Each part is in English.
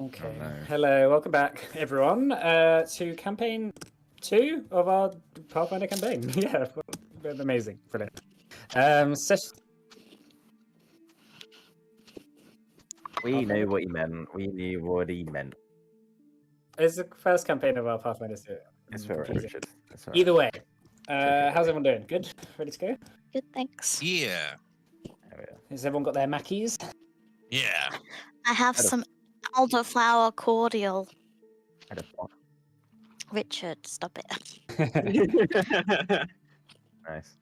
Okay. Oh, no. Hello, welcome back, everyone, to campaign 2 of our Pathfinder campaign. Yeah, amazing, brilliant. We knew what he meant. We knew what he meant. It's the first campaign of our Pathfinder 2. It's all right, Richard. It's all right. Either way, okay, how's everyone doing? Good? Ready to go? Good, thanks. Yeah. Has everyone got their Mackies? Yeah. I have Had a- some elderflower cordial. Had a thought. Richard, stop it. Nice.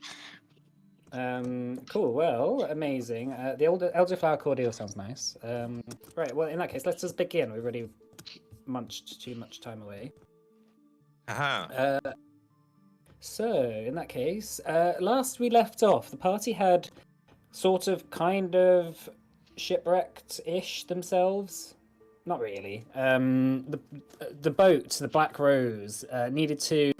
Cool. Well, amazing. The elderflower cordial sounds nice. Right. Well, in that case, let's just begin. We've already munched too much time away. Uh-huh. So, in that case, last we left off, the party had sort of, kind of, shipwrecked-ish themselves. Not really. The boat, the Black Rose, needed to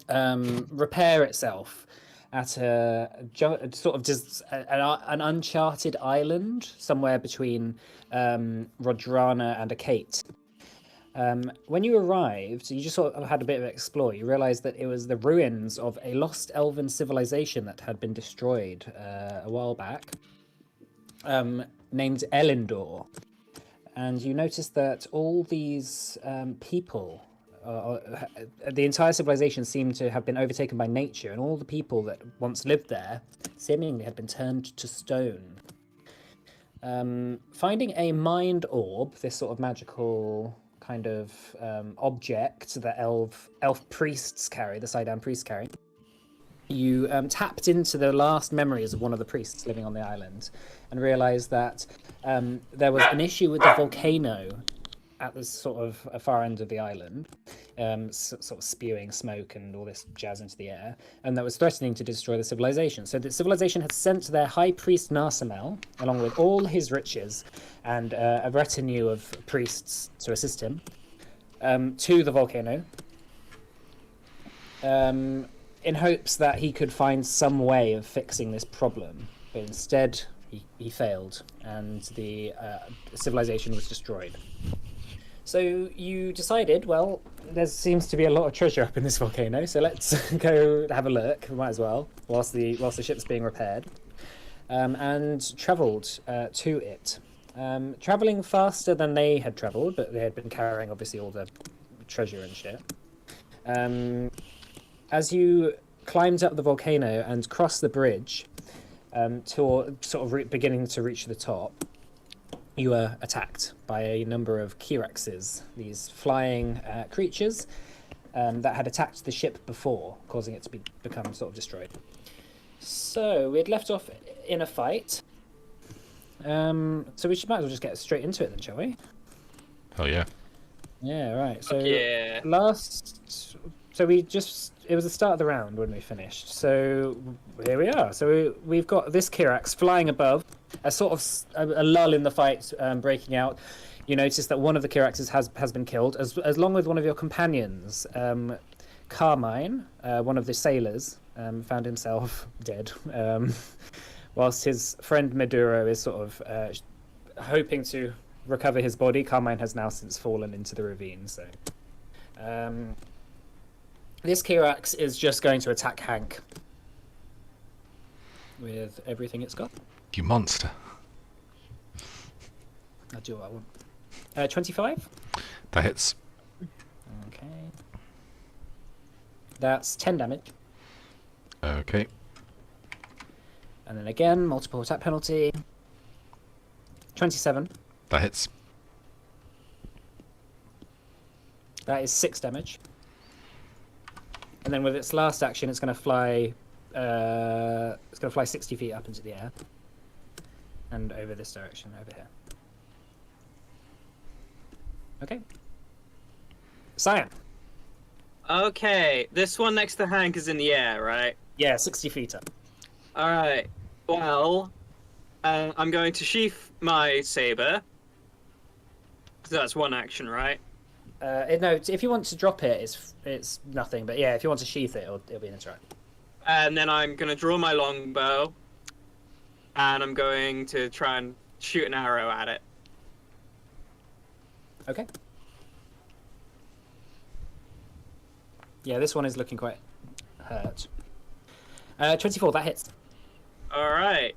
repair itself at sort of just an uncharted island somewhere between Rodrana and Akate. When you arrived, you just sort of had a bit of an explore. You realised that it was the ruins of a lost elven civilization that had been destroyed a while back, named Elendor. And you noticed that all these people, the entire civilization seemed to have been overtaken by nature, and all the people that once lived there seemingly had been turned to stone. Finding a mind orb, this sort of magical kind of object that elf priests carry, the Sidon priests carry, you tapped into the last memories of one of the priests living on the island and realised that there was an issue with the volcano at the sort of far end of the island, sort of spewing smoke and all this jazz into the air, and that was threatening to destroy the civilization. So the civilization had sent their high priest Narsamel, along with all his riches and a retinue of priests to assist him, to the volcano, in hopes that he could find some way of fixing this problem. But instead, he failed, and the civilization was destroyed. So you decided, well, there seems to be a lot of treasure up in this volcano, so let's go have a look. We might as well, whilst the ship's being repaired, and travelled to it. Travelling faster than they had travelled, but they had been carrying obviously all the treasure and shit. As you climbed up the volcano and crossed the bridge, to sort of beginning to reach the top, you were attacked by a number of Kiraxes, these flying creatures that had attacked the ship before, causing it to become sort of destroyed. So we had left off in a fight. So we might as well just get straight into it then, shall we? Oh yeah. Yeah, right. So Yeah. it was the start of the round when we finished. So here we are. So we've got this Kirax flying above, a sort of a lull in the fight breaking out. You notice that one of the Kiraxes has been killed, as long with one of your companions, Carmine, one of the sailors, found himself dead, whilst his friend Meduro is sort of hoping to recover his body. Carmine has now since fallen into the ravine. So this Kirax is just going to attack Hank with everything it's got. You monster. I'll do what I want. 25? That hits. Okay. That's 10 damage. Okay. And then again, multiple attack penalty. 27. That hits. That is 6 damage. And then with its last action, it's going to fly. It's going to fly 60 feet up into the air, and over this direction, over here. Okay. Cyan. Okay, this one next to Hank is in the air, right? Yeah, 60 feet up. Alright, well, I'm going to sheath my saber. That's one action, right? No, if you want to drop it, it's nothing. But yeah, if you want to sheath it, it'll be an interact. And then I'm going to draw my longbow, and I'm going to try and shoot an arrow at it. Okay. Yeah, this one is looking quite hurt. 24, that hits. All right.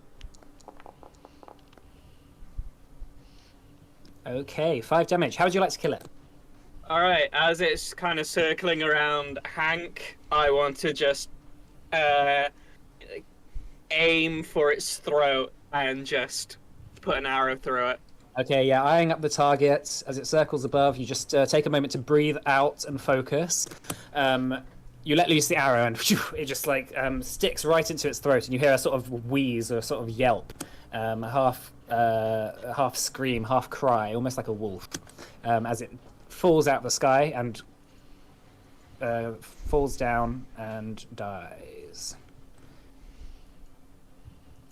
Okay, 5 damage. How would you like to kill it? All right. As it's kind of circling around Hank, I want to just aim for its throat and just put an arrow through it. Okay, yeah, eyeing up the target as it circles above. You just take a moment to breathe out and focus. You let loose the arrow, and it just like sticks right into its throat, and you hear a sort of wheeze or a sort of yelp, half scream, half cry, almost like a wolf, as it falls out the sky and falls down and dies.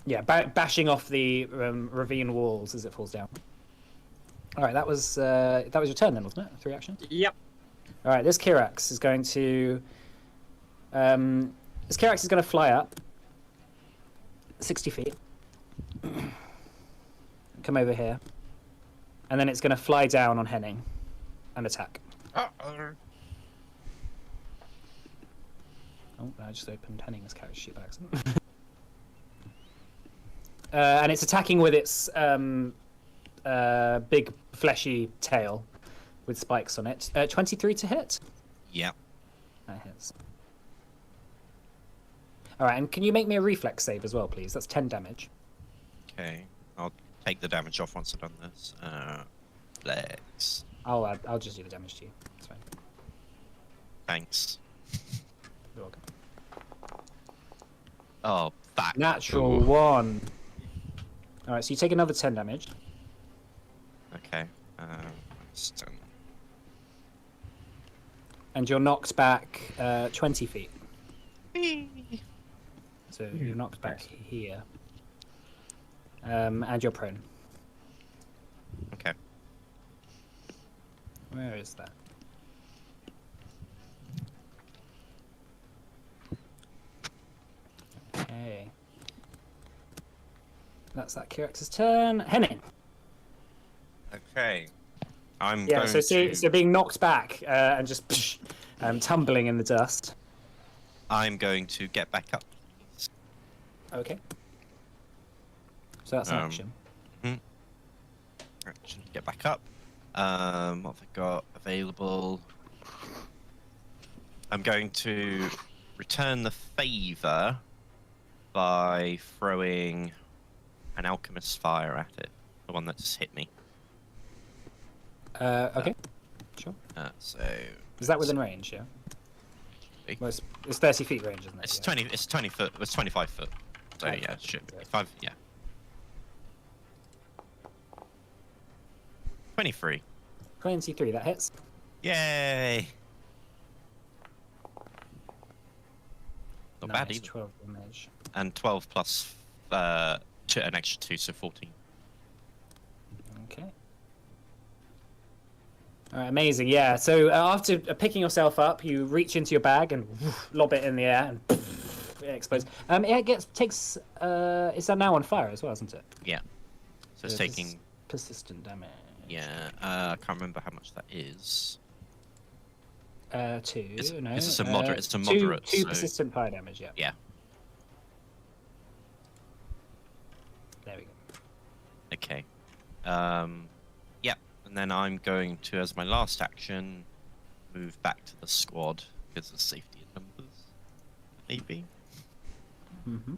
Yeah, bashing off the ravine walls as it falls down. All right, that was your turn then, wasn't it? 3 actions. Yep. All right, this Kirax is going to fly up 60 feet, come over here, and then it's going to fly down on Henning and attack. Uh-oh. Oh, I just opened Henning's character sheet by accident. And it's attacking with its big fleshy tail with spikes on it. 23 to hit. Yep. That hits. All right, and can you make me a reflex save as well, please? That's 10 damage. Okay. I'll take the damage off once I've done this. Flex. I'll just do the damage to you. It's fine. Thanks. You're welcome. Oh, back. Natural Ooh. 1. All right, so you take another 10 damage. Okay. Just, And you're knocked back 20 feet. So you're knocked back here. And you're prone. Okay. Where is that? Okay. That's that Kirax's turn. Henning. Okay. I'm Yeah, going so being knocked back and just tumbling in the dust. I'm going to get back up. Okay. So that's an Um, action. Action, get back up. What have I got available? I'm going to return the favor by throwing an alchemist's fire at it, the one that just hit me. Okay. Sure. So Is that within range? Yeah. Well, it's 30 feet range, isn't it? it's Yeah. 20. It's 20 foot. It's 25 foot. So Okay. yeah, it should be 5. Yeah. 23. 23. That hits. Yay! Not bad Nice, either. 12 damage. And 12 plus an extra 2, so 14. Okay. All right, amazing. Yeah. So after picking yourself up, you reach into your bag and lob it in the air, and it explodes. It takes. It's now on fire as well, isn't it? Yeah. So it's So taking. persistent damage. Yeah. I can't remember how much that is. 2. No. It's a moderate. It's a moderate. Two so... persistent fire damage. Yeah. Yeah. There we go. Okay. Yeah. And then I'm going to, as my last action, move back to the squad because of safety in numbers. Maybe. Mm-hmm.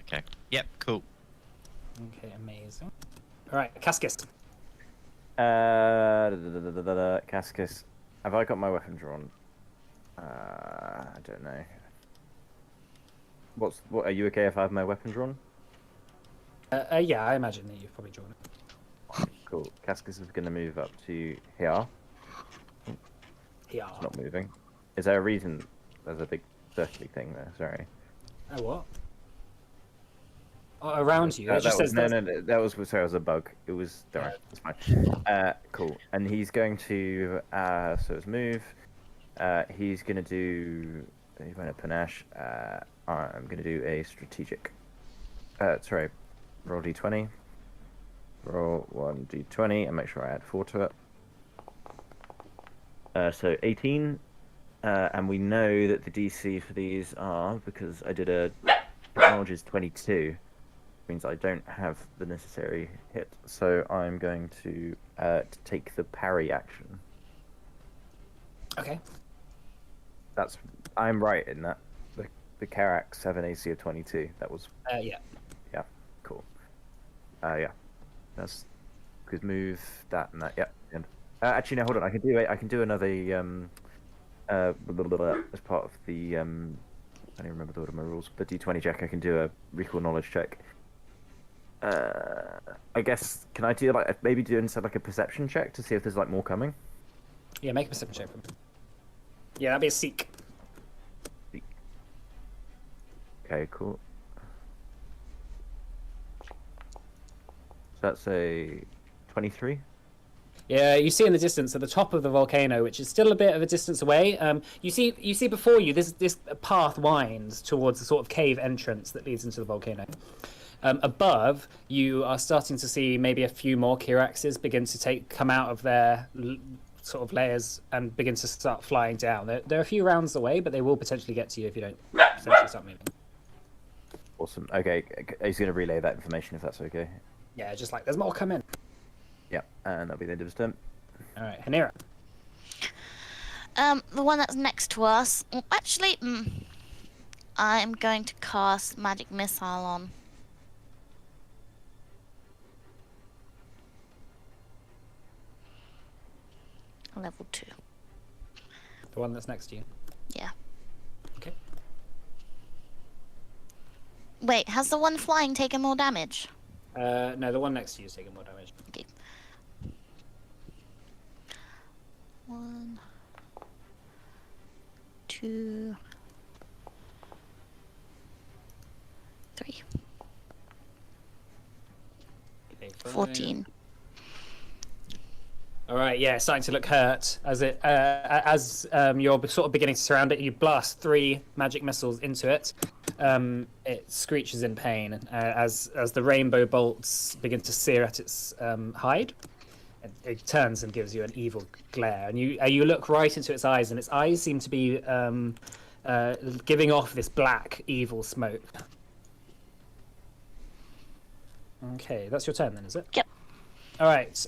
Okay. Yep. Cool. Okay. Amazing. All right, Cascus. Cascus. Have I got my weapon drawn? I don't know. What are you okay if I have my weapon drawn? Yeah, I imagine that you've probably drawn it. Cool. Cascus is going to move up to here. Yeah. It's not moving. Is there a reason? There's a big circly thing there. Sorry. Oh, what? Oh, around you. It just says no. That was sorry. It was a bug. It was. Don't worry. It's fine. Cool. And he's going to. So it's move. He's going to do. He went at panache. I'm going to do a strategic. Sorry. Roll d20. Roll 1d20 and make sure I add 4 to it. So 18, and we know that the DC for these are, because I did a knowledge is 22, means I don't have the necessary hit. So I'm going to take the parry action. Okay. I'm right in that. The Caracks have an AC of 22. That was Yeah. cool. Yeah. That's good move. That and that. Yeah. And actually, no. Hold on. I can do it. I can do another. As part of the. I don't even remember the order of my rules. The D20 check. I can do a recall knowledge check. I guess. Can I do maybe do instead like a perception check to see if there's like more coming? Yeah. Make a perception check for me. Yeah, that'd be a seek. Okay. Cool. So that's a 23. Yeah, you see in the distance at the top of the volcano, which is still a bit of a distance away. You see before you this path winds towards the sort of cave entrance that leads into the volcano. Above, you are starting to see maybe a few more Kiraxes begin to come out of their sort of layers and begin to start flying down. They're a few rounds away, but they will potentially get to you if you don't potentially start moving. Awesome. Okay, he's going to relay that information if that's okay. Yeah, just like there's more coming. Yeah, and that'll be the end of his turn. All right, Hanira. The one that's next to us. Well, actually, I'm going to cast Magic Missile on. Level 2. The one that's next to you. Yeah. Okay. Wait, has the one flying taken more damage? No, the one next to you is taking more damage. Okay. 1, 2, 3. Okay, fine. 14. All right, yeah, it's starting to look hurt as you're sort of beginning to surround it. You blast 3 magic missiles into it. It screeches in pain as the rainbow bolts begin to sear at its hide. It turns and gives you an evil glare, and you look right into its eyes, and its eyes seem to be giving off this black evil smoke. Okay, that's your turn then, is it? Yep. All right.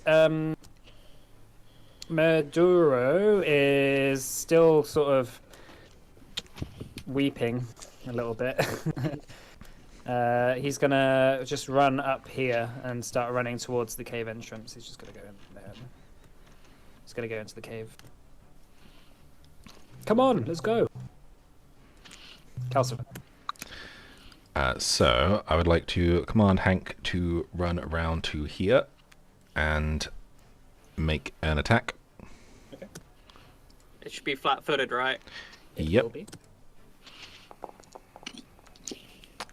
Maduro is still sort of weeping a little bit. He's gonna just run up here and start running towards the cave entrance. He's just gonna go in there. He's gonna go into the cave. Come on, let's go. Calcifer. So I would like to command Hank to run around to here and make an attack. Okay. It should be flat-footed, right? It Yep. will be.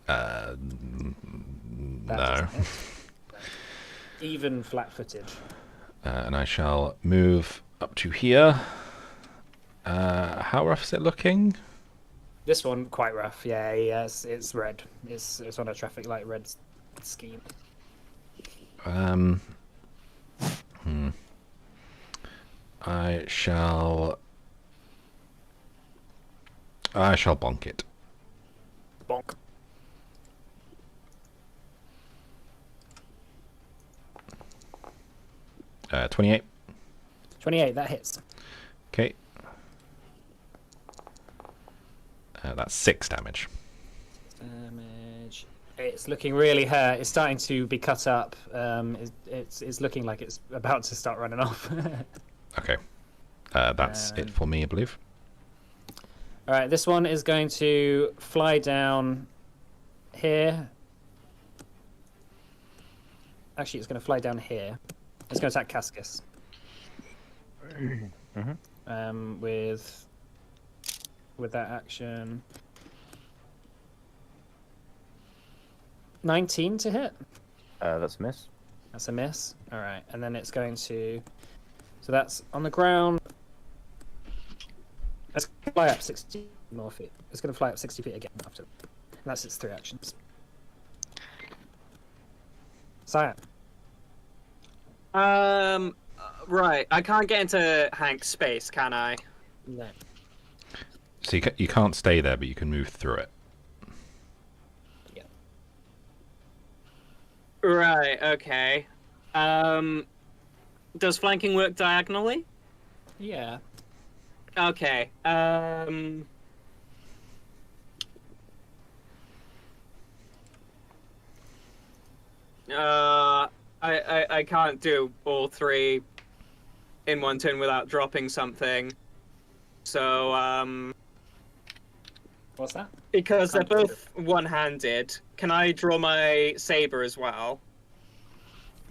That No. doesn't hit. Even flat-footed. And I shall move up to here. How rough is it looking? This one quite rough. Yeah, yes, it's red. It's on a traffic light red scheme. I shall bonk it. Bonk. Uh, 28. 28. That hits. Okay. That's 6 damage. Damage. It's looking really hurt. It's starting to be cut up. It's looking like it's about to start running off. Okay. That's it for me, I believe. All right, this one is going to fly down here. Actually, it's going to fly down here. It's going to attack Cascus. With that action. 19 to hit. That's a miss. That's a miss. All right, and then it's going to. So that's on the ground. Let's fly up 60 more feet. It's going to fly up 60 feet again after. And that's its 3 actions. Cyan. Right, I can't get into Hank's space, can I? No. So you can't stay there, but you can move through it. Yeah. Right, okay. Does flanking work diagonally? Yeah. Okay. I can't do all three in one turn without dropping something. So, What's that? because they're Can't do both one-handed, can I draw my saber as well?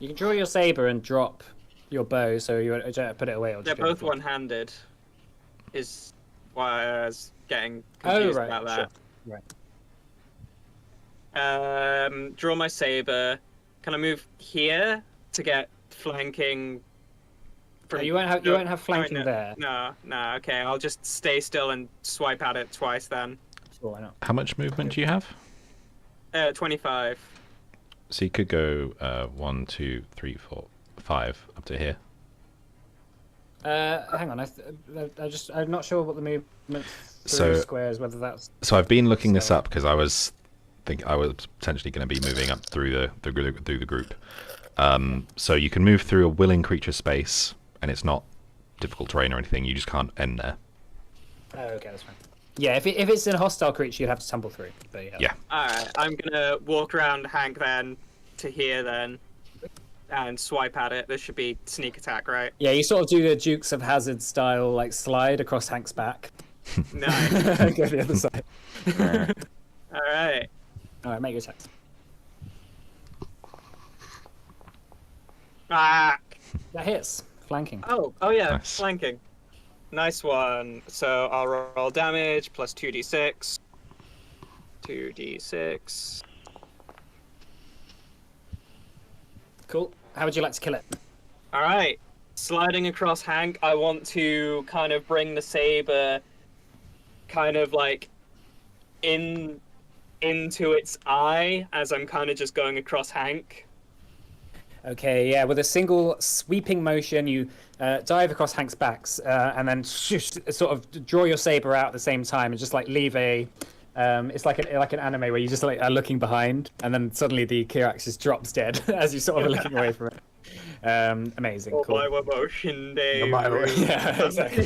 You can draw your saber and drop your bow, so you put it away. Or They're just go both for it. one-handed. Is why I was getting Oh, confused right. about that. Sure. Right. Draw my saber. Can I move here to get flanking? Oh, you won't have flanking no, there. No, okay. I'll just stay still and swipe at it twice then. Sure, why not? How much movement do you have? 25. So you could go 1, 2, 3, 4, 5 up to here. Hang on. I'm not sure what the movement So- through squares. Whether that's So I've been looking this So- up because I was potentially going to be moving up through the group. So you can move through a willing creature space, and it's not difficult terrain or anything. You just can't end there. Oh, okay, that's fine. Yeah, if it's in a hostile creature, you'd have to tumble through. But yeah. Yeah. Alright, I'm gonna walk around Hank then to here then and swipe at it. This should be sneak attack, right? Yeah, you sort of do the Dukes of Hazzard style, like slide across Hank's back. Nice. Go the other side. Alright. All right, make your attacks. Ah! That hits. Flanking. Oh yeah, Nice. flanking. Nice one. So I'll roll damage plus 2d6. 2d6. Cool. How would you like to kill it? Alright. Sliding across Hank, I want to kind of bring the saber kind of like into its eye as I'm kind of just going across Hank. Okay, yeah, with a single sweeping motion, you dive across Hank's backs and then sort of draw your saber out at the same time and just like leave a. It's like an anime where you just like are looking behind and then suddenly the Kirax just drops dead as you sort of are looking away from it. Amazing. Oh, Cool. my emotion day. Yeah, exactly.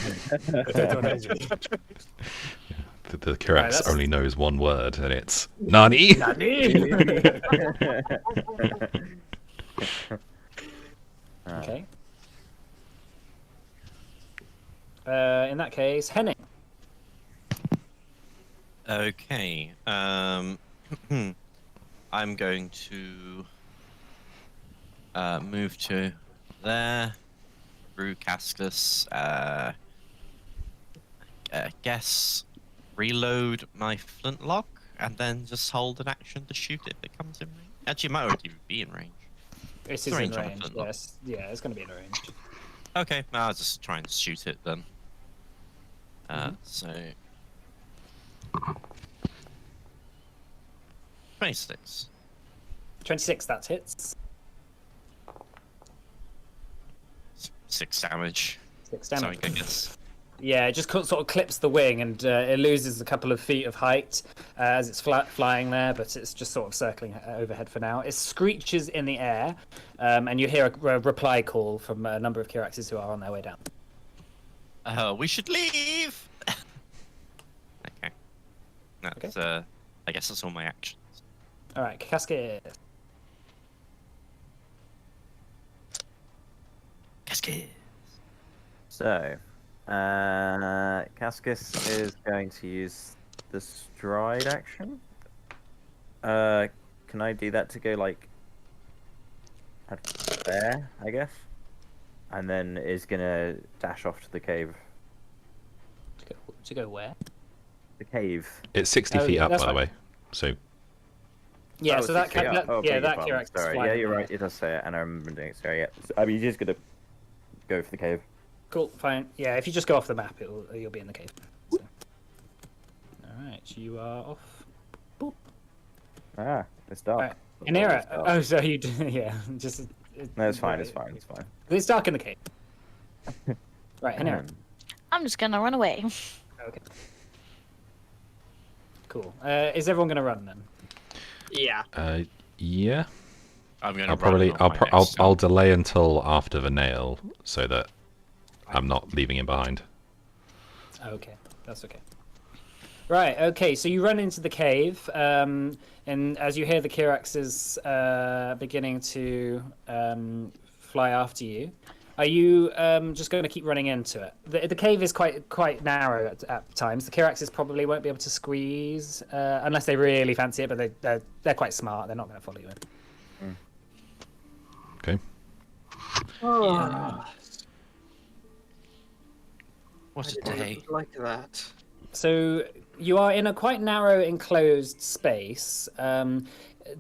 The Kirax that's- only knows one word, and it's Nani. Okay. In that case, Henning. Okay. I'm going to move to there. Through Cascus. Guess reload my flintlock and then just hold an action to shoot it if it comes in range. Actually, it might already be in range. This is in range on a range. flintlock. Yes. Yeah, it's going to be in range. Okay, I'll just try and shoot it then. So 26. 26, that hits. 6 damage. 6 damage. Something, I guess. Yeah, it just sort of clips the wing and it loses a couple of feet of height as it's flying there, but it's just sort of circling overhead for now. It screeches in the air, and you hear a reply call from a number of Kiraxes who are on their way down. We should leave! Okay. That's, I guess that's all my actions. All right, Cascade. Cascade. So, Cascus is going to use the stride action. Can I do that to go like there, I guess? And then is gonna dash off to the cave. To go where? The cave. It's 60 Oh, feet yeah, up, that's by the fine. way. So Yeah, Oh, so that, 60 feet up. Oh, beg your that pardon. Kirax is Sorry, flying yeah, you're there. right. It does say it, and I remember doing it. Sorry, yeah. I mean, you're just gonna go for the cave. Cool, fine. Yeah, if you just go off the map, you'll be in the cave. So. All right, you are off. Boop. Ah, it's dark. All right. It's Inera. dark. Oh, so you do, yeah, just. No, it's fine. It's fine. It's fine. It's dark in the cave. Right, Hanera. I'm just gonna run away. Okay. Cool. Is everyone going to run then? Yeah. Yeah. I'm going to I'll probably I'll turn. delay until after the nail so that I'm not leaving him behind. Okay, that's okay. Right, okay, so you run into the cave, and as you hear the Kiraxes beginning to fly after you, are you just going to keep running into it? The cave is quite narrow at times. The Kiraxes probably won't be able to squeeze unless they really fancy it, but they're quite smart. They're not going to follow you in. Okay. Oh, What a I day. didn't like that. So you are in a quite narrow enclosed space.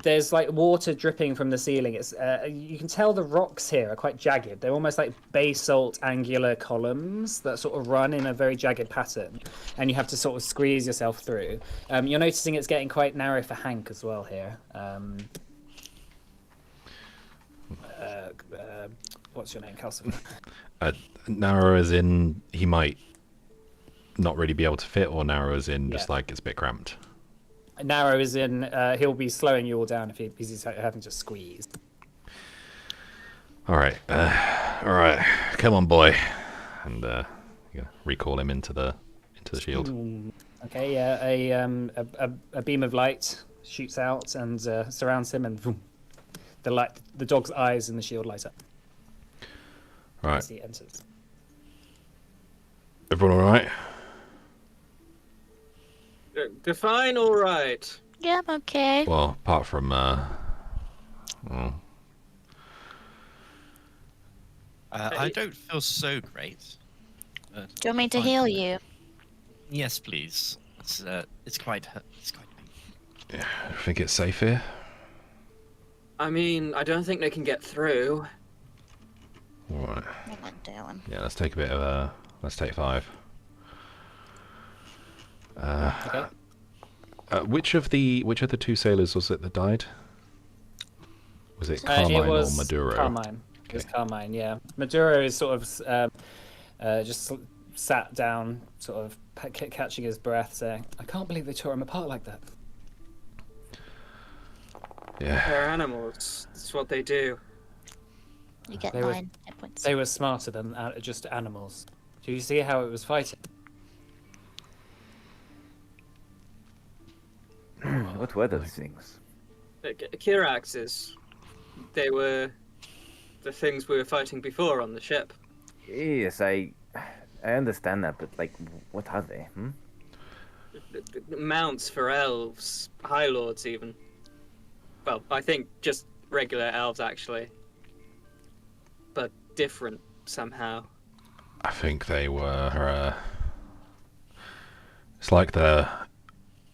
There's like water dripping from the ceiling. It's you can tell the rocks here are quite jagged. They're almost like basalt angular columns that sort of run in a very jagged pattern, and you have to sort of squeeze yourself through. You're noticing it's getting quite narrow for Hank as well here. What's your name, Calcifer? Narrow as in he might not really be able to fit, or narrow as in just Yeah. like it's a bit cramped? Narrow is in he'll be slowing you all down if he's having to squeeze. All right, come on, boy, and you recall him into the shield. Okay, yeah, a beam of light shoots out and surrounds him, and boom, the dog's eyes in the shield light up All right, as he enters. everyone, all right? Define all right. Yeah, I'm okay. Well, apart from well, I don't feel so great. Do you want me to heal you? Yes, please. It's quite painful. yeah, I think it's safe here. I mean, I don't think they can get through. All right, What am I doing? yeah, let's take a bit of let's take 5. Okay. Which of the 2 sailors was it that died? Was it Carmine It was or Maduro? Carmine. It was Okay. Carmine. Yeah, Maduro is sort of just sat down, sort of catching his breath, saying, "I can't believe they tore him apart like that." Yeah. They're animals. That's what they do. You get They were- 9 hit points. They were smarter than just animals. Do you see how it was fighting? What were those things? Kiraxes. They were the things we were fighting before on the ship. Yes, I understand that, but like, what are they? Mounts for elves, high lords even. Well, I think just regular elves actually, but different somehow. I think they were. It's like the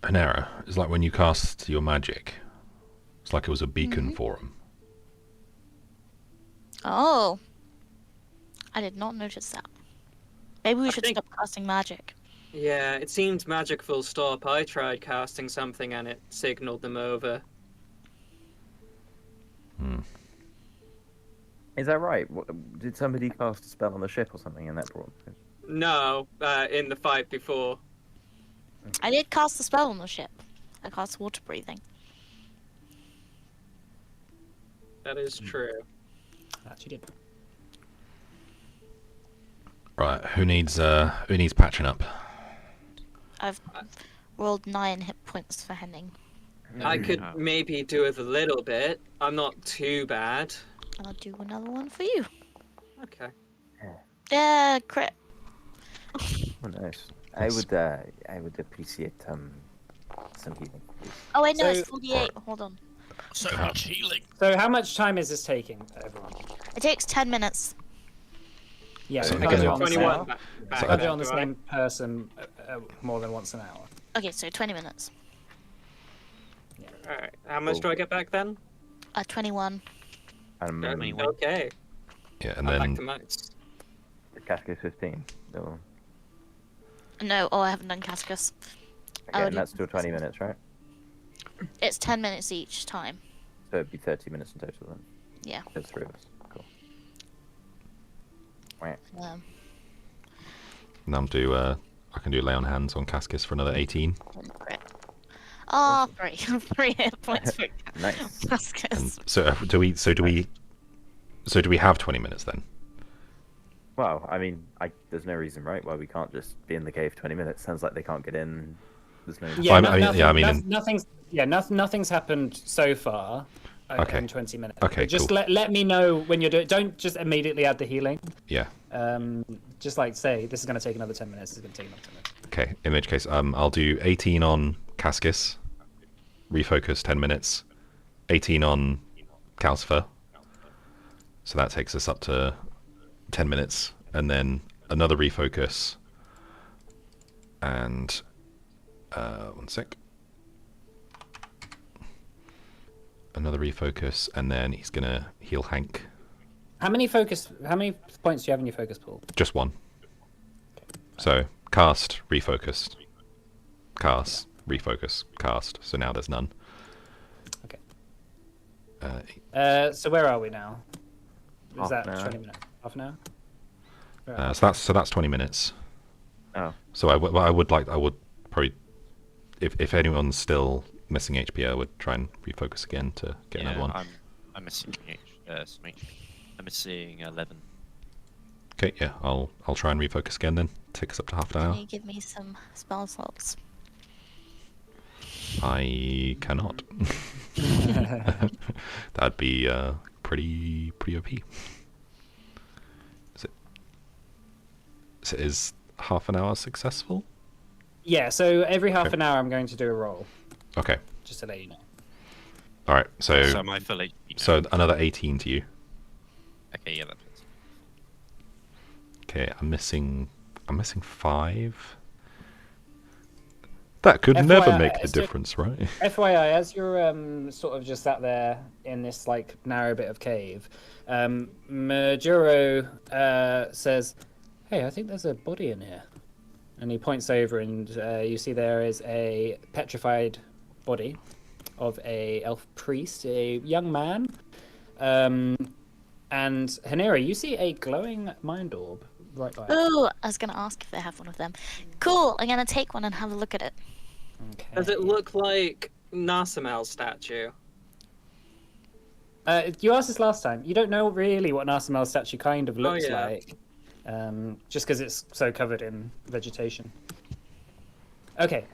Panera. It's like when you cast your magic. It's like it was a beacon for them. Oh. I did not notice that. Maybe we I should think- stop casting magic. Yeah, it seemed magic full stop. I tried casting something and it signaled them over. Is that right? Did somebody cast a spell on the ship or something, and that brought? No, in the fight before. I did cast the spell on the ship. I cast water breathing. That is true. Actually did. Right. Who needs patching up? I've rolled 9 hit points for Henning. I could maybe do with a little bit. I'm not too bad. And I'll do another one for you. Okay. Yeah, crit. Oh, nice. I would appreciate some healing, please. Oh wait, no, So- it's 48. Hold on. So much healing. So, how much time is this taking, everyone? It takes 10 minutes. Yeah, So we they're can't do it gonna- on the 21 same- back So can't do it then, on the do I? same person more than once an hour. Okay, so 20 minutes. Alright, how much Cool. do I get back then? 21. Okay, Yeah, and I'm back then to max. The cask is 15. So, No, oh, I haven't done Cascus. okay, Oh, and that's still 20 minutes, right? It's 10 minutes each time. So it'd be 30 minutes in total then. Yeah. There's 3 of us. Cool. Um, And I can do lay on hands on Cascus for another 18. crit. Oh, three. 3 hit points for Nice. And Cascus. so do we have 20 minutes then? Well, I mean, there's no reason, right, why we can't just be in the cave 20 minutes. Sounds like they can't get in. There's no. Yeah, nothing's happened so far. Okay. In 20 minutes. Okay, just cool. let me know when you're doing. Don't just immediately add the healing. Yeah. Just like say this is going to take another 10 minutes. This is going to take another 10 minutes. Okay. In which case, I'll do 18 on Cascus, refocus 10 minutes, 18 on Calcifer. So that takes us up to 10 minutes, and then another refocus. And 1 sec. Another refocus, and then he's gonna heal Hank. How many points do you have in your focus pool? Just one. So cast, refocused, cast, refocus, cast. So now there's none. Okay. Uh, So where are we now? Is Half that an hour. 20 minutes? Half an hour? so that's 20 minutes. Oh. So I would probably, if anyone's still missing HP, I would try and refocus again to get another one. I'm missing some HP. I'm missing 11. Okay, yeah, I'll try and refocus again then. Take us up to half an Can hour. you give me some spell slots? I cannot. That'd be pretty OP. Is half an hour successful? Yeah, so every half Okay. an hour I'm going to do a roll, Okay. just to let you know. All right. So am I full HP now? So another 18 to you. Okay, yeah, that fits. Okay, I'm missing 5. That could FYI, never make the it's just- difference, right? FYI, as you're sort of just sat there in this like narrow bit of cave, Majuro says, "Hey, I think there's a body in here," and he points over, and you see there is a petrified body of a elf priest, a young man, and Hanera, you see a glowing mind orb right by. Oh, I was gonna ask if they have one of them. Cool. I'm gonna take one and have a look at it. Okay. Does it look like Narsamel's statue? You asked this last time. You don't know really what Narsamel's statue kind of looks yeah. like, just because it's so covered in vegetation. Okay.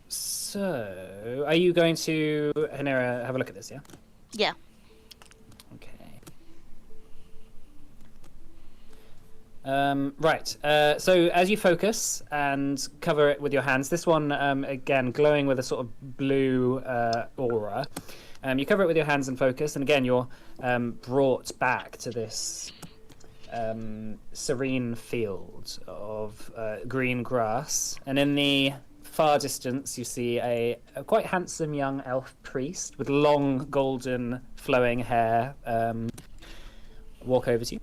So, are you going to, Hanera, have a look at this? Yeah. Yeah. Okay. Right. So as you focus and cover it with your hands, this one again glowing with a sort of blue aura. You cover it with your hands and focus, and again you're brought back to this serene field of green grass, and in the far distance you see a quite handsome young elf priest with long golden flowing hair walk over to you.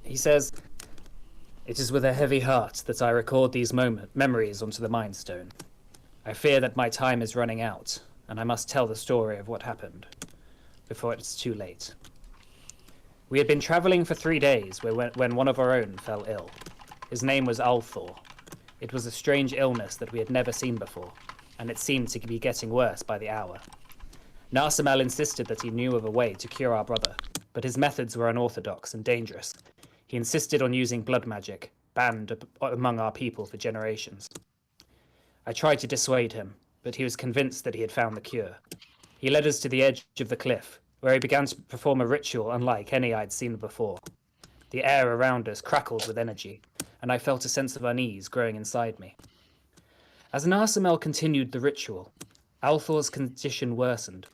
He says, "It is with a heavy heart that I record these memories onto the Mind Stone. I fear that my time is running out, and I must tell the story of what happened before it's too late. We had been traveling for 3 days when one of our own fell ill. His name was Althor. It was a strange illness that we had never seen before, and it seemed to be getting worse by the hour. Narsamel insisted that he knew of a way to cure our brother, but his methods were unorthodox and dangerous. He insisted on using blood magic, banned among our people for generations. I tried to dissuade him, but he was convinced that he had found the cure. He led us to the edge of the cliff, where he began to perform a ritual unlike any I'd seen before. The air around us crackled with energy, and I felt a sense of unease growing inside me. As Narsamel continued the ritual, Althor's condition worsened.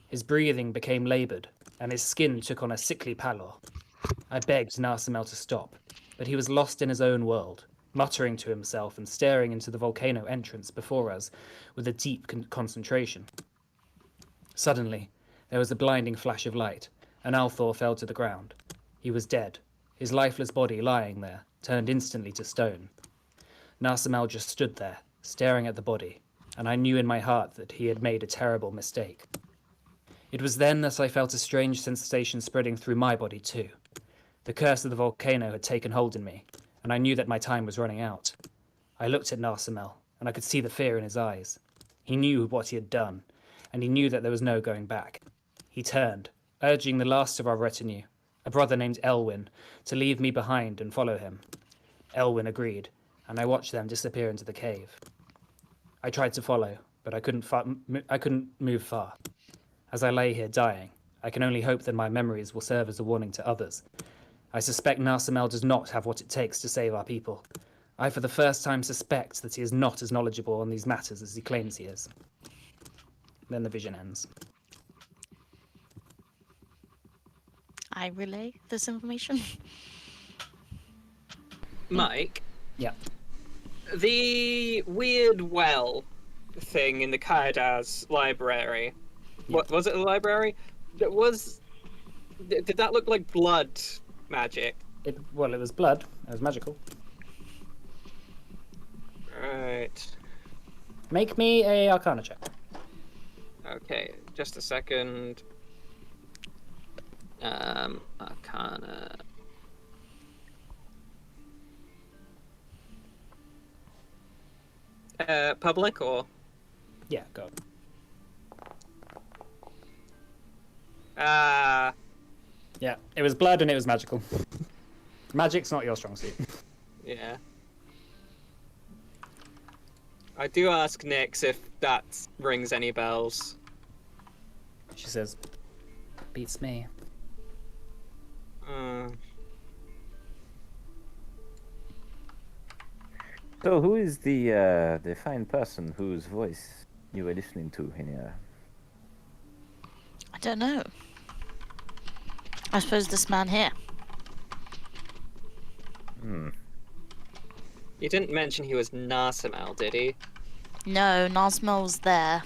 His breathing became laboured, and his skin took on a sickly pallor. I begged Narsamel to stop, but he was lost in his own world, muttering to himself and staring into the volcano entrance before us with a deep concentration. Suddenly, there was a blinding flash of light, and Althor fell to the ground. He was dead, his lifeless body lying there, turned instantly to stone. Narsamel just stood there, staring at the body, and I knew in my heart that he had made a terrible mistake. It was then that I felt a strange sensation spreading through my body too. The curse of the volcano had taken hold in me, and I knew that my time was running out. I looked at Narsimel, and I could see the fear in his eyes. He knew what he had done, and he knew that there was no going back. He turned, urging the last of our retinue, a brother named Elwyn, to leave me behind and follow him. Elwyn agreed, and I watched them disappear into the cave. I tried to follow, but I couldn't move far. As I lay here dying, I can only hope that my memories will serve as a warning to others. I suspect Narsimel does not have what it takes to save our people. I for the first time suspect that he is not as knowledgeable on these matters as he claims he is. Then the vision ends. I relay this information. Mike, Yeah. the weird well thing in the Kaidas library. What was it? A library? Did that look like blood magic? It was blood. It was magical. Right. Make me a Arcana check. Okay, just a second. Arcana. Public or? Yeah, go. Yeah, it was blood and it was magical. Magic's not your strong suit. Yeah. I do ask Nyx if that rings any bells. She says, beats me. So, who is the fine person whose voice you were listening to in here? I don't know. I suppose this man here. You didn't mention he was Narsimel, did he? No, Narsimel was there.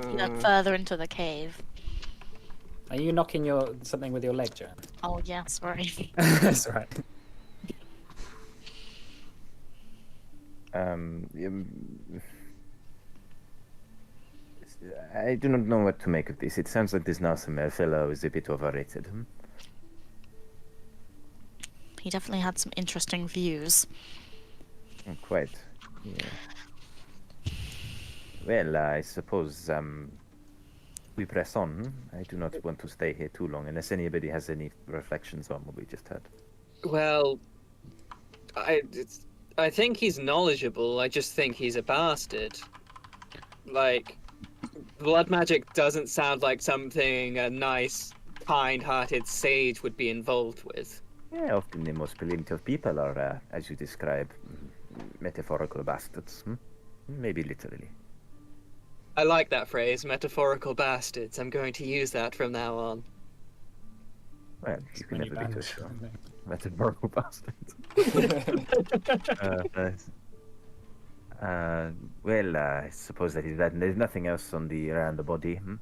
He went further into the cave. Are you knocking something with your leg, Joanne? Oh, yeah, sorry. That's right. I do not know what to make of this. It sounds like this Narsimel fellow is a bit overrated. He definitely had some interesting views. Quite. Yeah. Well, I suppose we press on. I do not want to stay here too long, unless anybody has any reflections on what we just heard. Well, I think he's knowledgeable. I just think he's a bastard. Like, blood magic doesn't sound like something a nice, kind-hearted sage would be involved with. Yeah, often the most brilliant of people are, as you describe, metaphorical bastards. Maybe literally. I like that phrase, metaphorical bastards. I'm going to use that from now on. Well, you can When you never be too banish sure. something. Metaphorical bastards. Nice. Well, I suppose that is that. And there's nothing else around the body. Can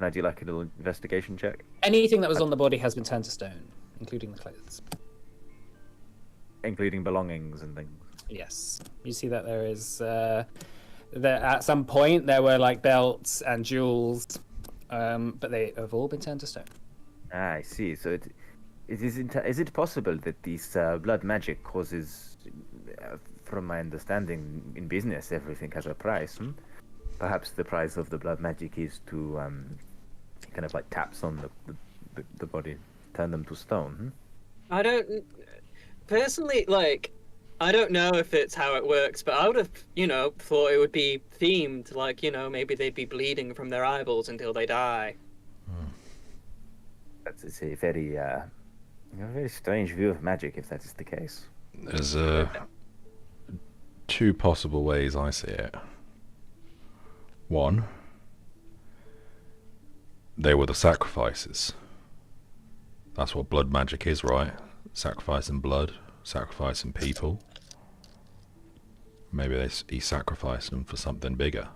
I do like a little investigation check? Anything that was on the body has been turned to stone, including the clothes. Including belongings and things. Yes. You see that there is... at some point, there were like belts and jewels, but they have all been turned to stone. Ah, I see. So is it possible that this blood magic causes, from my understanding in business, everything has a price? Perhaps the price of the blood magic is to kind of like taps on the body, turn them to stone. I don't... Personally, like, I don't know if it's how it works, but I would have, thought it would be themed, like, maybe they'd be bleeding from their eyeballs until they die. That's a very strange view of magic, if that is the case. There's two possible ways I see it. One, they were the sacrifices. That's what blood magic is, right? Sacrificing blood, sacrificing people. Maybe he sacrificed them for something bigger.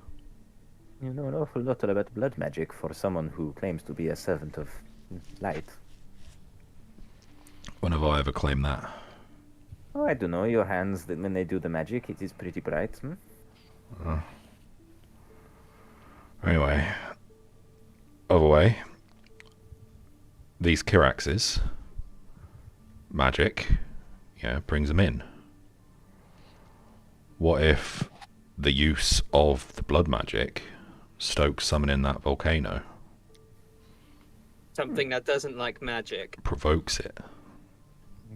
You know an awful lot about blood magic for someone who claims to be a servant of light. When have I ever claimed that? Oh, I don't know. Your hands, when they do the magic, it is pretty bright. Anyway, other way. These Kiraxes, magic, brings them in. What if the use of the blood magic stokes summoning that volcano? Something that doesn't like magic. Provokes it.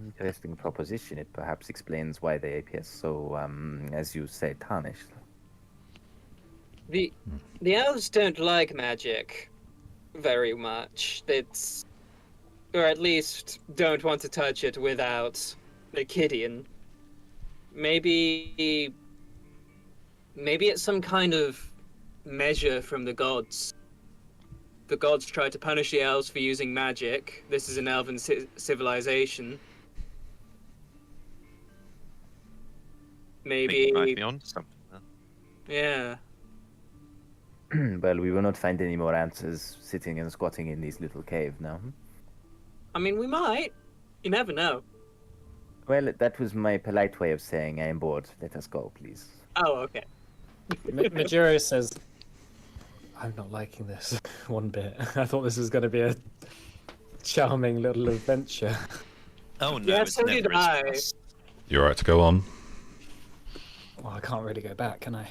Interesting proposition. It perhaps explains why they appear so, as you say, tarnished. The elves don't like magic very much. Or at least don't want to touch it without the Kidian. Maybe it's some kind of measure from the gods. The gods try to punish the elves for using magic. This is an elven civilization. Maybe. You might be onto something there. Yeah. Well, we will not find any more answers sitting and squatting in this little cave now. I mean, we might. You never know. Well, that was my polite way of saying I am bored. Let us go, please. Oh, okay. Majuro says, I'm not liking this one bit. I thought this was going to be a charming little adventure. Oh no, Yeah, it's so did never as I. fast. You're right to go on. Well, I can't really go back, can I?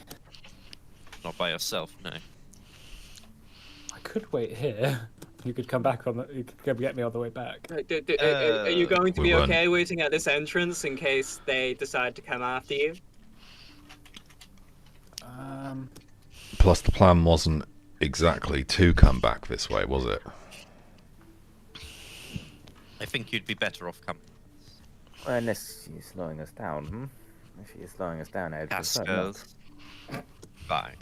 Not by yourself, no. I could wait here. You could come back on the. You could come get me on the way back. Are you going to we be weren't. okay waiting at this entrance in case they decide to come after you? Plus, the plan wasn't exactly to come back this way, was it? I think you'd be better off coming. Well, unless she's slowing us down, If she is slowing us down, I'd prefer not. Cascos. Fine.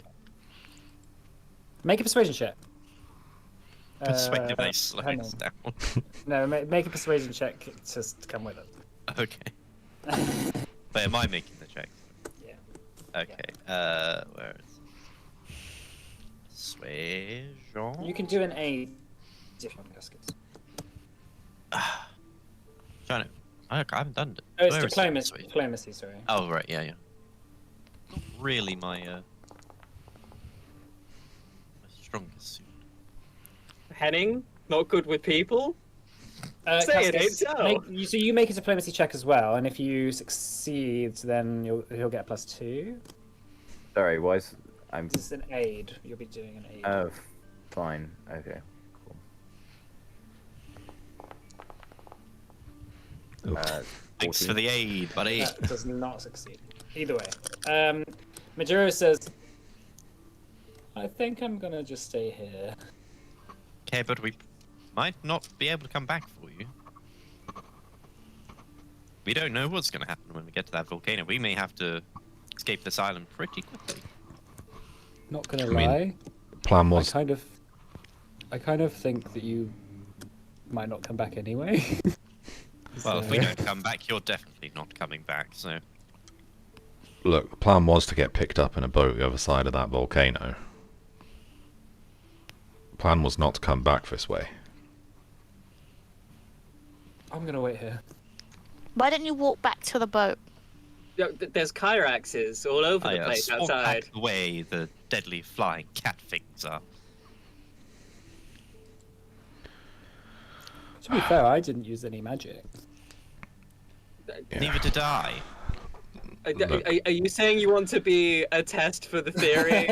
Make a persuasion check. Persuasively slow hang us on. down. No, make a persuasion check to come with us. Okay. But am I making the check? Yeah. Okay. Where is Persuasion? You can do an aid if you want Cascos. Trying to. I haven't done it. Oh, it's Where is diplomacy. Persuasion? Diplomacy, sorry. Oh right, yeah. Not really my strongest suit. Henning, not good with people? Say it ain't so. So you make a diplomacy check as well, and if you succeed, then he'll get a +2. Sorry, I'm... This is an aid. You'll be doing an aid. Oh, fine. Okay. Cool. Thanks 14. for the aid, buddy. That does not succeed. Either way. Majuro says, I think I'm gonna just stay here. Okay, but we might not be able to come back for you. We don't know what's going to happen when we get to that volcano. We may have to escape this island pretty quickly. Not gonna mean, lie. Plan was I kind of think that you might not come back anyway. Well, if we don't come back, you're definitely not coming back, so... Look, the plan was to get picked up in a boat the other side of that volcano. Plan was not to come back this way. I'm gonna wait here. Why don't you walk back to the boat? There's Kyraxes all over the I place swore outside. back the way the deadly flying cat things are. To be fair, I didn't use any magic. Yeah. Neither did I. Are you saying you want to be a test for the theory?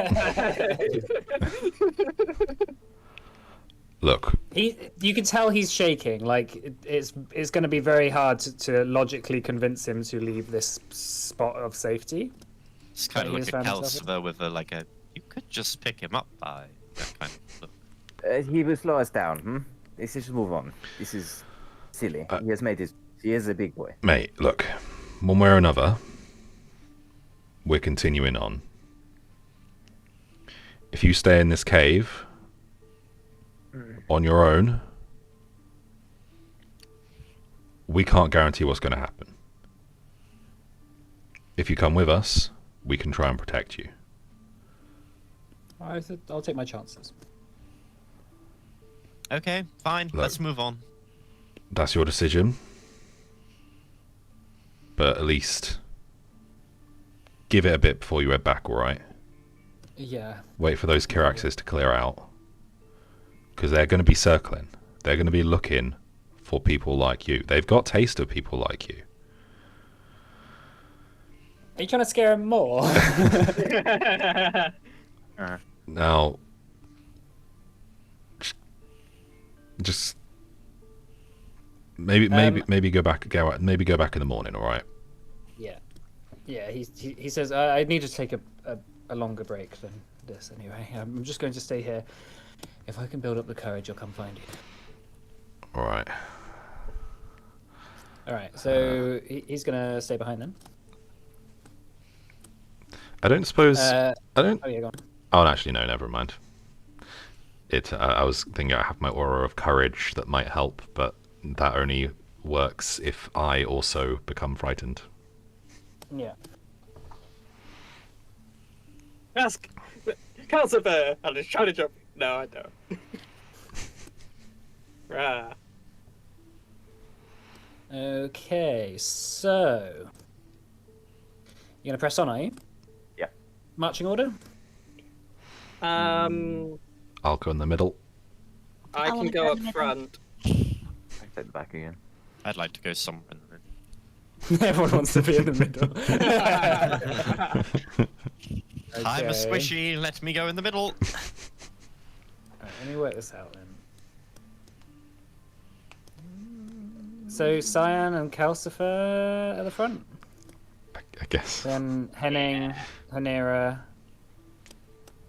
Look, You can tell he's shaking. Like it's going to be very hard to logically convince him to leave this spot of safety. It's kind of He like just a found himself Elsevier with a you could just pick him up by that kind of look. He will slow us down, Let's just move on. This is silly. He has made his... He is a big boy. mate, look. One way or another, we're continuing on. If you stay in this cave on your own, we can't guarantee what's going to happen. If you come with us, we can try and protect you. I'll take my chances. Okay, fine. Look. Let's move on. That's your decision. But at least give it a bit before you head back, alright? Yeah. Wait for those Kiraxes to clear out. Because they're going to be circling. They're going to be looking for people like you. They've got taste of people like you. Are you trying to scare him more? Now, just maybe go back in the morning. All right. Yeah. Yeah. He says I need to take a longer break than this anyway. I'm just going to stay here. If I can build up the courage, I'll come find you. All right. All right. So he's gonna stay behind then. I don't suppose. Oh yeah, go on. Oh, actually, no. Never mind. I was thinking I have my aura of courage that might help, but that only works if I also become frightened. Yeah. Ask Calcifer. I'm just trying to jump. No, I don't. Rah. Okay, so you're gonna press on, are you? Yeah. Marching order. I'll go in the middle. I can wanna go go up in the middle. front. I can take the back again. I'd like to go somewhere in the middle. Everyone wants to be in the middle. I'm a Okay. squishy. Let me go in the middle. Alright, let me work this out then. So Cyan and Calcifer at the front, I guess. then Henning, Hanera,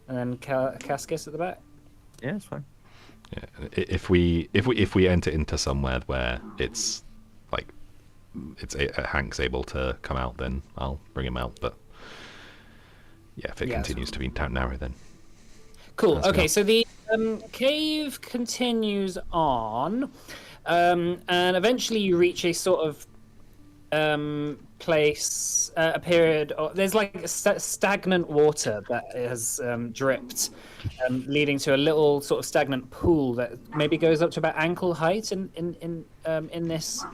and then Cascus at the back. Yeah, it's fine. Yeah. If we enter into somewhere where it's like Hank's able to come out, then I'll bring him out. But yeah, if it Yeah, continues to be narrow, then Cool. That's Okay, enough. so the cave continues on, and eventually you reach a sort of place, a period. There's like stagnant water that has dripped, leading to a little sort of stagnant pool that maybe goes up to about ankle height in this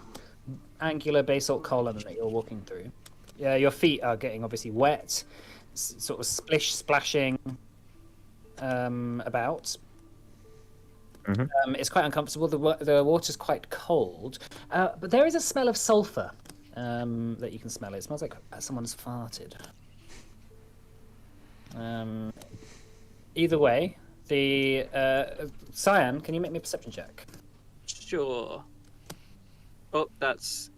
angular basalt column that you're walking through. Yeah, your feet are getting obviously wet, sort of splashing about. It's quite uncomfortable. The water's quite cold, but there is a smell of sulfur that you can smell. It smells like someone's farted. Either way, the Cyan, can you make me a perception check? Sure. Oh, that's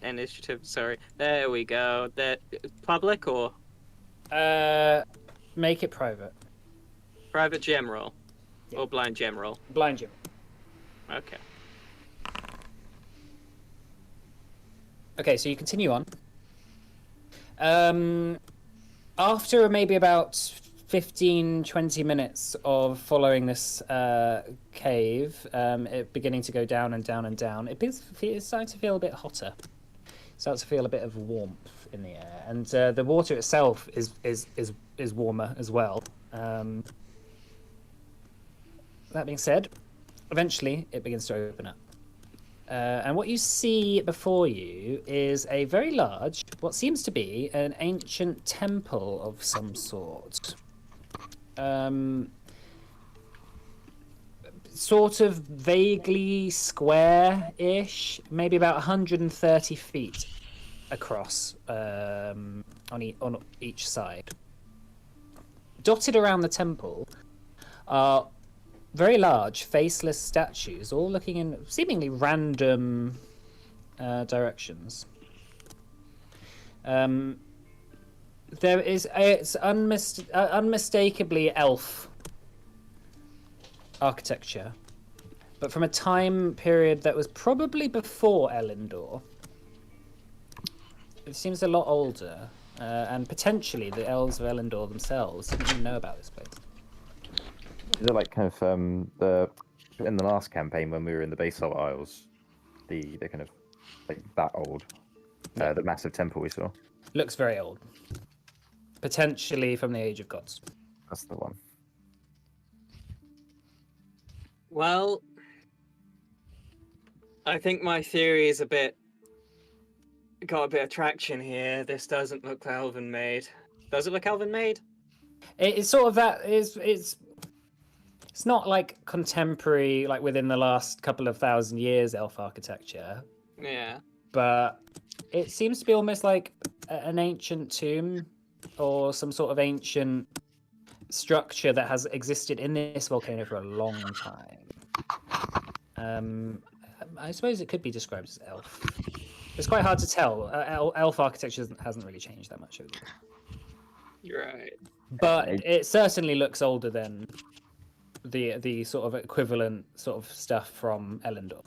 initiative. Sorry. There we go. Public or Make it private. private general? Yeah. Or blind general? Blind you. Okay. Okay, so you continue on. After maybe about 15-20 minutes of following this cave, it beginning to go down and down and down, it's starting to feel a bit hotter. Starts to feel a bit of warmth in the air, and the water itself is warmer as well. That being said, eventually it begins to open up. And what you see before you is a very large, what seems to be an ancient temple of some sort. Sort of vaguely square-ish, maybe about 130 feet across on each side. Dotted around the temple are very large, faceless statues, all looking in seemingly random directions. There is it's unmistakably elf architecture, but from a time period that was probably before Elendor. It seems a lot older, and potentially the elves of Elendor themselves didn't even know about this place. Is it like kind of in the last campaign when we were in the Basalt Isles, the kind of like that old, the massive temple we saw? Looks very old. Potentially from the Age of Gods. That's the one. Well, I think my theory is got a bit of traction here. This doesn't look elven made. Does it look elven made? It's sort of that. It's not like contemporary, like within the last couple of thousand years elf architecture, Yeah. but it seems to be almost like an ancient tomb or some sort of ancient structure that has existed in this volcano for a long time. I suppose it could be described as elf. It's quite hard to tell. Elf architecture hasn't really changed that much over the years. You're right. But it certainly looks older than the sort of equivalent sort of stuff from Elendor.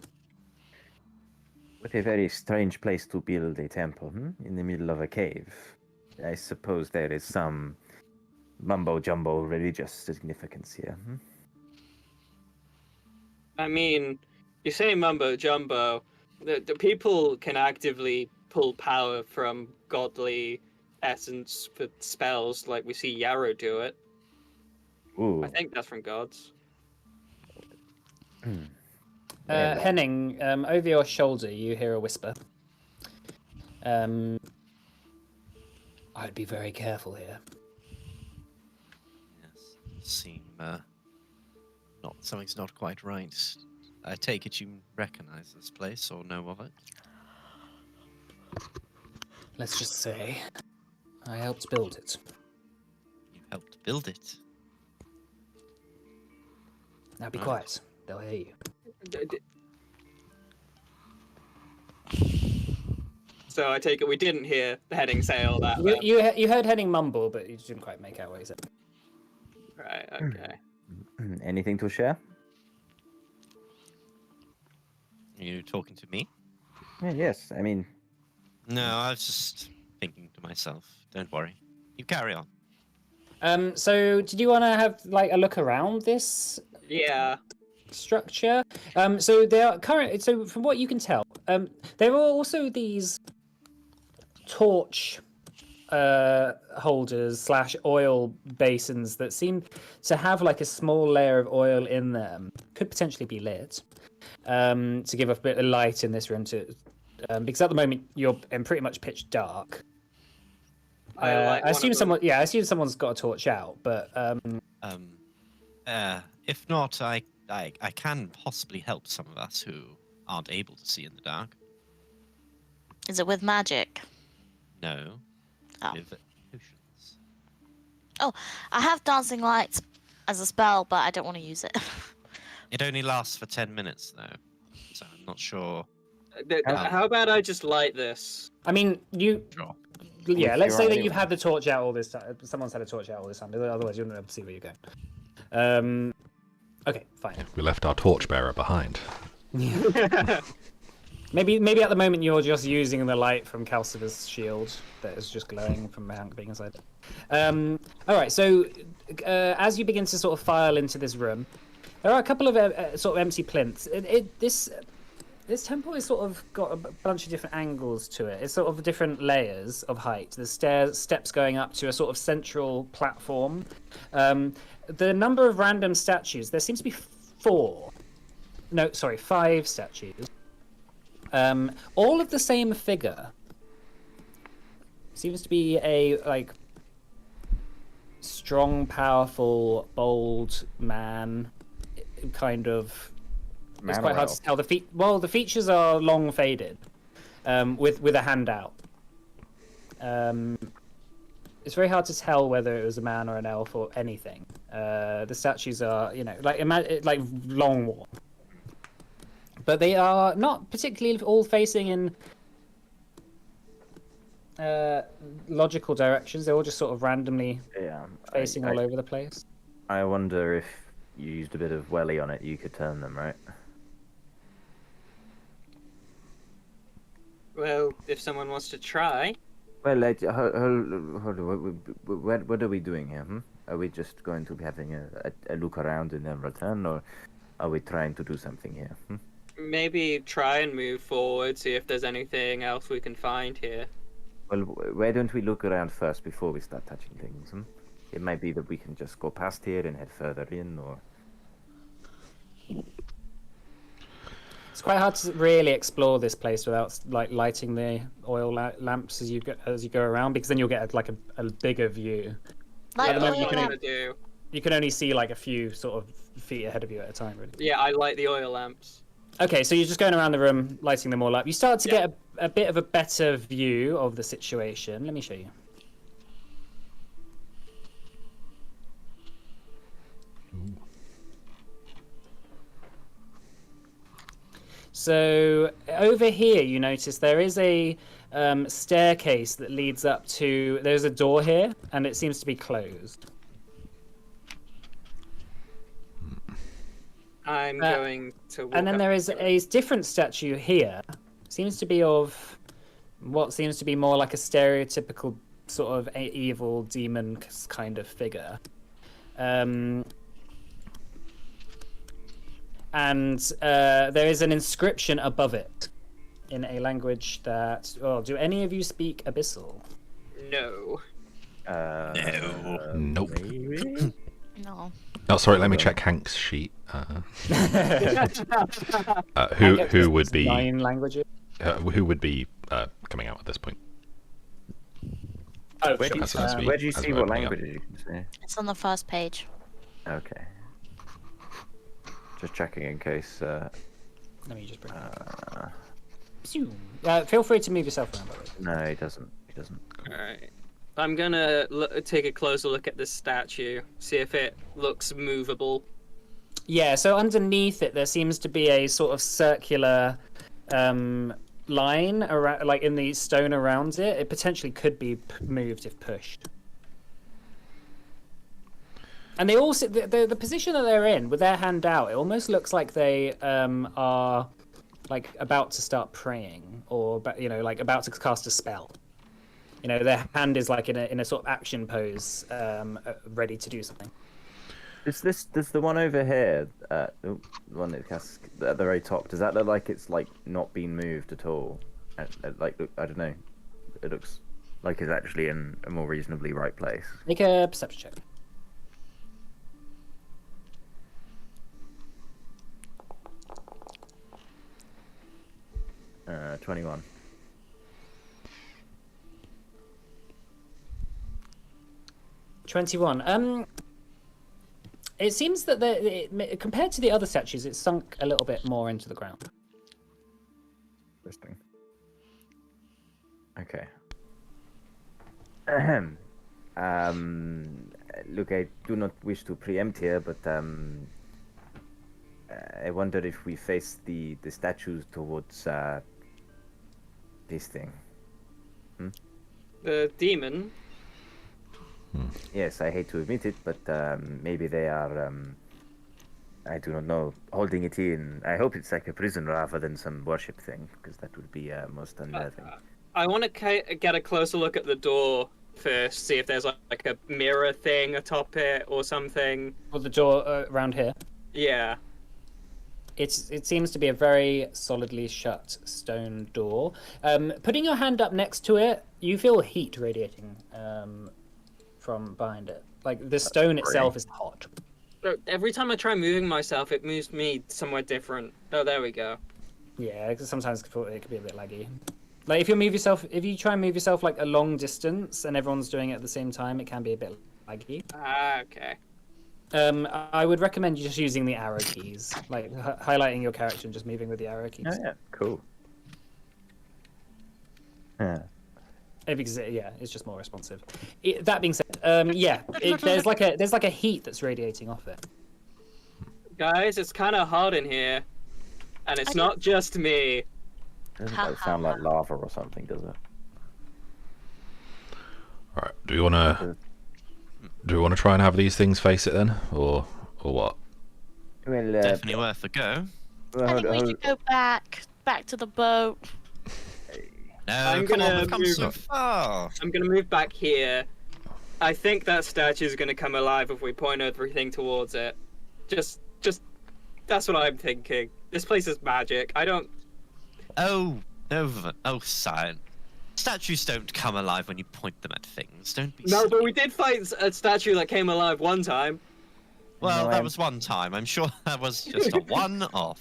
What a very strange place to build a temple, in the middle of a cave. I suppose there is some mumbo-jumbo religious significance here. I mean, you say mumbo jumbo, the people can actively pull power from godly essence for spells, like we see Yarrow do it. Ooh. I think that's from gods. Henning, over your shoulder, you hear a whisper. I'd be very careful here. Yes. Something's not quite right. I take it you recognize this place or know of it? Let's just say I helped build it. You helped build it. Now be Right. quiet. They'll hear you. So I take it we didn't hear Henning say all that. You heard Henning mumble, but you didn't quite make out what he said. Right, okay. Anything to share? Are you talking to me? Yes, I mean, No, I was just thinking to myself. Don't worry. You carry on. So did you want to have like a look around this Yeah. structure? So there are so from what you can tell, there are also these torch holders / oil basins that seem to have like a small layer of oil in them. Could potentially be lit to give a bit of light in this room because at the moment you're in pretty much pitch dark. I assume someone's got a torch out, but If not, I can possibly help some of us who aren't able to see in the dark. Is it with magic? No. Oh. With potions. I have dancing lights as a spell, but I don't want to use it. It only lasts for 10 minutes, though. So I'm not sure. How about I just light this? I mean Sure. yeah, If let's you're say on that any- you've had the torch out all this time. Someone's had a torch out all this time. Otherwise, you wouldn't be able to see where you're going. Okay, fine. We left our torchbearer behind. Maybe at the moment you're just using the light from Calcifer's shield that is just glowing from Hank being inside. All right, so as you begin to sort of file into this room, there are a couple of sort of empty plinths. This temple has sort of got a bunch of different angles to it. It's sort of different layers of height. There's steps going up to a sort of central platform. The number of random statues, there seems to be 5 statues. All of the same figure. Seems to be a like strong, powerful, bold man. Kind of. It's Man quite or hard elf? to tell. The features are long faded, with a hand out. It's very hard to tell whether it was a man or an elf or anything. The statues are, like long worn, but they are not particularly all facing in logical directions. They're all just sort of randomly yeah. facing all over the place. I wonder if you used a bit of welly on it, you could turn them, right? Well, if someone wants to try. Well, hold on. What are we doing here? Are we just going to be having a look around and then return, or are we trying to do something here? Maybe try and move forward, see if there's anything else we can find here. Well, why don't we look around first before we start touching things? It might be that we can just go past here and head further in, or... It's quite hard to really explore this place without like lighting the oil lamps as you go around, because then you'll get like a bigger view. Light the the moment you oil can- lamp. gonna do. You can only see like a few sort of feet ahead of you at a time, really. Yeah, I light the oil lamps. Okay, so you're just going around the room, lighting them all up. You start to Yeah. get a bit of a better view of the situation. Let me show you. So over here, you notice there is a staircase that leads up to. There's a door here, and it seems to be closed. I'm going to walk And then up there is to it. a different statue here. Seems to be of what seems to be more like a stereotypical sort of evil demon kind of figure. And there is an inscription above it in a language that. Oh, do any of you speak Abyssal? No. No. Nope. Maybe? No. Oh, sorry. Let me check Hank's sheet. Who would be 9 languages? who would be coming out at this point? Oh, Where do you, As soon as we- where do you as see we're what opening up. languages you can see? It's on the first page. Okay. Just checking in case. Let me just bring it up. Feel free to move yourself around, by the way. No, he doesn't. He doesn't. Alright. I'm gonna take a closer look at this statue, see if it looks movable. Yeah, so underneath it, there seems to be a sort of circular line around, like in the stone around it. It potentially could be moved if pushed. And they also the position that they're in with their hand out, it almost looks like they are like about to start praying, or like about to cast a spell. Their hand is like in a sort of action pose, ready to do something. Is the one over here, the one that casts at the very top? Does that look like it's like not been moved at all? Like, I don't know. It looks like it's actually in a more reasonably right place. Make a perception check. 21. It seems that compared to the other statues, it's sunk a little bit more into the ground. Interesting. Okay. Ahem. Look, I do not wish to preempt here, but I wonder if we face the statues towards this thing. The demon. Yes, I hate to admit it, but maybe they are, I do not know, holding it in. I hope it's like a prison rather than some worship thing, because that would be most unnerving. I want to get a closer look at the door first, see if there's like a mirror thing atop it or something. Or the door around here. Yeah. It seems to be a very solidly shut stone door. Putting your hand up next to it, you feel heat radiating from behind it. Like the stone itself is hot. Every time I try moving myself, it moves me somewhere different. Oh, there we go. Yeah, 'cause sometimes it could be a bit laggy. Like if you try and move yourself like a long distance and everyone's doing it at the same time, it can be a bit laggy. Ah, okay. I would recommend just using the arrow keys, like highlighting your character and just moving with the arrow keys. Oh yeah, cool. Yeah. Because it's just more responsive. That being said, there's like a heat that's radiating off it. Guys, it's kind of hot in here. And it's not just me. Doesn't that sound like lava or something, does it? All right. Do we want to try and have these things face it then, or what? Well, Definitely worth a go. I think we should go back to the boat. No, I'm come on, gonna we've come move- so far. I'm gonna move back here. I think that statue is gonna come alive if we point everything towards it. Just that's what I'm thinking. This place is magic. I don't. Oh, Cyan. Statues don't come alive when you point them at things. Don't be No, silly. but we did fight a statue that came alive one time. Well, No, that I'm- was one time. I'm sure that was just a one-off.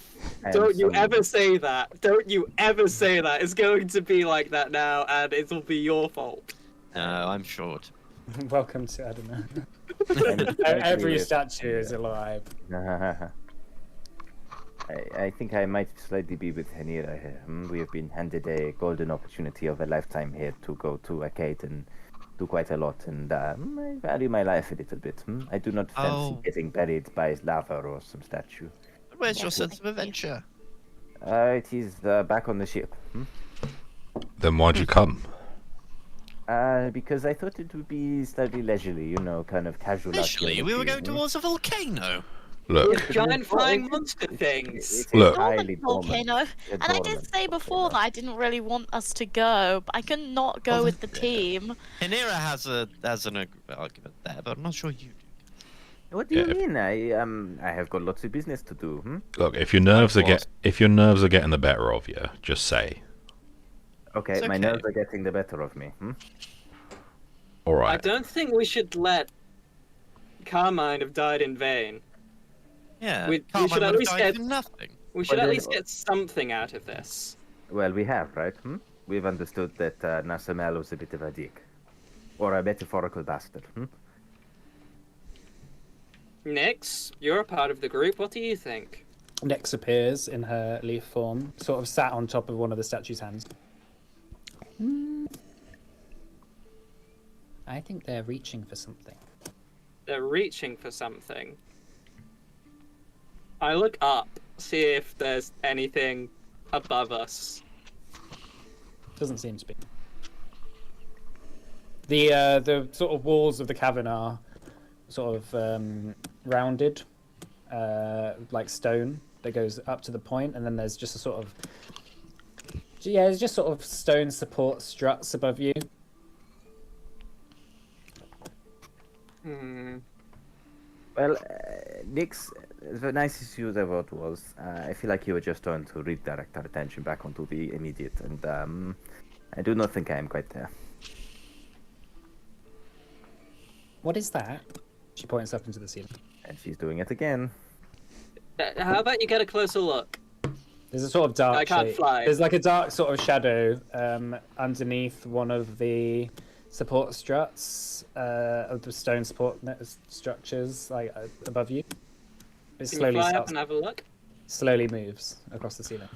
Don't you ever say that. Don't you ever say that. It's going to be like that now, and it'll be your fault. No, I'm sure. Welcome to, I don't know. And Every slightly- statue is alive. I think I might slightly be with Henira here. We have been handed a golden opportunity of a lifetime here to go to Arcade and do quite a lot, and I value my life a little bit. I do not fancy Oh. getting buried by lava or some statue. Where's your sense of adventure? It is back on the ship. Then why'd you come? Because I thought it would be slightly leisurely, kind of casual. Initially, we were activity, going towards a volcano. Look, Giant flying monster things. It's Look. entirely Volcano. dormant. And I did say before that I didn't really want us to go, but I could not go with the team. Hinera has an argument there, but I'm not sure you do. What do you Yeah. mean? I have got lots of business to do. look. If your nerves are course. getting the better of you, just say. Okay, It's my okay. nerves are getting the better of me. All I right. don't think we should let Carmine have died in vain. Yeah, We Carmine should at would have least died get- for nothing. We should Well, at then- least get something out of this. Well, we have, right? We've understood that Nasamel was a bit of a dick. Or a metaphorical bastard. Nix, you're a part of the group. What do you think? Nyx appears in her leaf form, sort of sat on top of one of the statue's hands. I think they're reaching for something. They're reaching for something. I look up, see if there's anything above us. Doesn't seem to be. The sort of walls of the cavern are sort of rounded, like stone that goes up to the point, and then there's just a sort of there's just sort of stone support struts above you. Well, Nix, the nicest use of what was, I feel like you were just trying to redirect our attention back onto the immediate, and I do not think I am quite there. What is that? She points up into the ceiling. And she's doing it again. How about you get a closer look? There's a sort of dark I can't shape. fly. There's like a dark sort of shadow underneath one of the support struts of the stone support structures, like above you. It Can you slowly fly up starts, and have a look? slowly moves across the ceiling.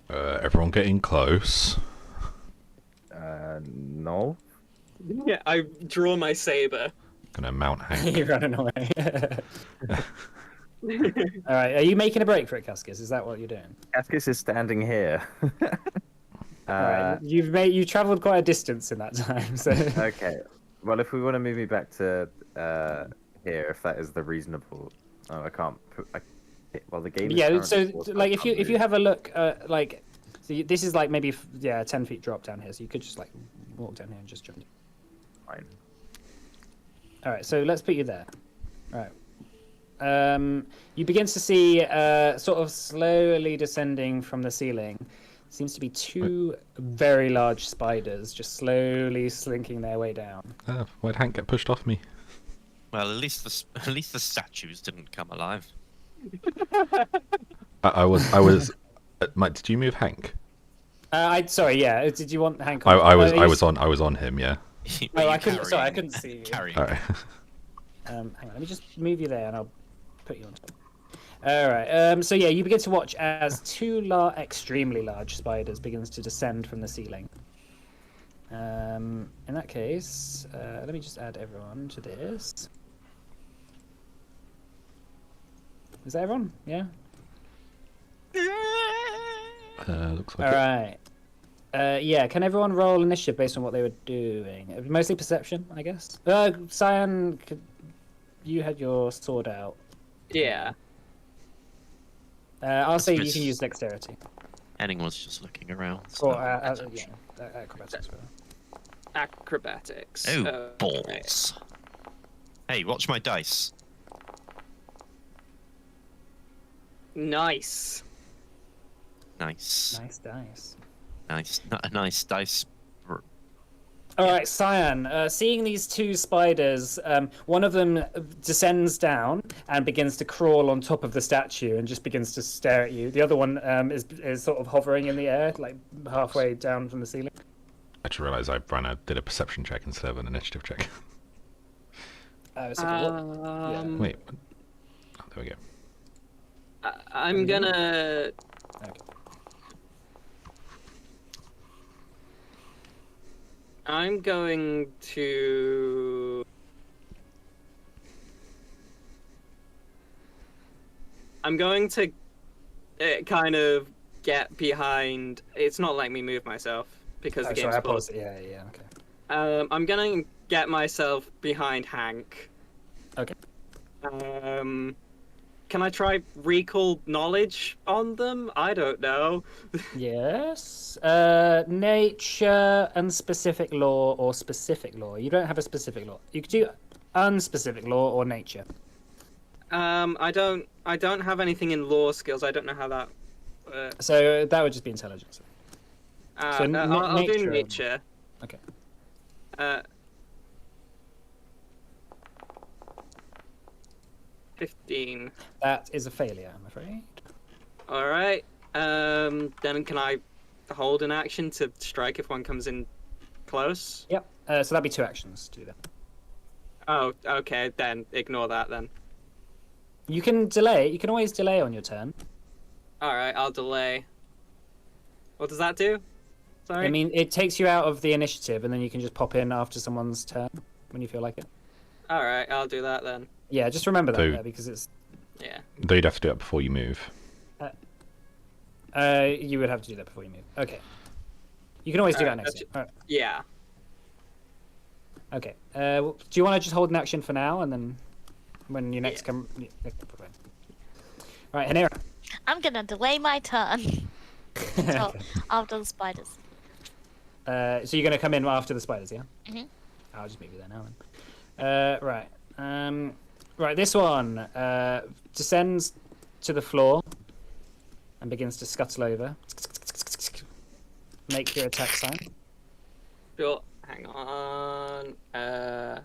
Everyone getting close. No. Yeah, I draw my saber. Gonna mount Hank. You're running away. All right, are you making a break for it, Cascus? Is that what you're doing? Cascus is standing here. All right, you've travelled quite a distance in that time, so Okay. Well, if we want to move me back to here, if that is the reasonable. Oh, I can't. Well, the game. Is yeah. currently So paused, I like, if can't you move. have a look, like, so this is like maybe 10 feet drop down here, so you could just like walk down here and just jump. Fine. All right, so let's put you there. All right. You begin to see sort of slowly descending from the ceiling. Seems to be two very large spiders just slowly slinking their way down. Why'd Hank get pushed off me? Well, at least the statues didn't come alive. I was. Mike, did you move Hank? Sorry, yeah. Did you want Hank? I he's- was on him. Yeah. Were Oh, you I couldn't. Sorry, I carrying- couldn't see you. Carrying. All right. Hang on, let me just move you there, and I'll put you on top. All right. So yeah, you begin to watch as two extremely large spiders begins to descend from the ceiling. In that case, let me just add everyone to this. Is that everyone? Yeah. Looks like All it. right. Yeah. Can everyone roll initiative based on what they were doing? Mostly perception, I guess. Cyan, you had your sword out. Yeah. I'll say you That's can mis- use dexterity. Henning was just looking around. So Or perception. acrobatics. Rather. Acrobatics. Oh, Okay. balls. Hey, watch my dice. Nice. Nice. Nice dice. Nice. A nice dice. All right, Cyan. Seeing these two spiders, one of them descends down and begins to crawl on top of the statue and just begins to stare at you. The other one is sort of hovering in the air, like halfway down from the ceiling. just realised did a perception check instead of an initiative check. So what? Wait. Oh, there we go. I'm gonna. Okay. I'm going to. I'm going to kind of get behind. It's not letting me move myself because the game's I paused. paused. Yeah, okay. I'm gonna get myself behind Hank. Okay. Can I try recall knowledge on them? I don't know. Yes. Nature and specific law or specific law. You don't have a specific law. You could do unspecific law or nature. I don't have anything in law skills. I don't know how that. So that would just be intelligence. So I'll do nature. nature. Okay. 15. That is a failure, I'm afraid. All right. Then can I hold an action to strike if one comes in close? Yep. So that'd be 2 actions to do that. Oh, okay. Then ignore that. Then. You can delay. You can always delay on your turn. All right. I'll delay. What does that do? Sorry. I mean, it takes you out of the initiative, and then you can just pop in after someone's turn when you feel like it. All right. I'll do that then. Yeah, just remember that So- there, because it's. Yeah. Though you'd have to do it before you move. You would have to do that before you move. Okay. You can always do that Alright, next that's- time. Alright. Yeah. Okay. Do you want to just hold an action for now, and then when you next come? Right, Hanera. I'm gonna delay my turn until after the spiders. So you're going to come in after the spiders, yeah? Mhm. I'll just move you there now then. Right. Right, this one descends to the floor and begins to scuttle over. Make your attack sign. Sure. Hang on. Ah.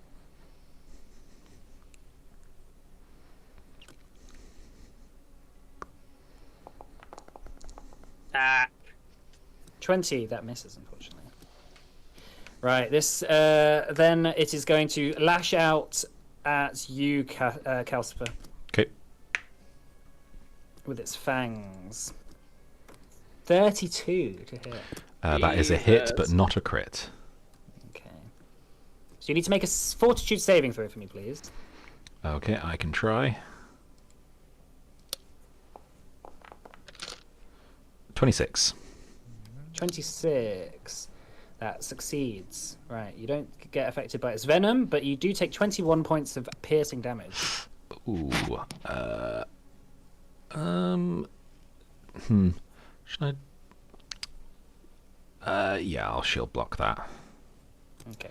20, that misses, unfortunately. Right, this then it is going to lash out at you, Calcifer, Okay. with its fangs. 32 to hit. That is a hit, but Jesus. not a crit. Okay. So you need to make a fortitude saving throw for me, please. Okay, I can try. 26. 26. That succeeds. Right, you don't get affected by its venom, but you do take 21 points of piercing damage. Ooh. Should I? Yeah, I'll shield block that. Okay.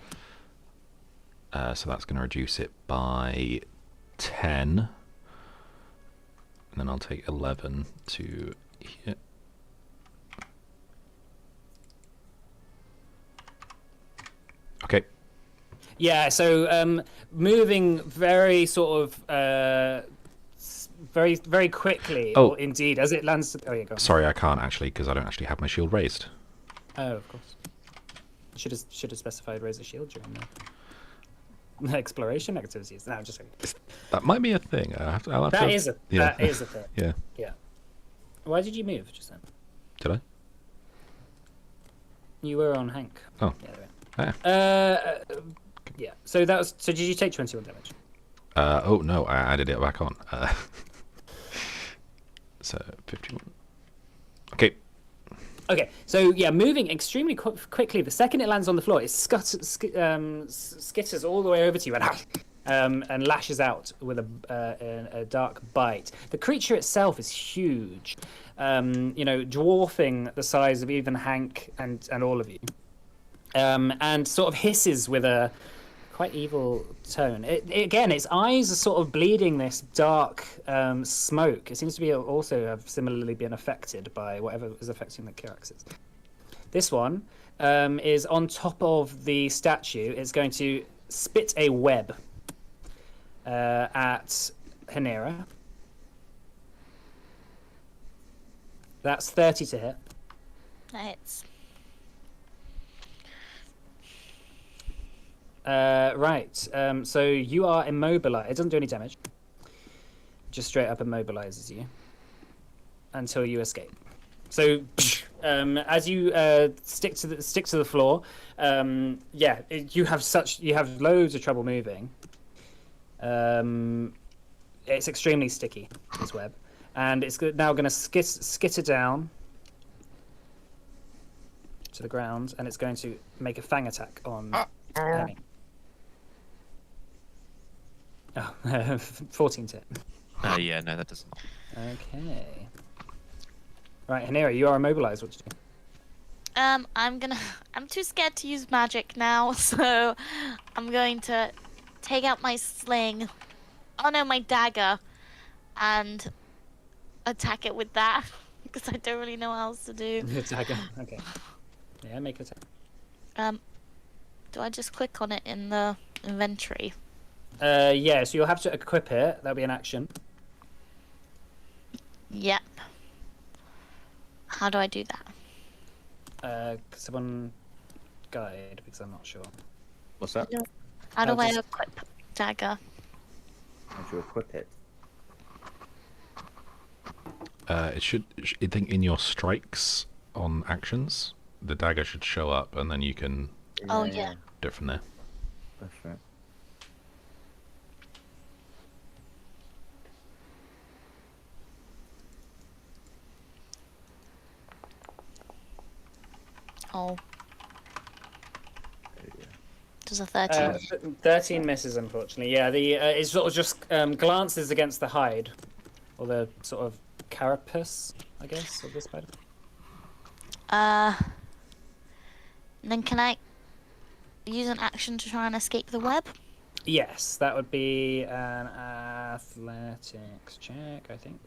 So that's going to reduce it by 10. And then I'll take 11 to hit. Okay. Yeah, so moving very sort of very very quickly. Oh. Or indeed, as it lands. Oh yeah, go on. Sorry, I can't actually because I don't actually have my shield raised. Oh, of course. Should have specified raise a shield during the exploration activities. No, I'm just kidding. That might be a thing. I'll have That to... is a yeah. that is a thing. Yeah. Yeah. Why did you move just then? Did I? You were on Hank. Oh. Yeah. There Ah. yeah. So that was. So did you take 21 damage? Oh no, I added it back on. So 51. Okay. Okay, so yeah, moving extremely quickly. The second it lands on the floor, it skitters all the way over to you and lashes out with a dark bite. The creature itself is huge, dwarfing the size of even Hank and all of you, and sort of hisses with a quite evil tone. Again, its eyes are sort of bleeding this dark smoke. It seems to be also have similarly been affected by whatever was affecting the Kiraxes. This one is on top of the statue. It's going to spit a web at Hanera. That's 30 to hit. That hits. Right. So you are immobilized. It doesn't do any damage. Just straight up immobilizes you until you escape. So as you stick to the floor, you have loads of trouble moving. It's extremely sticky, this web, and it's now going to skitter down to the ground, and it's going to make a fang attack on Henning. Oh, 14 to hit. Yeah, no, that doesn't. Okay. Right, Hanera, you are immobilized. What do you do? I'm too scared to use magic now, so I'm going to take out my sling. Oh no, my dagger, and attack it with that because I don't really know what else to do. Dagger. Okay. Yeah, make an attack. Do I just click on it in the inventory? Yeah, so you'll have to equip it. That'll be an action. Yep. How do I do that? Someone guide, because I'm not sure. What's that? How do I'll I just- equip dagger? How do you equip it? It should. I think in your strikes on actions, the dagger should show up, and then you can Oh yeah. do it from there. That's right. Oh. Does a 13? 13 misses, unfortunately. Yeah, it sort of just glances against the hide, or the sort of carapace, I guess, of the spider. Then can I use an action to try and escape the web? Yes, that would be an athletics check, I think.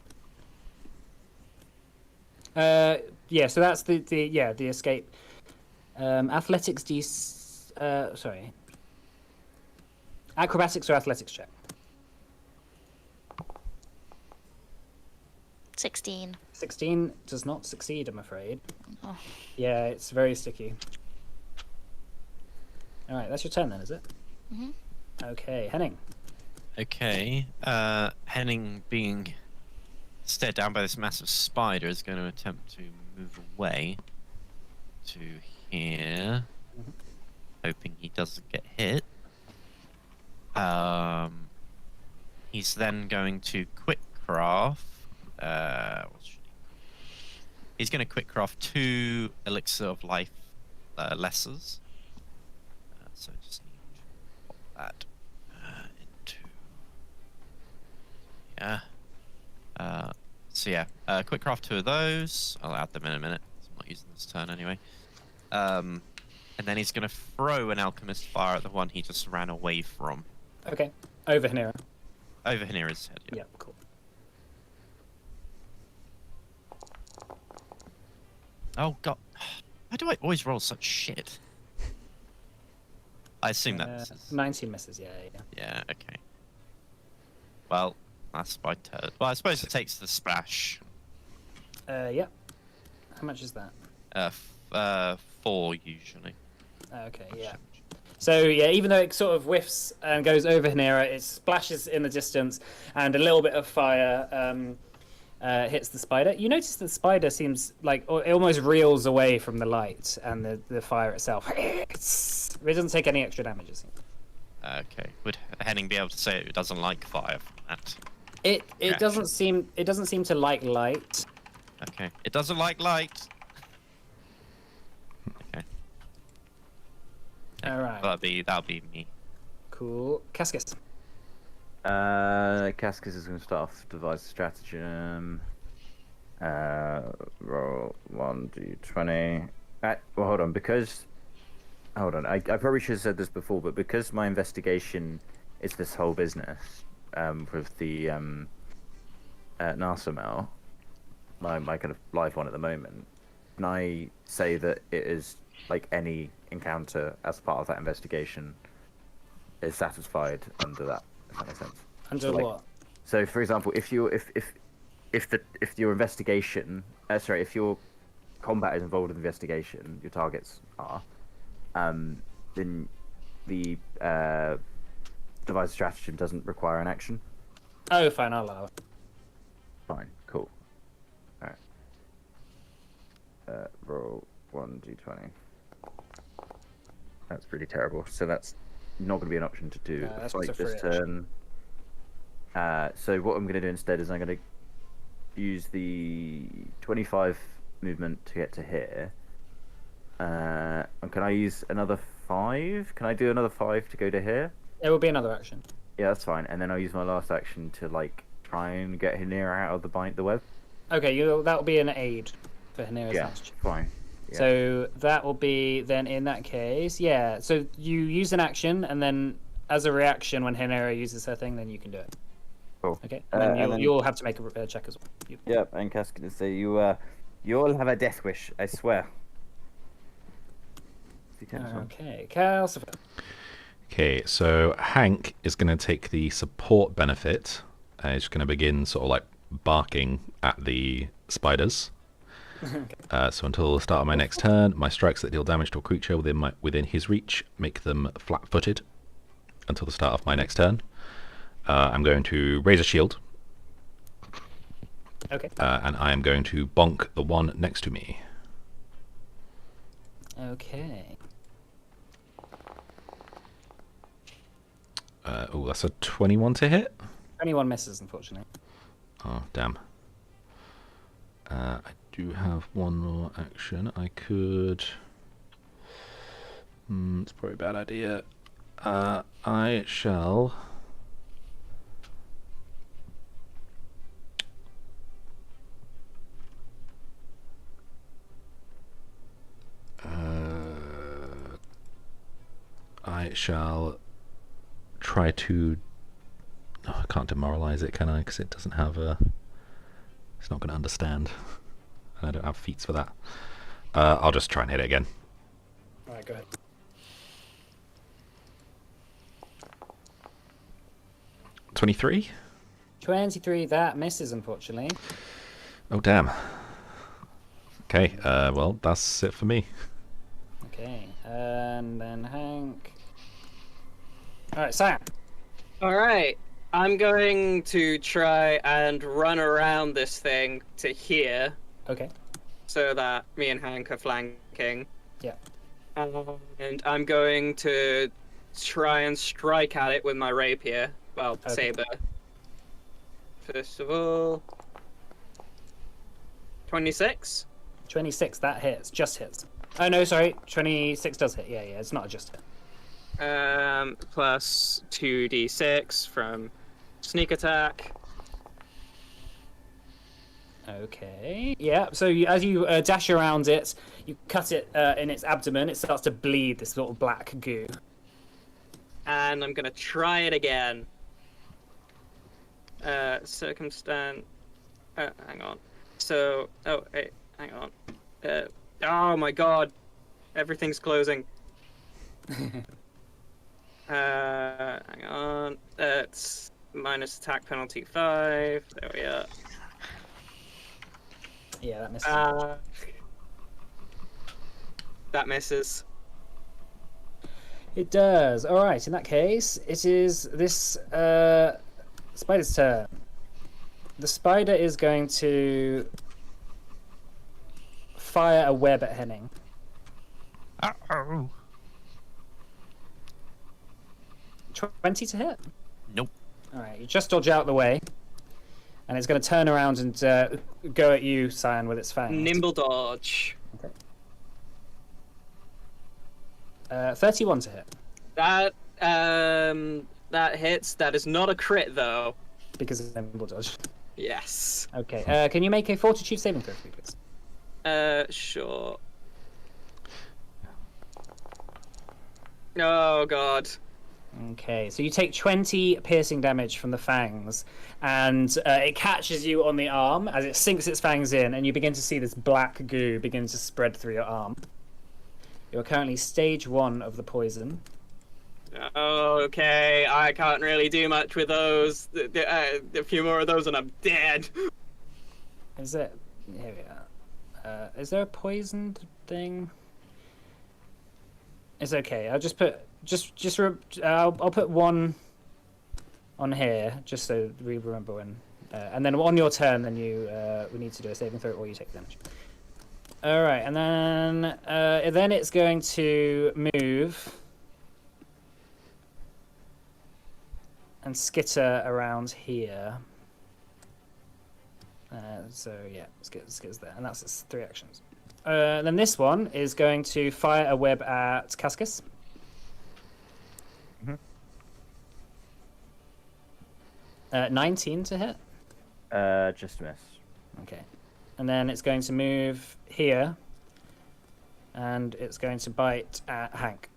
Yeah, so that's the escape. Athletics sorry. Acrobatics or athletics check? 16. 16 does not succeed, I'm afraid. Oh. Yeah, it's very sticky. Alright, that's your turn then, is it? Mhm. Okay, Henning. Okay. Henning, being stared down by this massive spider, is going to attempt to move away to here, hoping he doesn't get hit. He's then going to quick craft. He's going to quick craft 2 elixir of life lessers. So I just need to pop that into. Yeah. So yeah, quick craft 2 of those. I'll add them in a minute. I'm not using this turn anyway. And then he's going to throw an alchemist fire at the one he just ran away from. Okay, over Hanera. Over Hanera's head. Yeah. Yeah, cool. Oh god. Why do I always roll such shit? I assume that misses. 19 misses, yeah. Yeah, okay. Well, that's my turn. Well, I suppose it takes the splash. Yeah. How much is that? 4 usually. Okay, yeah. So yeah, even though it sort of whiffs and goes over Hanera, it splashes in the distance, and a little bit of fire hits the spider. You notice the spider seems like it almost reels away from the light and the fire itself. It doesn't take any extra damage. It seems. Okay. Would Henning be able to say it doesn't like fire from that? It Reaction. doesn't seem to like light. Okay. It doesn't like light. Okay. All right. That'll be me. Cool. Cascus. Cascus is going to start off devise a stratagem. Roll 1d20. Well, hold on, hold on. I probably should have said this before, but because my investigation is this whole business with the Narsamel, my kind of live one at the moment, can I say that it is like any encounter as part of that investigation is satisfied under that? If that makes sense. Under So, like, what? So, for example, if your investigation, if your combat is involved in investigation, your targets are, then the device stratagem doesn't require an action. Oh, fine, I'll allow it. Fine, cool. All right. Roll 1d20. That's pretty terrible. So that's not going to be an option to do No, that's fight just a this free turn. So what I'm going to do instead is I'm going to use the 25 movement to get to here. And can I use another 5? Can I do another 5 to go to here? It will be another action. Yeah, that's fine. And then I'll use my last action to like try and get Hanira out of the web. Okay, that will be an aid for Hanira's Yeah, last. fine. Yeah. So that will be then in that case, yeah. So you use an action, and then as a reaction, when Hanira uses her thing, then you can do it. Cool. Okay, and then and then- you'll have to make a check as well. Yep, and Cass can say you all have a death wish, I swear. Okay, Calcifer. Okay, so Hank is going to take the support benefit. He's going to begin sort of like barking at the spiders. So until the start of my next turn, my strikes that deal damage to a creature within his reach make them flat-footed until the start of my next turn. I'm going to raise a shield. Okay. And I am going to bonk the one next to me. Okay. Oh, that's a 21 to hit. 21 misses, unfortunately. Oh, damn. I do have one more action. I could... it's probably a bad idea. I shall... I shall try to... Oh, I can't demoralize it, can I? Because it doesn't have a... It's not going to understand. I don't have feats for that. I'll just try and hit it again. Alright, go ahead. 23? 23, that misses, unfortunately. Oh, damn. Okay, well, that's it for me. Okay, and then Hank. Alright, Sam. Alright, I'm going to try and run around this thing to here Okay. so that me and Hank are flanking. Yeah. And I'm going to try and strike at it with my rapier. Well, Okay. saber. First of all, 26. 26, that hits. Just hits. Oh, no, sorry. 26 does hit. Yeah, it's not a just hit. Plus 2d6 from sneak attack. Okay. Yeah, so as you dash around it, you cut it in its abdomen, it starts to bleed this sort of black goo. And I'm gonna try it again. Circumstance. Hang on. So, oh, hey, hang on. Oh my god, everything's closing. Hang on. It's minus attack penalty 5. There we are. Yeah, that misses. That misses. It does. All right. In that case, it is this spider's turn. The spider is going to fire a web at Henning. Uh-oh. 20 to hit. Nope. All right. You just dodge out the way, and it's going to turn around and go at you, Cyan, with its fangs. Nimble dodge. Okay. 31 to hit. That hits. That is not a crit though. Because it's nimble dodge. Yes. Okay. Can you make a fortitude saving throw, please? Sure. Oh god. Okay, so you take 20 piercing damage from the fangs, and it catches you on the arm as it sinks its fangs in, and you begin to see this black goo begin to spread through your arm. You're currently stage 1 of the poison. Okay, I can't really do much with those. A few more of those and I'm dead. Is it? Here we are. Is there a poisoned thing? It's okay. I'll just put I'll put one on here just so we remember when. And then on your turn, then we need to do a saving throw or you take damage. All right, and then it's going to move and skitter around here. So yeah, skitters there, and that's its 3 actions. Then this one is going to fire a web at Cascus. 19 to hit. Just miss. Okay. And then it's going to move here. And it's going to bite at Hank.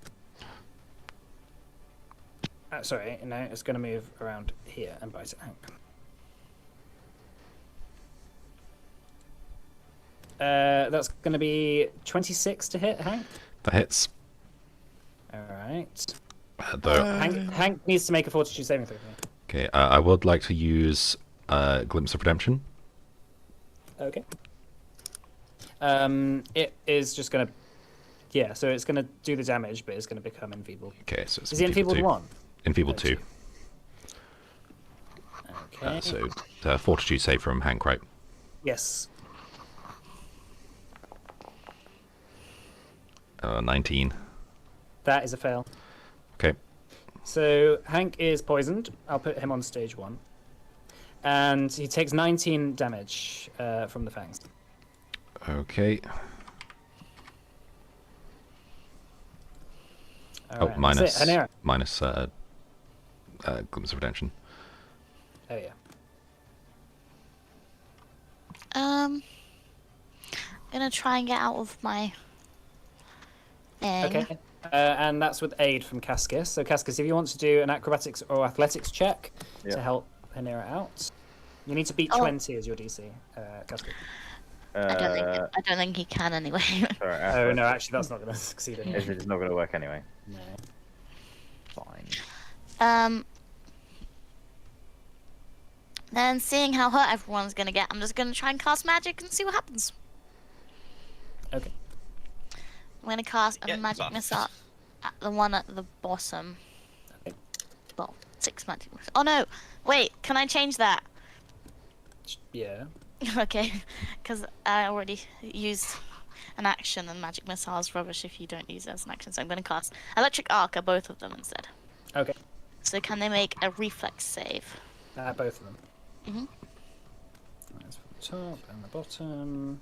Sorry, no, it's going to move around here and bite at Hank. That's going to be 26 to hit, Hank. That hits. All right. Though. Hank needs to make a fortitude saving throw. Okay, I would like to use Glimpse of Redemption. Okay. It is just going to... Yeah, so it's going to do the damage, but it's going to become enfeebled. Okay, so it's Is he enfeebled 2. 1? Enfeebled 2. Okay. So Fortitude save from Hank, right? Yes. 19. That is a fail. Okay. So Hank is poisoned. I'll put him on stage 1. And he takes 19 damage from the fangs. Okay. All right, minus that's it. Hanera. minus Glimpse of Redemption. Oh yeah. Gonna try and get out of my thing. Okay. And that's with aid from Cascus. So Cascus, if you want to do an acrobatics or athletics check to help Hanera out, you need to beat 20 as your DC, Cascus. I don't think he can anyway. Sorry, Oh no, actually that's not going to succeed anyway. It's not going to work anyway. No. Fine. Then seeing how hurt everyone's gonna get, I'm just gonna try and cast magic and see what happens. Okay. I'm gonna cast a Get magic buffed. missile at the one at the bottom. Okay. Well, 6 magic missiles. Oh no! Wait, can I change that? Yeah. Okay, because I already used an action and magic missile is rubbish if you don't use it as an action, so I'm gonna cast electric arc at both of them instead. Okay. So can they make a reflex save? Both of them. Mhm. That's from the top and the bottom.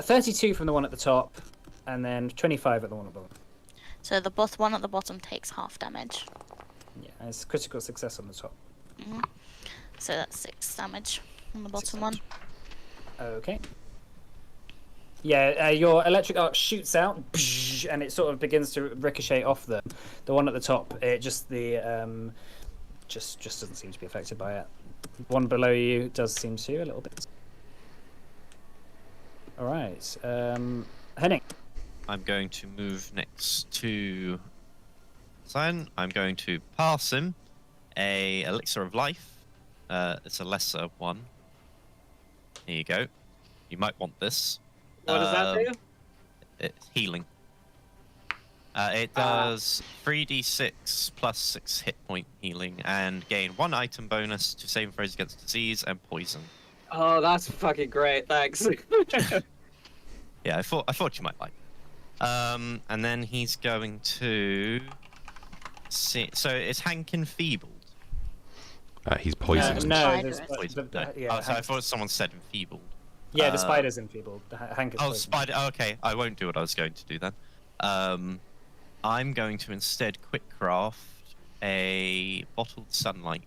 32 from the one at the top, and then 25 at the one at the bottom. So the one at the bottom takes half damage. Yeah, and it's critical success on the top. So that's 6 damage on the 6 bottom one. damage. Okay. Yeah, your electric arc shoots out, and it sort of begins to ricochet off the one at the top. It just just doesn't seem to be affected by it. One below you does seem to a little bit. All right, Henning. I'm going to move next to Zion. I'm going to pass him a elixir of life. It's a lesser one. Here you go. You might want this. What does that do? It's healing. It does 3d6 plus 6 hit point healing and gain 1 item bonus to saving throws against disease and poison. Oh, that's fucking great. Thanks. Yeah, I thought you might like. And then he's going to see. So is Hank enfeebled? He's poisoned. No, Spider there's, is. Poisoned. No. yeah, Oh, so I Hank- thought someone said enfeebled. yeah, the spider's enfeebled. Hank is Oh, poisoned. spider. Oh, okay, I won't do what I was going to do then. I'm going to instead quick craft a bottled sunlight,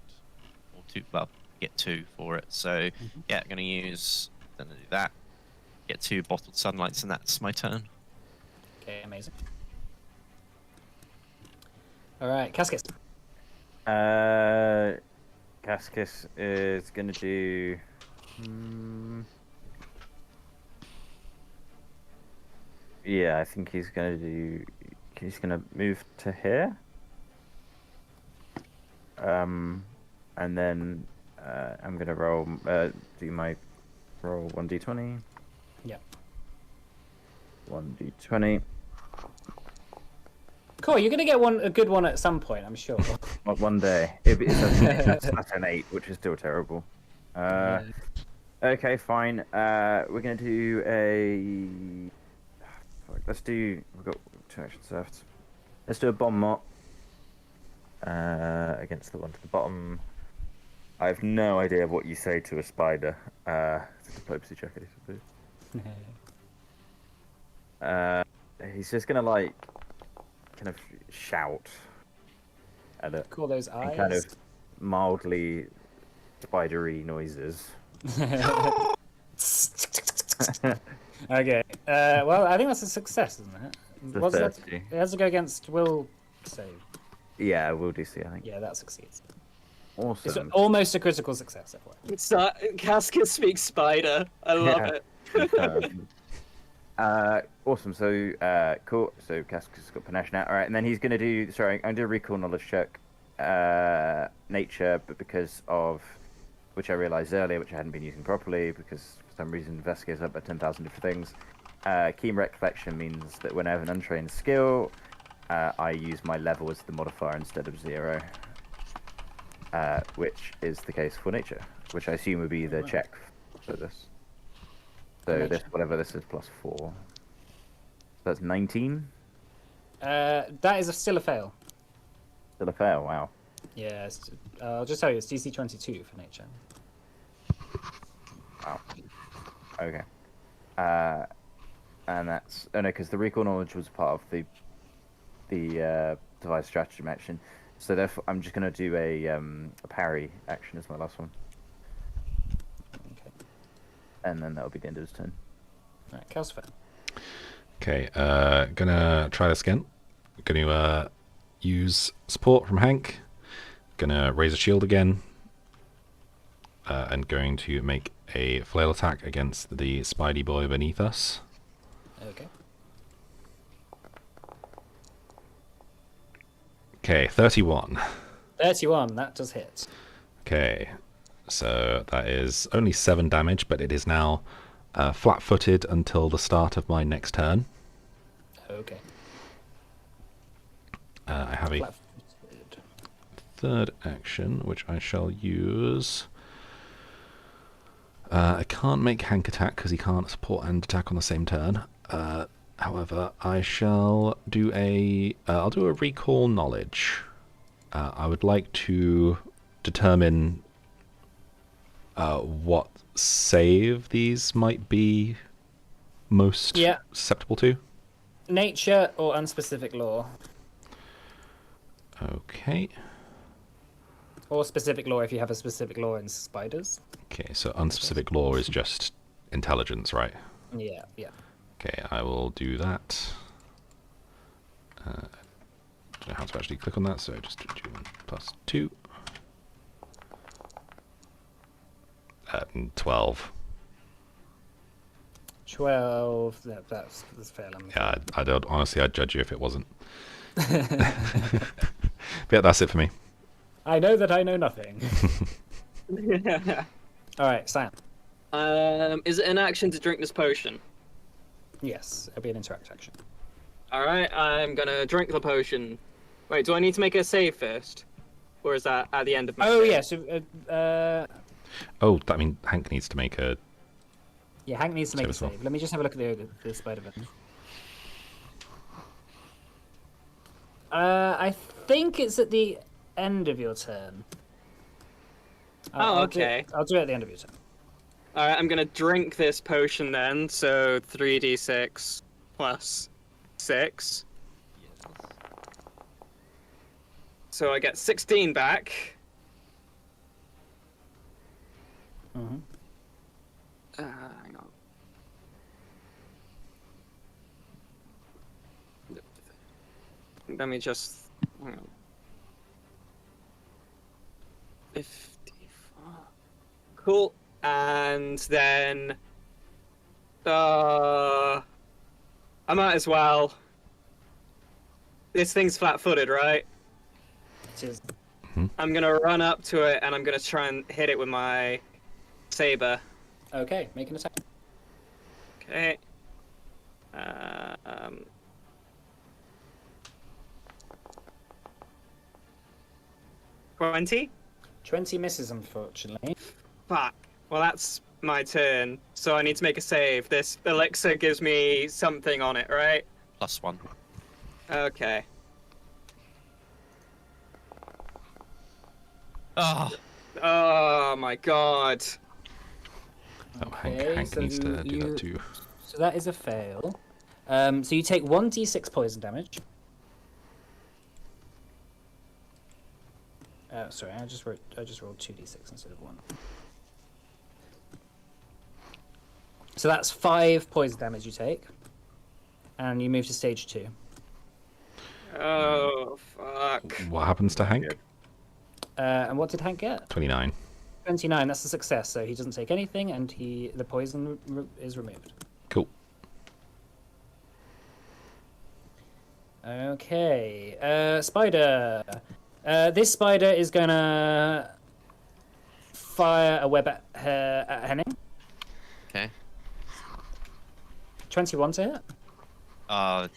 or 2. Well, get 2 for it. So yeah, I'm going to use. Then do that. Get 2 bottled sunlights, and that's my turn. Okay, amazing. All right, Cascus. Cascus is going to do. Yeah, I think he's going to do. He's going to move to here. And then I'm going to roll. Do my roll 1d20. Yeah. 1d20. Cool. You're gonna get a good one at some point, I'm sure. Not one day. That's an 8, which is still terrible. Yeah. Okay, fine. We're gonna do a. Let's do. We've got 2 actions left. Let's do a bomb mot. Against the one to the bottom. I have no idea what you say to a spider. It's a diplomacy check, I suppose. He's just gonna like, kind of shout at it. Cool those And eyes. kind of mildly spidery noises. Okay. Well, I think that's a success, isn't it? The What's that? 30. It has to go against will save. Yeah, we'll do see, I think. Yeah, that succeeds. It's Awesome. almost a critical success. FYI. Casca speaks spider. I love Yeah. it. Awesome. So, cool. So Casca's got panache now. All right, and then he's gonna do. Sorry, I'm gonna do a recall knowledge check. Nature, but because of which I realized earlier, which I hadn't been using properly, because for some reason investigates up by 10,000 different things. Keen recollection means that when I have an untrained skill, I use my level as the modifier instead of 0, which is the case for nature, which I assume would be the check for this. So this, whatever this is, +4. So that's 19. That is still a fail. Still a fail. Wow. Yeah, I'll just tell you, it's DC 22 for nature. Wow. Okay. And that's no, because the recall knowledge was part of the device stratagem action. So therefore, I'm just gonna do a parry action as my last one, Okay. and then that'll be the end of his turn. Right, Calcifer. Okay, gonna try this again. Gonna use support from Hank. Gonna raise a shield again. And going to make a flail attack against the Spidey boy beneath us. Okay. Okay, 31. 31, that does hit. Okay, so that is only 7 damage, but it is now flat-footed until the start of my next turn. Okay. I have a Flat-footed. third action, which I shall use. I can't make Hank attack because he can't support and attack on the same turn. However, I shall do I'll do a recall knowledge. I would like to determine what save these might be most susceptible to. Nature or unspecific law? Okay. Or specific law if you have a specific law in spiders. Okay, so unspecific law is just intelligence, right? Yeah, yeah. Okay, I will do that. I don't know how to actually click on that, so just do 1+2. 12. 12. That's fair. Yeah, I don't. Honestly, I'd judge you if it wasn't. But yeah, that's it for me. I know that I know nothing. All right, Sam. Is it an action to drink this potion? Yes, it'll be an interact action. All right, I'm gonna drink the potion. Wait, do I need to make a save first, or is that at the end of my? Oh save? yeah, so Oh, I mean, Hank needs to make a. yeah, Hank needs to make a Save as well. save. Let me just have a look at the spider button. I think it's at the end of your turn. Okay. I'll do it at the end of your turn. All right, I'm gonna drink this potion then. So 3d6 plus 6. So I get 16 back. Mm-hmm. Hang on. Let me just. Hang on. 54. Cool. And then. I might as well. This thing's flat-footed, right? It is. I'm gonna run up to it and I'm gonna try and hit it with my saber. Okay, make an attack. Okay. 20? 20 misses, unfortunately. Fuck. Well, that's my turn. So I need to make a save. This elixir gives me something on it, right? +1. Okay. Oh, Oh my god. Oh, Hank, Okay, Hank so needs to do you- that too. So that is a fail. So you take 1d6 poison damage. Sorry, I just rolled 2d6 instead of 1. So that's 5 poison damage you take, and you move to stage 2. Oh, fuck. What happens to Hank? And what did Hank get? 29. 29. That's a success. So he doesn't take anything, and the poison is removed. Cool. Okay, spider. This spider is gonna fire a web at Henning. okay. 21 to hit.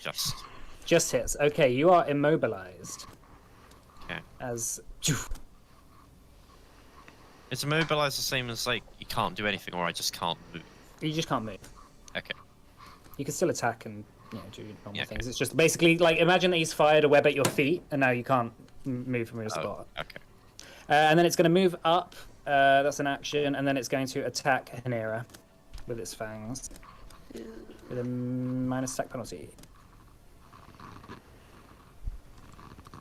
Just. Just hits. Okay, you are immobilized. Okay. As Is immobilized the same as, like, you can't do anything, or I just can't move? you just can't move. Okay. You can still attack and do normal Yeah, okay. things. It's just basically like imagine that he's fired a web at your feet, and now you can't move from your spot. Okay. And then it's going to move up. That's an action, and then it's going to attack Hanera with its fangs with a minus attack penalty.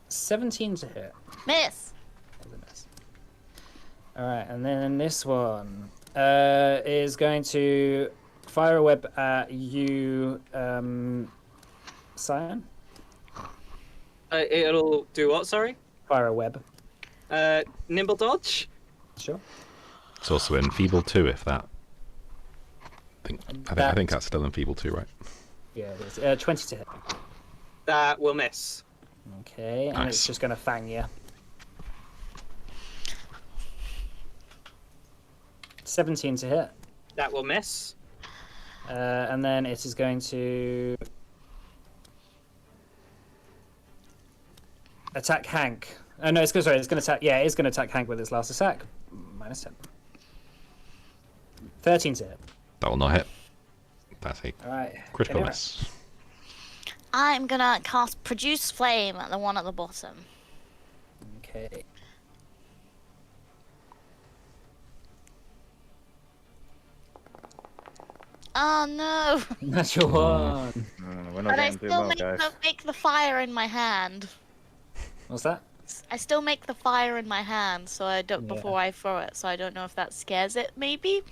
17 to hit. Miss. All right, and then this one is going to fire a web at you, Cyan. It'll do what, sorry? Fire a web. Nimble dodge? Sure. It's also enfeebled too, if that. I think that's still enfeebled too, right? Yeah, it is. 20 to hit. That will miss. Okay, and it's Nice. just going to fang you. 17 to hit. That will miss. And then it is going to attack Hank. Oh no, it's going to attack. Yeah, it's going to attack Hank with its last attack. Minus 10. 13 to hit. That will not hit. That's a All right. critical Anyway. miss. I'm gonna cast Produce Flame at the one at the bottom. Okay. Oh no! Natural one. We're not But I getting too still well, guys. make the fire in my hand. What's that? I still make the fire in my hand, so I don't Yeah. before I throw it. So I don't know if that scares it. Maybe.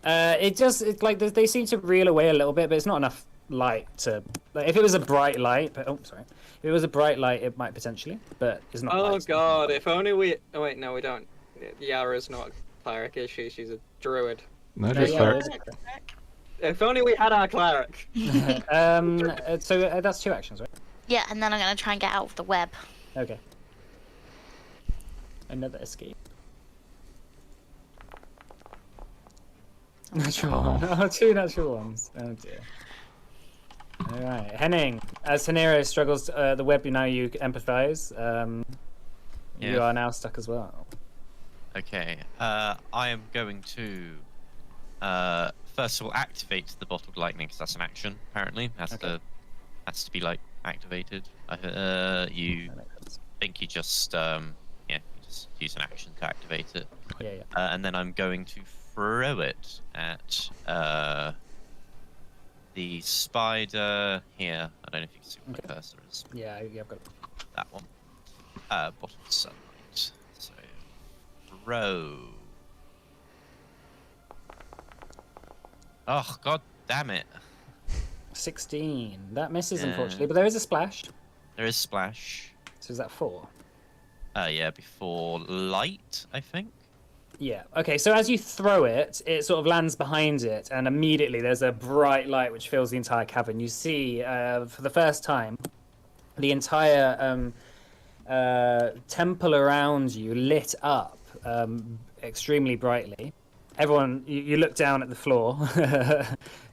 It does. It's like they seem to reel away a little bit, but it's not enough light to. Like, if it was a bright light, but sorry, if it was a bright light, it might potentially, but it's not. Oh light. god, if only we... Oh wait, no we don't. Yara's not a cleric, is she? She's a druid. No, No, just yeah, cleric. it is. If only we had our cleric. So that's 2 actions, right? Yeah, and then I'm gonna try and get out of the web. Okay. Another escape. Natural Oh. one. Oh, 2 natural ones. Oh dear. All right, Henning. As Hanero struggles, the web now you empathize. You Yeah. are now stuck as well. Okay. I am going to first of all activate the bottled lightning because that's an action. Apparently, has Okay. to be like activated. You That makes sense. think you just you just use an action to activate it, Yeah, yeah. and then I'm going to throw it at the spider here. I don't know if you can see what my cursor is. Yeah, I've got. That one. Bottom sunlight. So throw. Oh god damn it! 16. That misses, Yeah. unfortunately, but there is a splash. There is splash. So is that 4? Yeah, before light, I think. Yeah. Okay, so as you throw it, it sort of lands behind it, and immediately there's a bright light which fills the entire cavern. You see, for the first time, the entire temple around you lit up extremely brightly. Everyone, you look down at the floor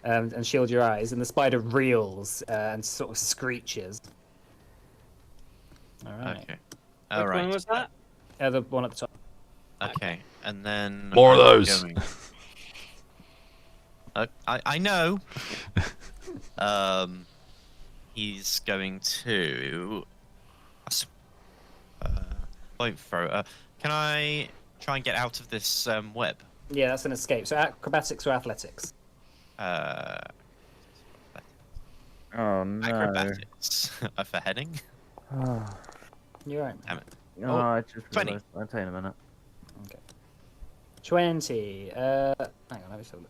and shield your eyes, and the spider reels and sort of screeches. All right. Okay. All Which one right. was that? The one at the top. Okay, and then More of I'm those. going- I know. He's going to. Point throw. Can I try and get out of this web? Yeah, that's an escape. So acrobatics or athletics? Oh no. Acrobatics for heading. You're right. Damn it. Oh, I just 20. realised. I'll tell you in a minute. Okay. 20. Hang on, let me just have a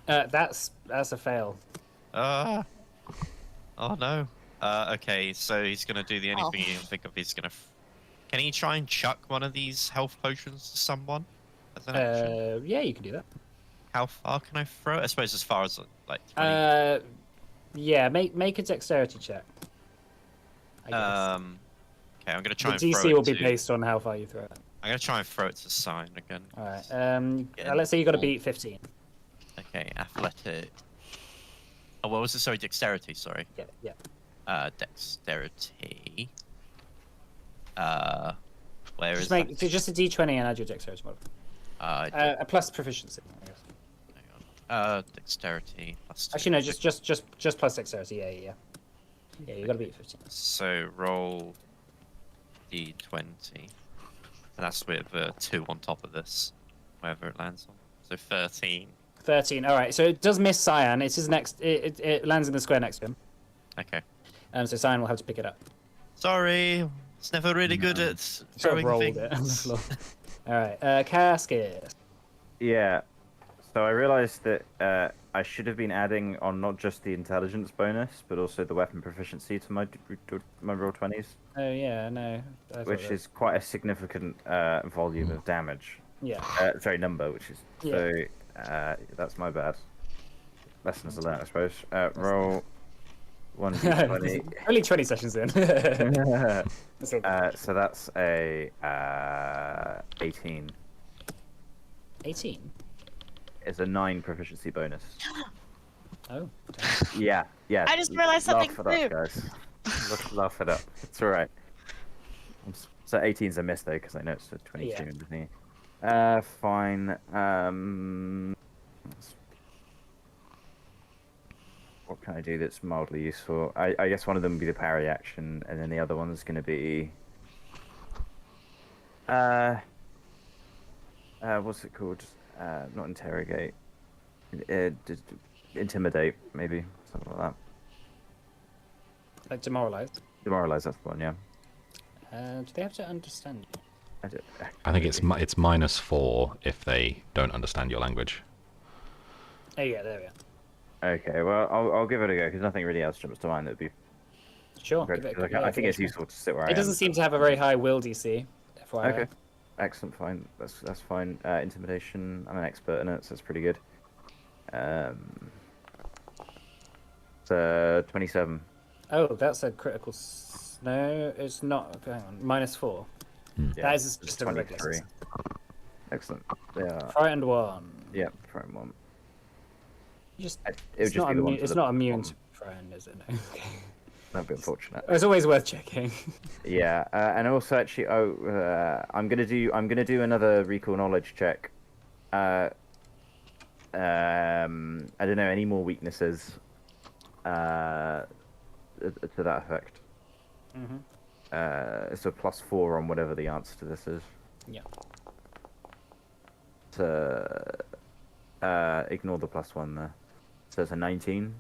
look. That's a fail. Oh no. Okay, so he's gonna do the only Oh. thing he can think of. He's gonna. Can he try and chuck one of these health potions to someone? As an action? Yeah, you can do that. How far can I throw it? I suppose as far as like 20. Yeah, make a dexterity check. I guess. Okay, I'm gonna The try and throw DC it will be to- based on how far you throw it. I'm gonna try and throw it to Sign again. All right. Yeah, Let's say you got to cool. beat 15. Okay, athletic. Oh, what was it? Sorry, dexterity. Sorry. Yeah. Dexterity. Where is Just make that? just a D20 and add your dexterity modifier. A plus proficiency, I guess. Hang on. Dexterity plus. Actually, no, just plus dexterity. Yeah. Yeah, you got to beat 15. So roll D20, and that's with 2 on top of this, wherever it lands on. So 13. 13. All right. So it does miss Cyan. It's his next. It lands in the square next to him. Okay. So Cyan will have to pick it up. Sorry, it's never really good at Sort of throwing rolled things. it on the floor. All right. Casket. Yeah. So I realised that I should have been adding on not just the intelligence bonus, but also the weapon proficiency to my roll 20s, Oh yeah, no. I thought which that- is quite a significant volume of damage. Yeah. Sorry, number, which is so. That's my bad. Lessons learned, I suppose. Roll 1d20. Only 20 sessions in. That's all good. So that's a 18. 18. It's a 9 proficiency bonus. Oh. Yeah. I just realised something Laugh it up, guys. Laugh it up. It's all right. So 18's a miss though, because I know it's a 22 Yeah. underneath. Fine. What can I do that's mildly useful? I guess one of them would be the parry action, and then the other one's going to be what's it called? Not interrogate. Intimidate, maybe something like that. Like demoralized. Demoralize. That's the one. Yeah. Do they have to understand you? I think it's -4 if they don't understand your language. Oh yeah, there we are. Okay, well, I'll give it a go because nothing really else jumps to mind that would be. Sure. Great, give it a like, go, I think it's yeah. useful to sit where I It am. doesn't seem to have a very high will DC. FYI. Okay, excellent, fine. That's fine. Intimidation. I'm an expert in it, so it's pretty good. It's 27. Oh, that's a critical. No, it's not. Hang on. -4. Yeah, That is it's just a regular 23. success. Excellent. Yeah. Frightened one. Yeah. Front one. Just, It would it's just not, be the one for it's the not immune bottom. to frightened, is it? No. Okay. That'd be unfortunate. It's always worth checking. Yeah, and also actually, I'm gonna do another recall knowledge check. I don't know any more weaknesses. To that effect. Mhm. It's a +4 on whatever the answer to this is. Yeah. Ignore the +1 there. So it's a 19.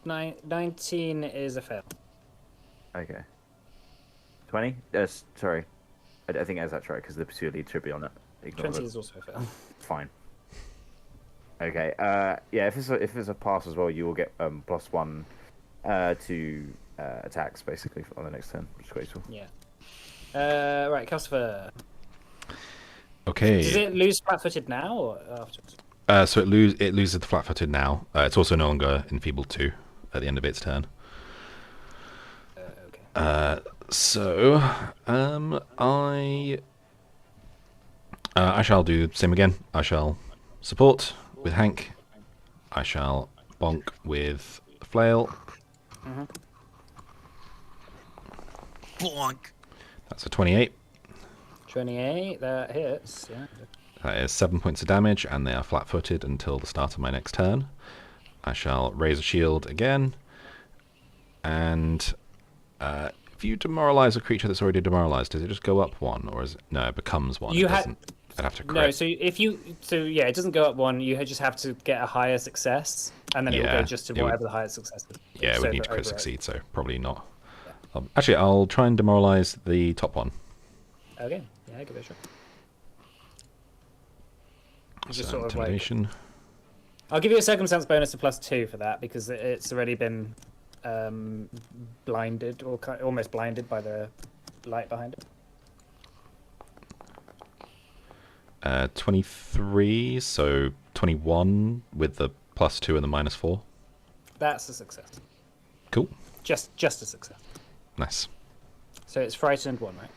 19 is a fail. Okay. 20? Sorry. I think that's right because the purely tribute on it. Ignore 20 the- is also a fail. Fine. Okay. Yeah. If it's a pass as well, you will get +1 to attacks basically on the next turn, which is quite useful. Yeah. Right, Calcifer. Okay. Does it lose flat-footed now or afterwards? So it loses the flat-footed now. It's also no longer enfeebled 2 at the end of its turn. Okay. So I shall do the same again. I shall support with Hank. I shall bonk with the flail. Bonk. That's a 28. 28, that hits. Yeah. That is 7 points of damage, and they are flat-footed until the start of my next turn. I shall raise a shield again, and if you demoralize a creature that's already demoralized, does it just go up one, or is it... No, it becomes one. You It had- doesn't. I'd have to crit. No, so yeah, it doesn't go up one. You just have to get a higher success, and then it will Yeah, go just to it would- whatever the highest success is. Yeah, it So would need to over crit it. succeed, so probably not. Actually, I'll try and demoralize the top one. Okay, yeah, give it a shot. Just So sort of like, intimidation. I'll give you a circumstance bonus of +2 for that because it's already been blinded or almost blinded by the light behind it. 23, so 21 with the +2 and the -4. That's a success. Cool. Just a success. Nice. So it's frightened 1, right?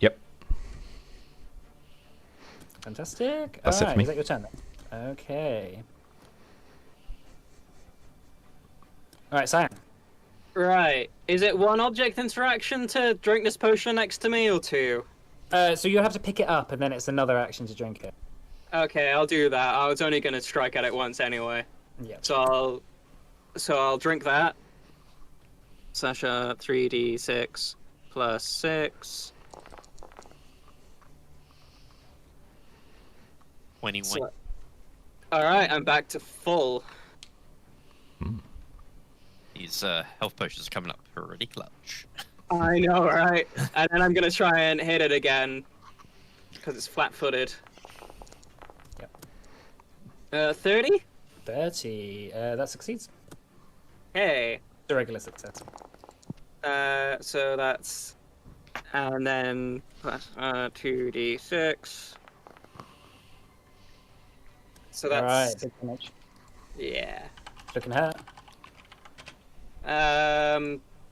Yep. Fantastic. That's it for Alright, me. is that your turn then? Okay. Alright, Cyan. Right. Is it one object interaction to drink this potion next to me, or two? So you have to pick it up, and then it's another action to drink it. Okay, I'll do that. I was only gonna strike at it once anyway. Yeah. So I'll drink that. Sasha 3d6 plus 6. 21. So, alright, I'm back to full. These health potions are coming up pretty clutch. I know, right? And then I'm gonna try and hit it again. Because it's flat-footed. Yep. 30? 30. That succeeds. Hey. It's a regular success. So that's... And then plus 2d6. So that's... Alright, big damage. Yeah. Looking hurt.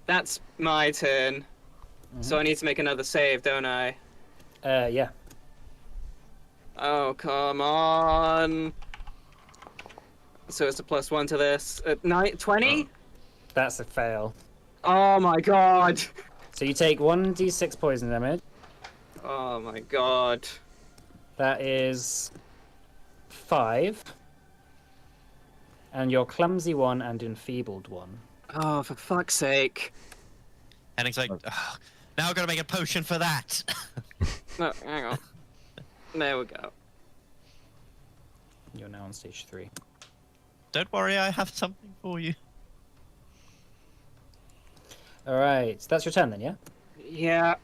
That's my turn. So I need to make another save, don't I? Yeah. Oh, come on. So it's a +1 to this. 20? That's a fail. Oh my god. So you take 1d6 poison damage. Oh my god. That is 5. And you're clumsy 1 and enfeebled 1. Oh, for fuck's sake. Henning's like, "Ugh, now I've got to make a potion for that. No, hang on. There we go. You're now on stage 3. Don't worry, I have something for you. Alright, that's your turn then, yeah? Yeah.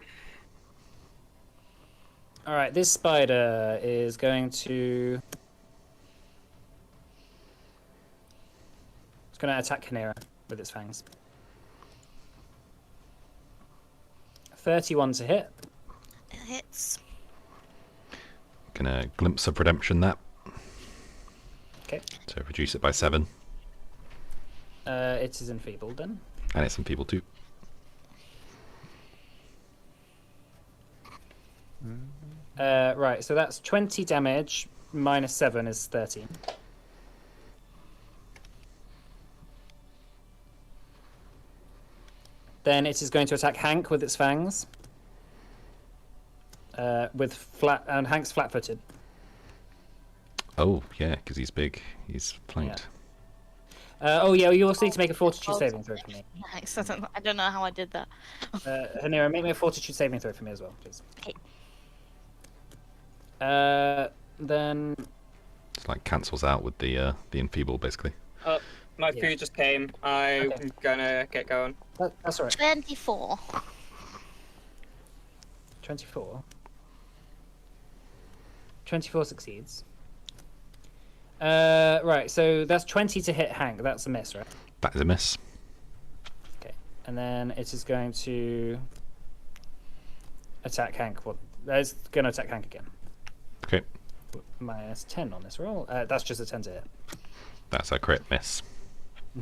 Alright, this spider is going to... It's going to attack Chimera with its fangs. 31 to hit. It hits. Gonna glimpse of redemption that. Okay. So reduce it by 7. It is enfeebled then. And it's enfeebled too. Right, so that's 20 damage, minus 7 is 13. Then it is going to attack Hank with its fangs. And Hank's flat-footed. Oh, yeah, because he's big. He's flanked. Oh yeah, you also need to make a fortitude saving throw for me. Nice. I don't know how I did that. Hanira, make me a fortitude saving throw for me as well, please. Okay. Then It's like cancels out with the enfeeble, basically. My Yeah. food just came. I'm Okay. gonna get going. that's all right. 24. 24. 24 succeeds. Right, so that's 20 to hit Hank. That's a miss, right? That is a miss. Okay. And then it is going to attack Hank. Well, it's going to attack Hank again. Okay, Minus 10 on this roll. That's just a 10 to hit. that's a crit miss.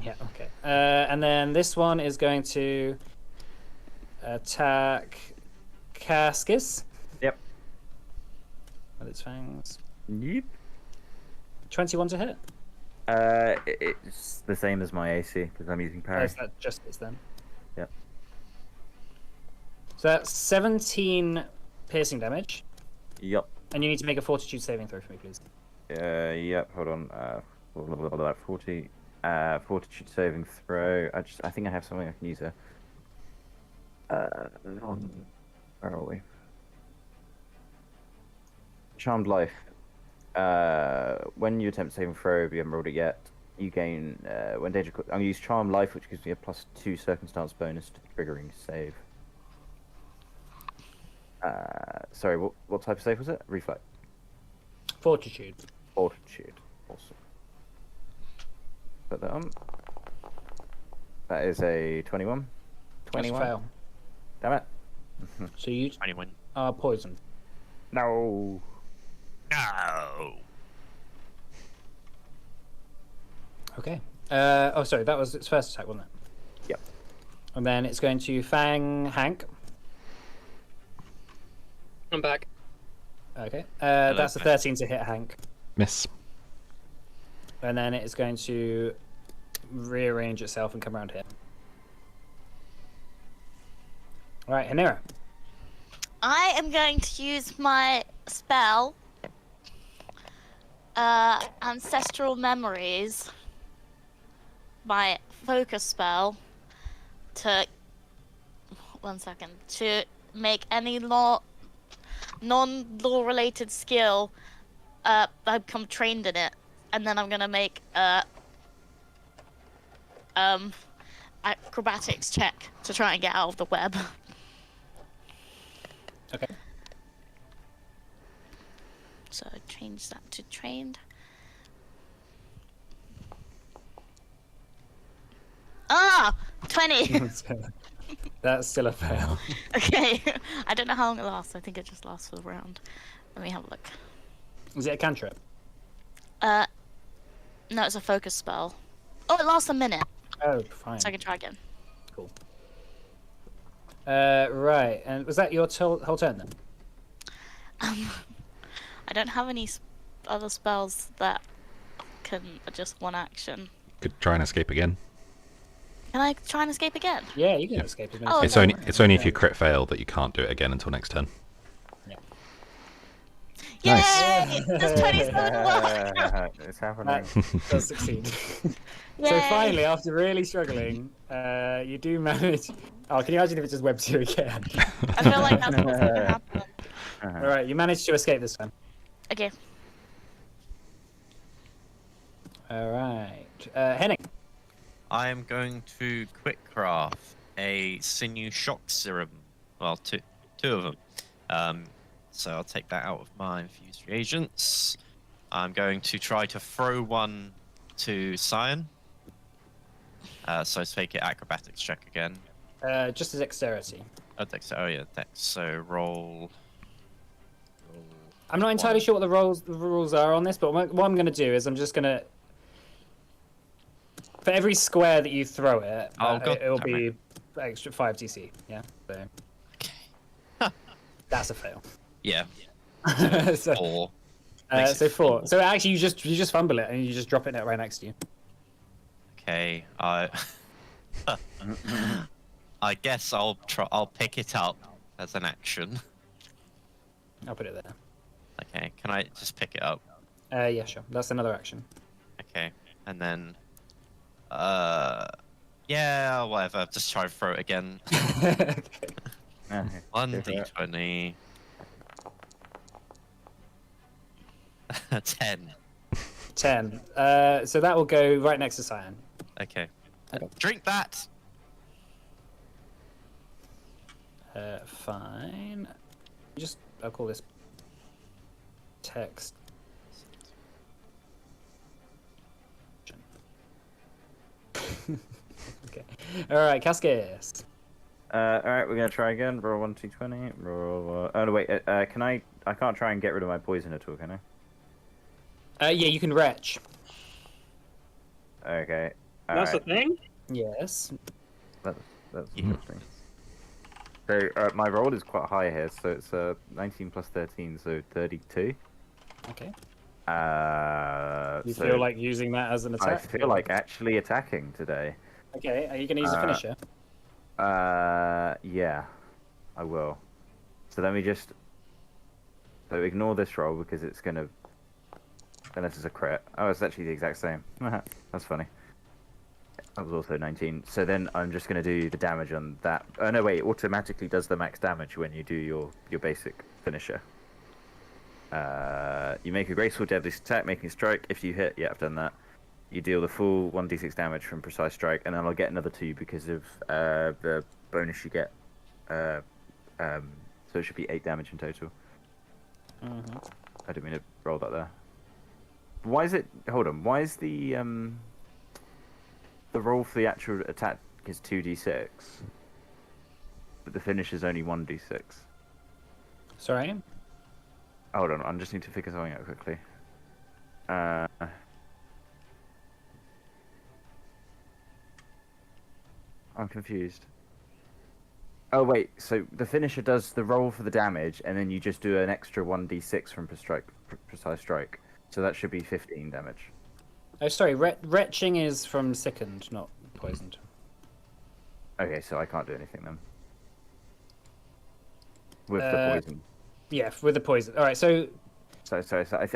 Yeah, okay. And then this one is going to attack Cascus Yep. with its fangs. Yep. 21 to hit. It's the same as my AC because I'm using parry. Is that just this then? Yep. So that's 17 piercing damage, Yep. and you need to make a Fortitude saving throw for me, please. Yep. Hold on. 40. Fortitude saving throw. I think I have something I can use here. Where are we? Charmed life. When you attempt saving throw, if you haven't rolled it yet, you gain when danger. I'm gonna use Charmed life, which gives me a +2 circumstance bonus to the triggering save. Sorry, what type of save was it? Reflect. Fortitude. Fortitude. Awesome. Put that on. That is a 21. That's a 21. fail. Damn it. So you 21. are poisoned. No. No. Okay. Oh, sorry, that was its first attack, wasn't it? Yep. And then it's going to fang Hank. I'm back. Okay. That's a Hank. 13 to hit Hank. Miss. And then it's going to rearrange itself and come around here. Alright, Hanira. I am going to use my spell, Ancestral Memories, my focus spell, to to make any non-law related skill I become trained in it, and then I'm gonna make acrobatics check to try and get out of the web. Okay. So change that to trained. Ah, 20. That's still a fail. Okay, I don't know how long it lasts. I think it just lasts for the round. Let me have a look. Is it a cantrip? No, it's a focus spell. Oh, it lasts a minute, Oh, fine. so I can try again. Cool. Right, and was that your whole turn then? I don't have any other spells that can just one action. Could try and escape again. Can I try and escape again? Yeah, you can escape. As many Oh, as It's you only want. it's only if you crit fail that you can't do it again until next turn. Nice. Yay! Does 27 work? It's happening. That does succeed. So Yay. finally, after really struggling, you do manage. Oh, can you imagine if it just webs you again? I feel like that's what's gonna happen. All right, you managed to escape this time. Okay. All right, Henning. I am going to quick craft a sinew shock serum. Well, two of them. So I'll take that out of my infused reagents. I'm going to try to throw one to Cyan. So take it acrobatics check again. Just as dexterity. Oh, dex. Oh yeah, dex. So roll. I'm not entirely sure what the rules are on this, but what I'm going to do is I'm just going to. For every square that you throw it, Oh, God it'll damn be extra 5 DC. Yeah, so Okay. that's a fail. Yeah. so, 4. Makes so it 4. So actually, you just fumble it and you just drop it right next to you. Okay. I guess I'll pick it up as an action. I'll put it there. Okay. Can I just pick it up? Yeah, sure. That's another action. Okay. And then. Yeah. Whatever. Just try and throw it again. Okay. 1d20. 10. 10. So that will go right next to Cyan. Okay. Okay. Drink that. Fine. I'll call this text. Okay. All right, Cascais. All right, we're gonna try again. Roll 1d20. Roll. Oh no, wait. Can I? I can't try and get rid of my poison at all, can I? Yeah, you can retch. Okay. That's alright. the thing? Yes. That's interesting. So my roll is quite high here, so it's 19 plus 13, so 32. Okay. You So feel like using that as an I attack? feel like actually attacking today. Okay, are you going to use a finisher? Yeah. I will. So let me just. So ignore this roll because it's gonna. Unless it's a crit. Oh, it's actually the exact same. That's funny. That was also 19. So then I'm just gonna do the damage on that. Oh no, wait! It automatically does the max damage when you do your basic finisher. You make a graceful deadly attack, making a strike. If you hit, yeah, I've done that. You deal the full 1d6 damage from precise strike, and then I'll get another 2 because of the bonus you get. So it should be 8 damage in total. Mm-hmm. I didn't mean to roll that there. Why is it? Hold on. Why is the roll for the actual attack is 2d6, but the finish is only 1d6? Sorry. Hold on. I just need to figure something out quickly. I'm confused. Oh wait, so the finisher does the roll for the damage, and then you just do an extra 1d6 from precise strike. So that should be 15 damage. Oh, sorry. Retching is from sickened, not poisoned. Okay, so I can't do anything then. With the poison. Yeah, with the poison. All right, so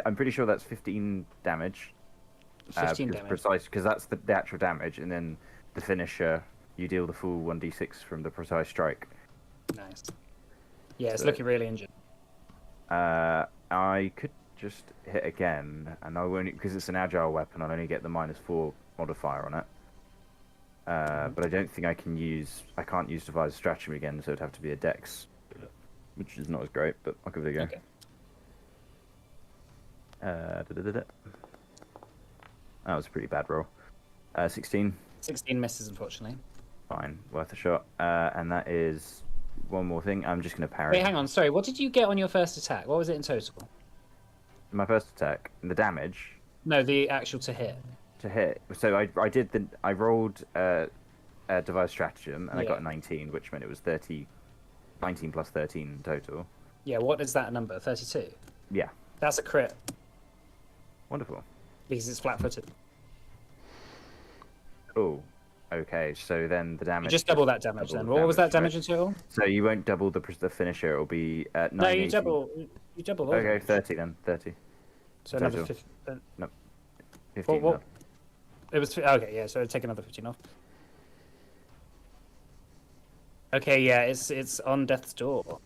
I'm pretty sure that's 15 damage. 15 damage. Precise, because that's the actual damage, and then the finisher, you deal the full 1d6 from the precise strike. Nice. Yeah, it's So- looking really injured. I could just hit again, and I won't, because it's an agile weapon. I'll only get the -4 modifier on it. But I don't think I can't use devise stratagem again, so it'd have to be a dex, which is not as great, but I'll give it a go. Okay. That was a pretty bad roll. 16. 16 misses, unfortunately. Fine, worth a shot. And that is one more thing. I'm just going to parry. Wait, hang on. Sorry, what did you get on your first attack? What was it in total? My first attack, the damage No, the actual to hit. to hit. So I rolled a devised stratagem, and I Yeah. got 19, which meant it was 19 plus 13 in total. Yeah, what is that number? 32? Yeah, That's a crit, wonderful. because it's flat-footed. Cool. Okay, so then the You damage. just double that damage double then. the What was that damage, damage in total? So you won't double the finisher. It'll be 9. No, you double all Okay, damage. 30 then. 30. So another total. 15. 15. What- no. It was okay, yeah. So I'd take another 15 off. Okay, yeah, it's on death's door.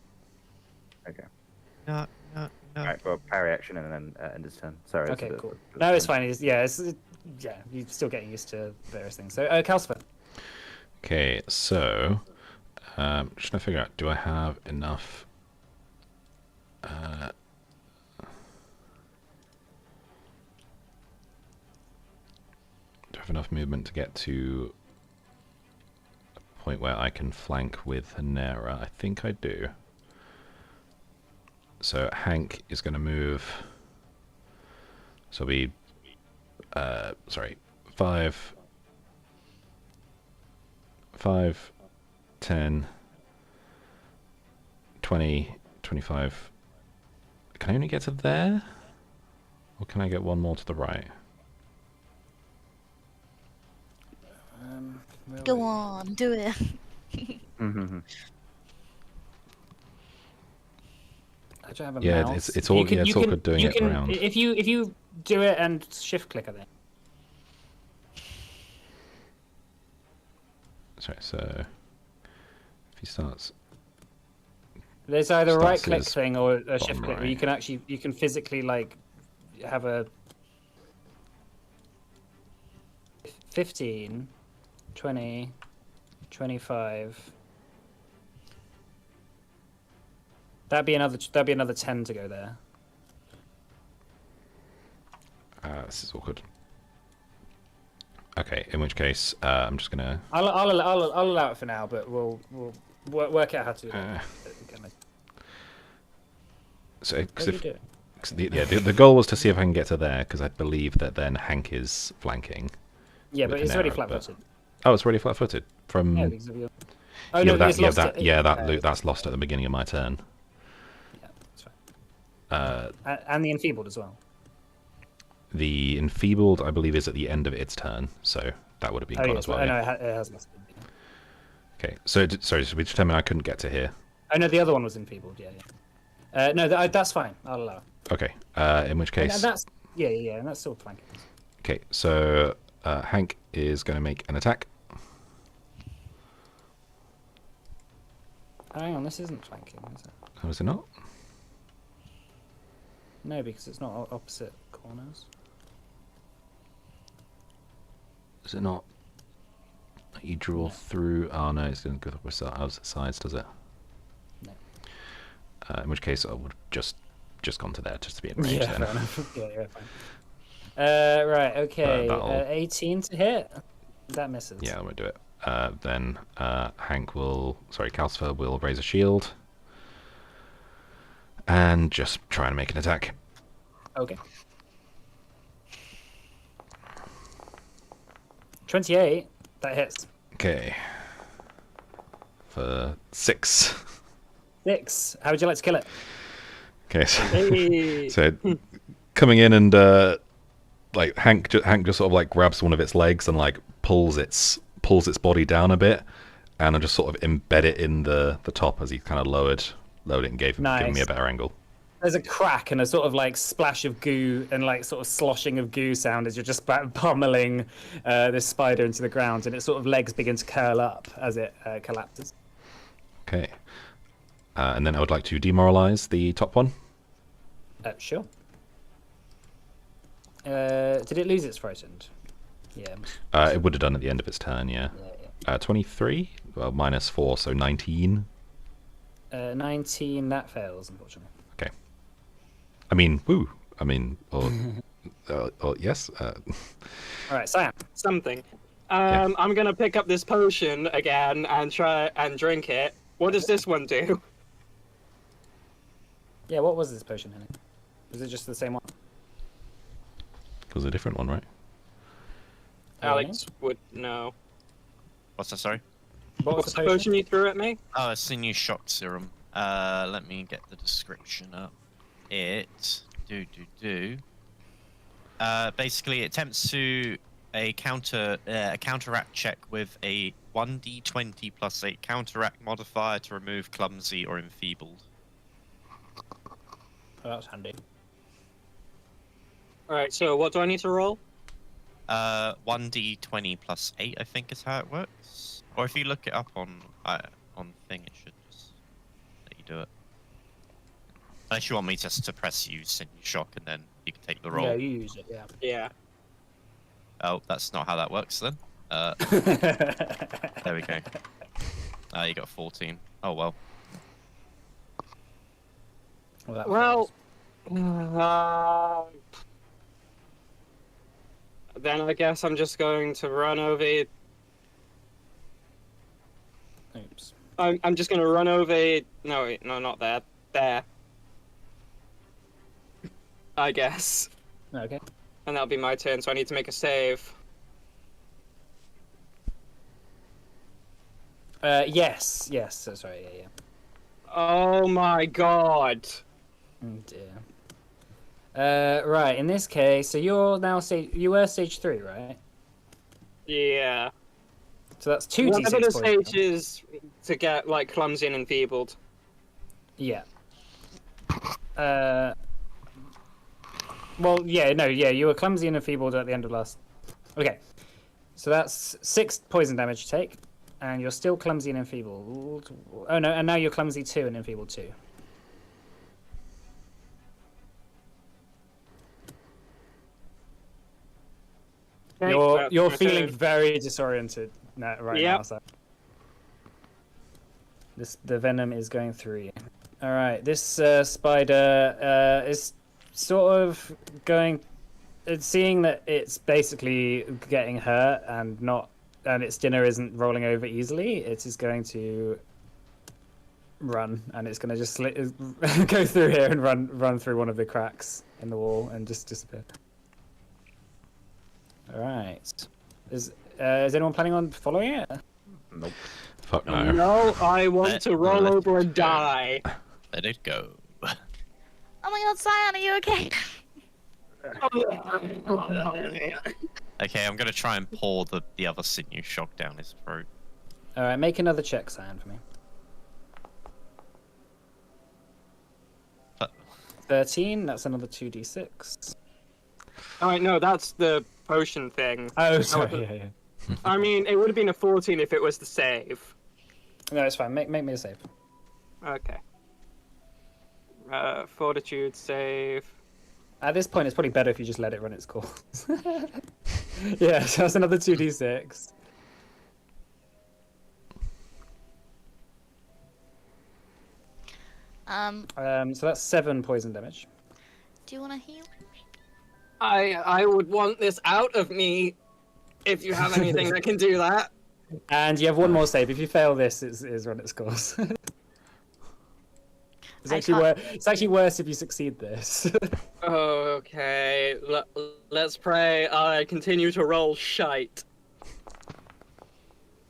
Okay. No. Alright, well, parry action and then end his turn. Sorry. Okay, cool. No, it's fine. Yeah, you're still getting used to various things. So, Calcifer. Okay, so just trying to figure out, do I have enough? Do I have enough movement to get to a point where I can flank with Hanera? I think I do. So Hank is going to move. So it'll be, 5, 10, 20, 25. Can I only get to there? Or can I get one more to the right? Where Go were you? on, do it. Mm-hmm. I don't have a Yeah, mouse. it's all- yeah, it's all good doing you it can, around. If you do it and shift click, I think. Sorry, so if he starts, There's either a Starts right click his thing or a shift bottom click where right. you can actually physically like have a 15, 20, 25. That'd be another 10 to go there. this is awkward. Okay, in which case, I'm just gonna. I'll allow it for now, but we'll work out how to do that. So, How because do you if do it? 'cause the goal was to see if I can get to there, because I believe that then Hank is flanking. Yeah, with but it's already Panera, but- flat-footed. Oh, it's already flat-footed from. Yeah, because of your... Oh yeah, no, but that, it's yeah, lost that, it- yeah, that that's lost at the beginning of my turn. Yeah, that's fine. Uh, And the enfeebled as well. the enfeebled, I believe, is at the end of its turn, so that would have been Oh gone yeah, as well. no, Yeah. it has lost it. Okay, so sorry, so we determined I couldn't get to here. Oh no, the other one was enfeebled. Yeah, yeah. No, that's fine. I'll allow it. Okay. In which case. And that's and that's still flanking. Okay, so Hank is going to make an attack. Hang on, this isn't flanking, is it? Oh, is it not? No, because it's not opposite corners. Is it not? You draw through. Oh no, it's going to go opposite sides, does it? No. In which case, I would just gone to there just to be in range. Yeah, Then. fair enough. Yeah, fine. Right, okay. 18 to hit. That misses. Yeah, I'm gonna do it. Then Calcifer will raise a shield and just try and make an attack. Okay. 28. That hits. Okay. For 6. 6. How would you like to kill it? Okay, so, Hey. so coming in and like Hank just sort of like grabs one of its legs and like pulls its body down a bit, and I just sort of embed it in the top as he kind of lowered it and gave me a better angle. There's a crack and a sort of like splash of goo and like sort of sloshing of goo sound as you're just pummeling this spider into the ground, and its sort of legs begin to curl up as it collapses. Okay. And then I would like to demoralize the top one. Sure. Did it lose its frightened? Yeah. It would have done at the end of its turn, yeah. 23, well, -4, so 19. 19, that fails, unfortunately. Okay. I mean, woo. I mean, or yes. All right, Cyan. Something. Yeah. I'm gonna pick up this potion again and try and drink it. What does this one do? Yeah, what was this potion, Henry? Was it just the same one? It was a different one, right? Alex would know. What's that? Sorry. What's the potion you threw at me? Oh, a sinew shock serum. Let me get the description up. It basically it attempts to a counteract check with a 1d20 plus a counteract modifier to remove clumsy or enfeebled. Oh, that's handy. Alright, so what do I need to roll? 1d20 plus 8, I think is how it works. Or if you look it up on thing, it should just let you do it. Unless you want me just to press use sinew shock and then you can take the roll. Yeah, you use it, yeah. Yeah. Oh, that's not how that works then. There we go. You got 14. Oh well. Well, then I guess I'm just going to run over. Oops. I'm just going to run over. No, wait, no, not there. There. I guess. Okay. And that'll be my turn, so I need to make a save. Yes. That's right. Yeah. Oh my god. Oh dear. Right. In this case, so you're now you were stage 3, right? Yeah. So that's 2d6 Whatever the poison. stage is to get like clumsy and enfeebled. Yeah. Well, yeah, no, yeah, you were clumsy and enfeebled at the end of last. Okay. So that's 6 poison damage you take, and you're still clumsy and enfeebled. Oh no, and now you're clumsy 2 and enfeebled 2. Okay, You're my feeling turn. very disoriented right Yep. now. So the venom is going through you. All right, this spider is sort of going. It's seeing that it's basically getting hurt and its dinner isn't rolling over easily. It is going to run, and it's going to just go through here and run through one of the cracks in the wall and just disappear. All right. Is anyone planning on following it? Nope. Fuck no. No, I want Let to roll it over and go. die. Let it go. Oh my god, Cyan, are you okay? Okay, I'm gonna try and pour the other sinew shock down his throat. All right, make another check, Cyan, for me. 13. That's another 2d6. Alright, no, that's the potion thing. Oh, sorry. Yeah. I mean, it would have been a 14 if it was the save. No, it's fine. Make me a save. Okay. Fortitude save. At this point, it's probably better if you just let it run its course. Yeah, so that's another 2d6. So that's 7 poison damage. Do you want to heal? I would want this out of me if you have anything that can do that. And you have one more save. If you fail this, it's run its course. It's actually worse if you succeed this. Okay, let's pray I continue to roll shite.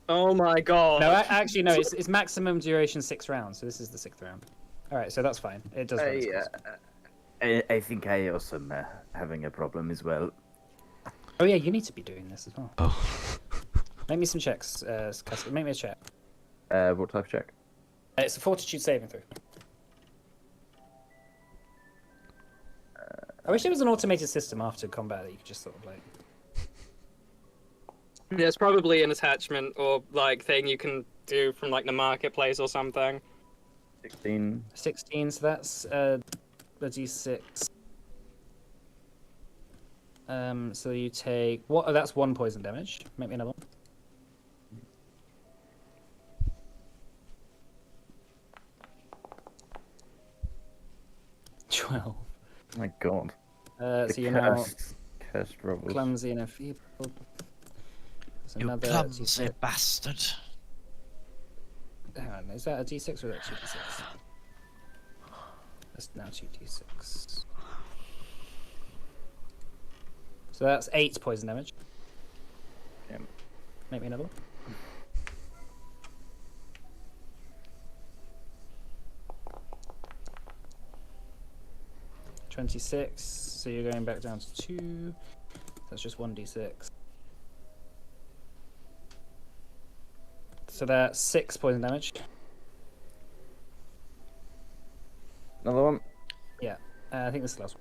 Oh my god. No, actually, no. It's maximum duration 6 rounds, so this is the 6th round. All right, so that's fine. It does run its course. I think I also am having a problem as well. Oh yeah, you need to be doing this as well. Oh. Make me some checks, Cassie. Make me a check. What type of check? It's a fortitude saving throw. I wish there was an automated system after combat that you could just sort of like. There's probably an attachment or like thing you can do from like the marketplace or something. 16. 16, so that's a d6. So you take what? Oh, that's 1 poison damage. Make me another one. Oh my god. So you're now cursed robbers. clumsy and enfeebled. You clumsy bastard. Hang on, is that a d6 or is that 2d6? That's now 2d6. So that's 8 poison damage. Yeah. Make me another one. $26, so you're going back down to 2. That's just 1d6. So that's 6 poison damage. Another one. Yeah, I think this is the last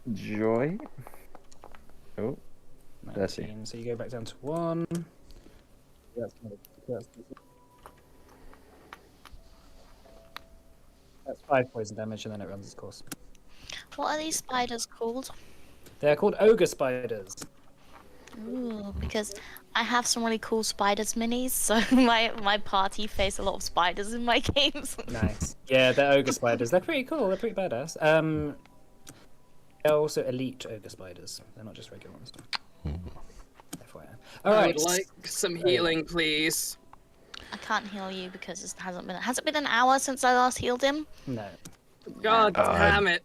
one. Joy. Oh. 19, so you go back down to 1. That's 5 poison damage, and then it runs its course. What are these spiders called? They're called ogre spiders. Ooh, because I have some really cool spiders minis, so my party face a lot of spiders in my games. Nice. Yeah, they're ogre spiders. They're pretty cool. They're pretty badass. They're also elite ogre spiders. They're not just regular ones. FYI. All I right. would like some healing, please. I can't heal you because it hasn't been an hour since I last healed him. No. God damn it.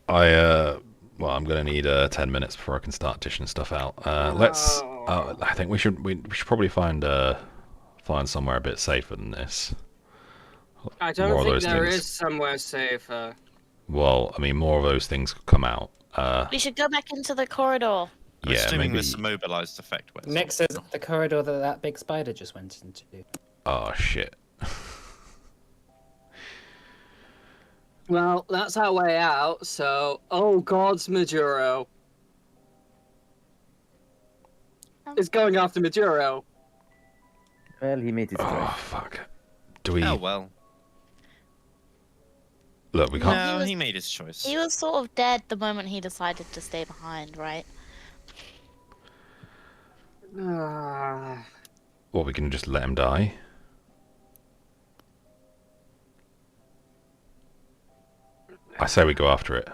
Well, I'm gonna need 10 minutes before I can start dishing stuff out. Let's. I think we should probably find somewhere a bit safer than this. I More don't of think those there things. is somewhere safer. Well, I mean, more of those things could come out. We should go back into the corridor. I'm Yeah, assuming maybe. this immobilized effect was. Next is the corridor that big spider just went into. Oh shit. Well, that's our way out, so... Oh, God's Maduro. It's going after Maduro. Well, he made his choice. Oh fuck. Do we? Oh well. Look, we can't. No, he made his choice. He was sort of dead the moment he decided to stay behind, right? Well, we can just let him die. I say we go after it.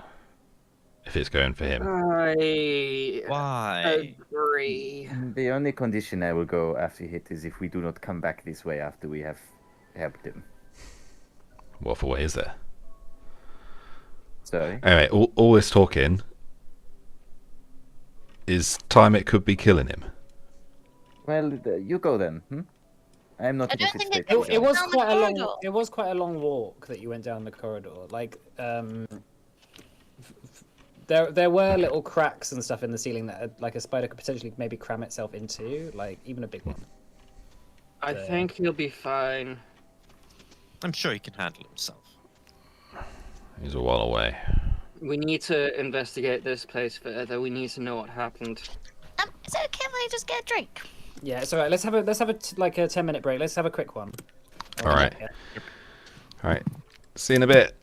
If it's going for him. I Why? agree. The only condition I will go after hit is if we do not come back this way after we have helped him. What for? What is there? Sorry. Anyway, all this talking is time it could be killing him. Well, you go then. I'm not I in a don't fit think state. it- It was Down the quite a long. corridor. It was quite a long walk that you went down the corridor. Like, there were little cracks and stuff in the ceiling that like a spider could potentially maybe cram itself into, like even a big one. I think he'll be fine. I'm sure he can handle himself. He's a while away. We need to investigate this place further. We need to know what happened. Is it okay if I just get a drink? Yeah, it's all right. Let's have a like a 10-minute break. Let's have a quick one. All right. Yeah. All right. See you in a bit.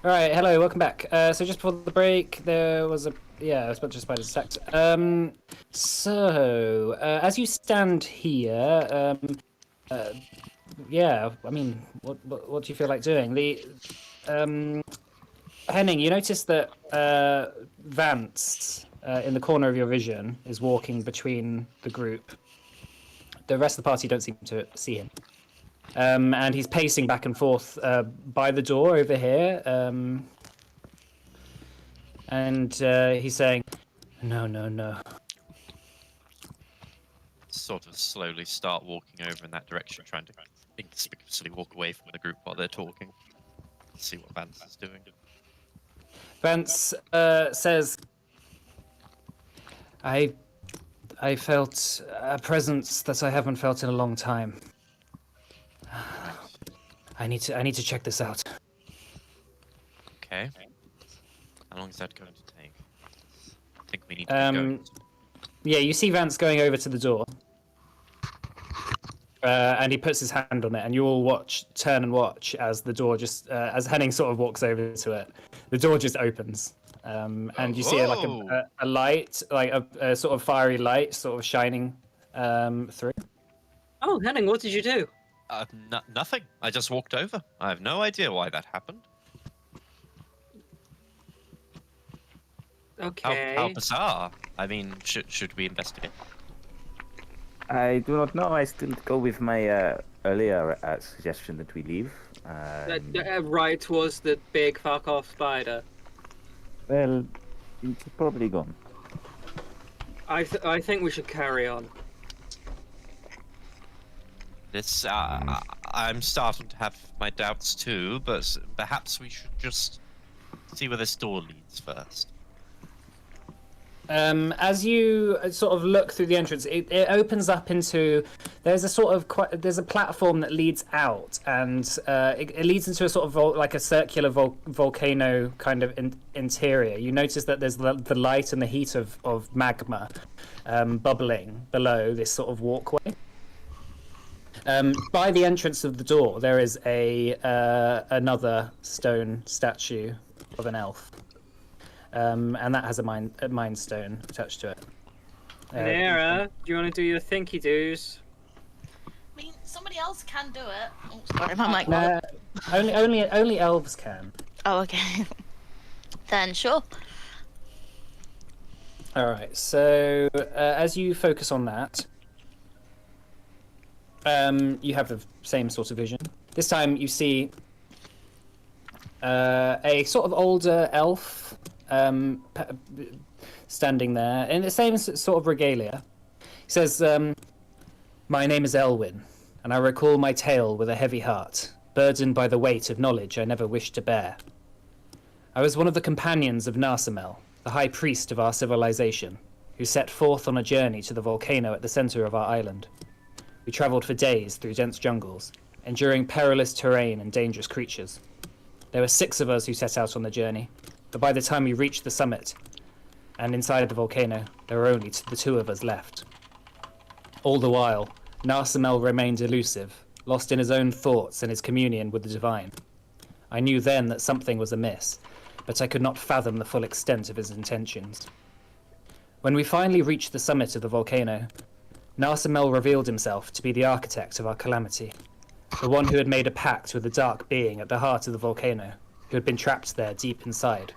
All right, hello, welcome back. So just before the break, there was a bunch of spiders attacked. As you stand here, I mean, what do you feel like doing? Henning, you notice that Vance, in the corner of your vision, is walking between the group. The rest of the party don't seem to see him. And he's pacing back and forth by the door over here. And he's saying, no. Sort of slowly start walking over in that direction, trying to inconspicuously walk away from the group while they're talking. See what Vance is doing. Vance says, I felt a presence that I haven't felt in a long time. I need to check this out. Okay. How long is that going to take? I think we need to be going. Yeah, you see Vance going over to the door. And he puts his hand on it, and you all turn and watch as the door as Henning sort of walks over to it. The door just opens, and you see like a light, like a sort of fiery light, sort of shining through. Oh, Henning, what did you do? Nothing. I just walked over. I have no idea why that happened. Okay. How bizarre. I mean, should we investigate? I do not know. I still go with my earlier suggestion that we leave. Right towards the big fuck off spider. Well, it's probably gone. I think we should carry on. This, I'm starting to have my doubts too, but perhaps we should just see where this door leads first. As you sort of look through the entrance, it opens up into there's a platform that leads out, and it leads into a sort of like a circular volcano kind of interior. You notice that there's the light and the heat of magma bubbling below this sort of walkway. By the entrance of the door, there is another stone statue of an elf. And that has a mind stone attached to it. Nera, do you want to do your thinky doos? I mean, somebody else can do it. Oh, sorry, my mic. Only elves can. Oh, okay. Then sure. All right. So as you focus on that, you have the same sort of vision. This time you see a sort of older elf standing there in the same sort of regalia. He says, "My name is Elwyn, and I recall my tale with a heavy heart, burdened by the weight of knowledge I never wished to bear. I was one of the companions of Narsamel, the high priest of our civilization, who set forth on a journey to the volcano at the center of our island. We traveled for days through dense jungles, enduring perilous terrain and dangerous creatures. There were 6 of us who set out on the journey, but by the time we reached the summit and inside the volcano, there were only the 2 of us left. All the while, Narsamel remained elusive, lost in his own thoughts and his communion with the divine. I knew then that something was amiss, but I could not fathom the full extent of his intentions. When we finally reached the summit of the volcano, Narsamel revealed himself to be the architect of our calamity, the one who had made a pact with the dark being at the heart of the volcano, who had been trapped there deep inside.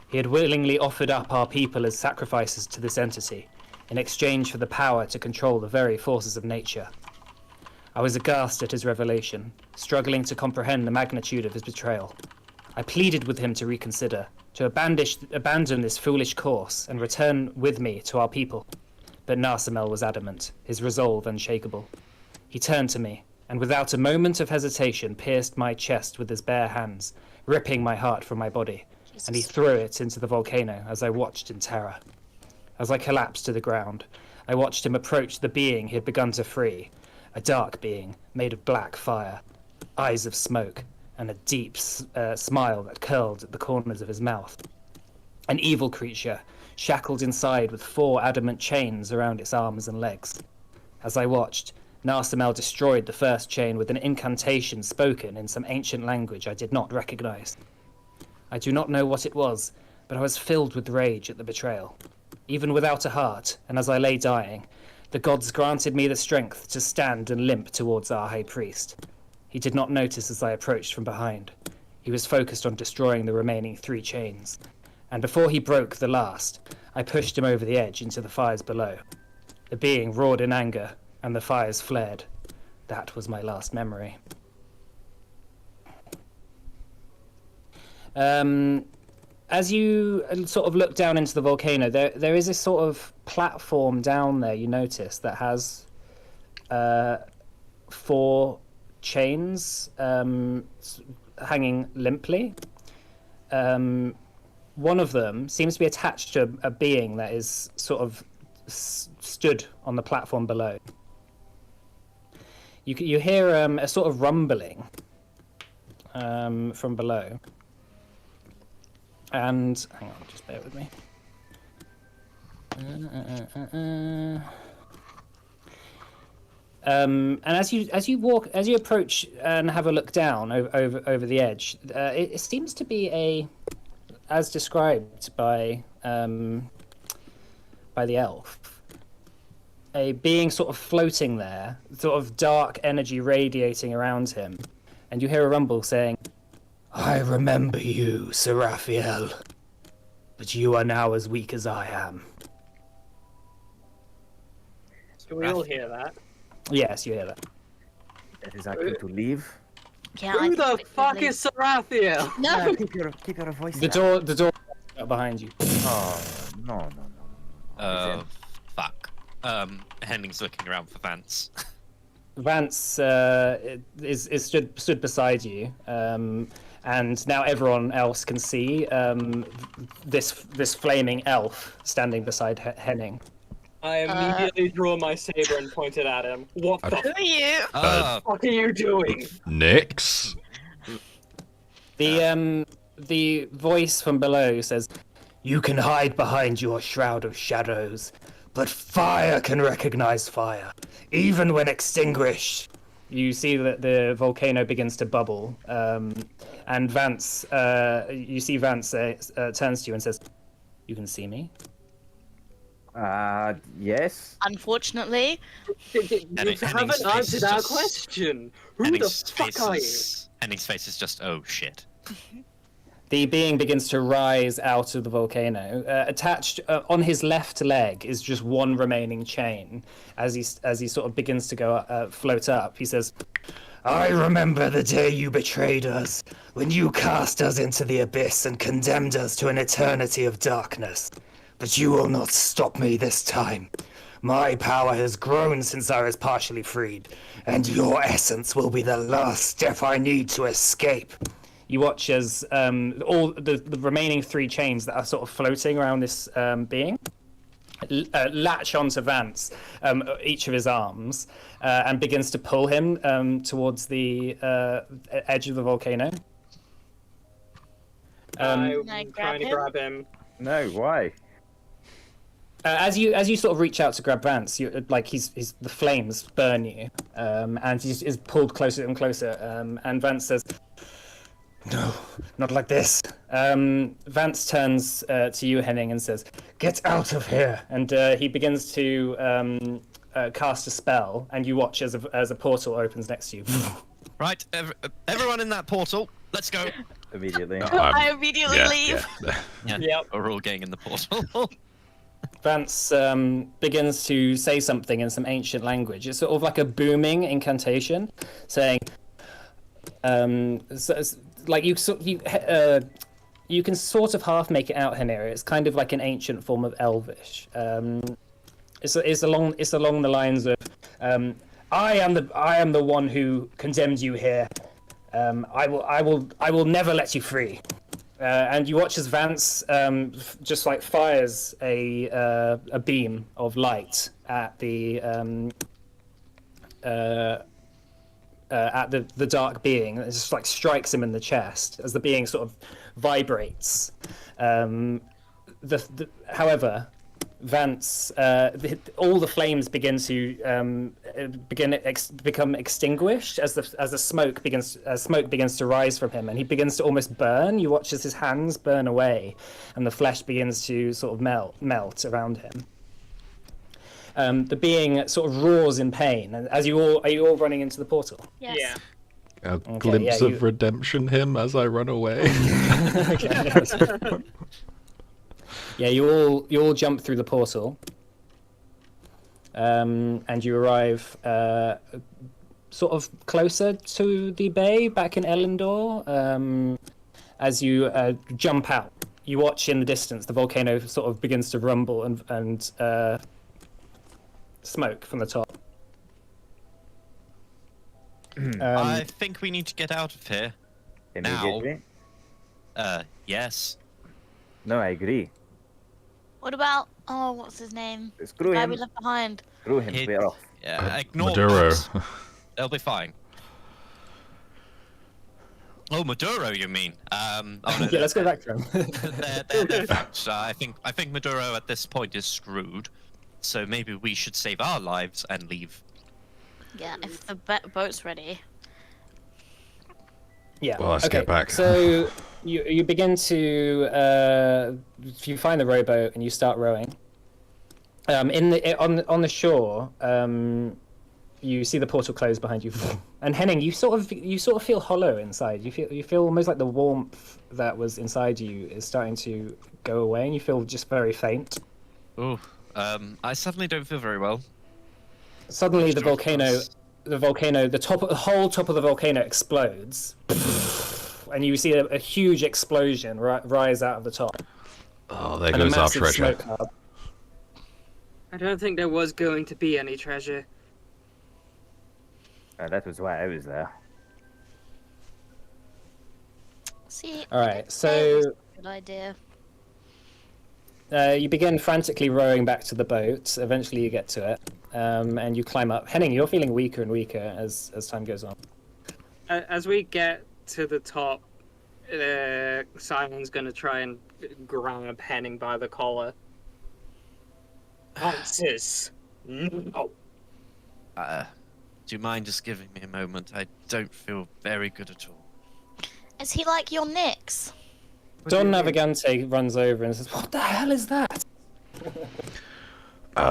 He had willingly offered up our people as sacrifices to this entity, in exchange for the power to control the very forces of nature. I was aghast at his revelation, struggling to comprehend the magnitude of his betrayal. I pleaded with him to reconsider, to abandon this foolish course and return with me to our people. But Narsamel was adamant, his resolve unshakable. He turned to me, and without a moment of hesitation pierced my chest with his bare hands, ripping my heart from my body, and he threw it into the volcano as I watched in terror. As I collapsed to the ground, I watched him approach the being he had begun to free, a dark being made of black fire, eyes of smoke, and a deep smile that curled at the corners of his mouth. An evil creature, shackled inside with 4 adamant chains around its arms and legs. As I watched, Narsamel destroyed the first chain with an incantation spoken in some ancient language I did not recognize. I do not know what it was, but I was filled with rage at the betrayal. Even without a heart, and as I lay dying, the gods granted me the strength to stand and limp towards our high priest. He did not notice as I approached from behind. He was focused on destroying the remaining 3 chains. And before he broke the last, I pushed him over the edge into the fires below. The being roared in anger, and the fires flared. That was my last memory. As you sort of look down into the volcano, there is a sort of platform down there, you notice, that has 4 chains hanging limply. One of them seems to be attached to a being that is sort of stood on the platform below. You hear a sort of rumbling from below. And hang on, just bear with me. And as you approach and have a look down over the edge, it seems to be as described by the elf, a being sort of floating there, sort of dark energy radiating around him, and you hear a rumble saying, "I remember you, Seraphiel, but you are now as weak as I am." Do we all hear that? Yes, you hear that. That is going to leave. Yeah, Who the fuck is Seraphiel? No. Keep your voice The door behind you. Oh, no. Fuck. Henning's looking around for Vance. Vance is stood beside you, and now everyone else can see this flaming elf standing beside Henning. I immediately drew my saber and pointed at him. What the Who are you? fuck are you doing? Nix. The voice from below says, "You can hide behind your shroud of shadows, but fire can recognize fire, even when extinguished." You see that the volcano begins to bubble, and Vance, you see Vance turns to you and says, "You can see me?" Yes. Unfortunately. You Henning's haven't face answered is our just- question. Who the Henning's fuck are you? Henning's face is just, oh shit. The being begins to rise out of the volcano. Attached on his left leg is just one remaining chain. As he sort of begins to float up, he says, "I remember the day you betrayed us, when you cast us into the abyss and condemned us to an eternity of darkness. But you will not stop me this time. My power has grown since I was partially freed, and your essence will be the last step I need to escape." You watch as all the remaining 3 chains that are sort of floating around this being latch onto Vance, each of his arms, and begins to pull him towards the edge of the volcano. I'm I grab trying to him? grab him. No, why? As you sort of reach out to grab Vance, the flames burn you, and he is pulled closer and closer. And Vance says, "No, not like this." Vance turns to you, Henning, and says, "Get out of here!" And he begins to cast a spell, and you watch as a portal opens next to you. Right, everyone in that portal, let's go. Immediately. I immediately leave. Yeah, Yep. we're all getting in the portal. Vance begins to say something in some ancient language. It's sort of like a booming incantation, saying, you can sort of half make it out, Henry. It's kind of like an ancient form of Elvish. It's along the lines of, I am the one who condemned you here. I will never let you free." And you watch as Vance just like fires a beam of light at the dark being. It just like strikes him in the chest as the being sort of vibrates. However, Vance, all the flames begin to become extinguished as the smoke begins to rise from him, and he begins to almost burn. You watch as his hands burn away, and the flesh begins to sort of melt around him. The being sort of roars in pain, and are you all running into the portal? Yes. Yeah. A glimpse yeah, of redemption him as I run away. Yeah, you all jump through the portal, and you arrive sort of closer to the bay back in Elendor. As you jump out, you watch in the distance the volcano sort of begins to rumble and smoke from the top. I think we need to get out of here. Immediately? Yes. No, I agree. What about what's his name? Screw The guy him. we left behind. Screw him. It- We're off. Yeah, ignore Maduro. that. They'll be fine. Oh, Maduro, you mean? Oh, no, Yeah, let's go back to him. they're fucked. I think Maduro at this point is screwed. So maybe we should save our lives and leave. Yeah, if the boat's ready. Yeah. Well, let's get back. So you begin to you find the rowboat and you start rowing. On the shore, you see the portal close behind you, and Henning, you sort of feel hollow inside. You feel almost like the warmth that was inside you is starting to go away, and you feel just very faint. Oh, I suddenly don't feel very well. Suddenly, the whole top of the volcano explodes, and you see a huge explosion rise out of the top. Oh, there And a goes our massive treasure. smoke cloud. I don't think there was going to be any treasure. That was why I was there. See. All I right, didn't say it was a good idea. You begin frantically rowing back to the boat. Eventually, you get to it, and you climb up. Henning, you're feeling weaker and weaker as time goes on. As we get to the top, Simon's going to try and grab Henning by the collar. Francis, no. Do you mind just giving me a moment? I don't feel very good at all. Is he like your Nyx? Don Navigante runs over and says, "What the hell is that?"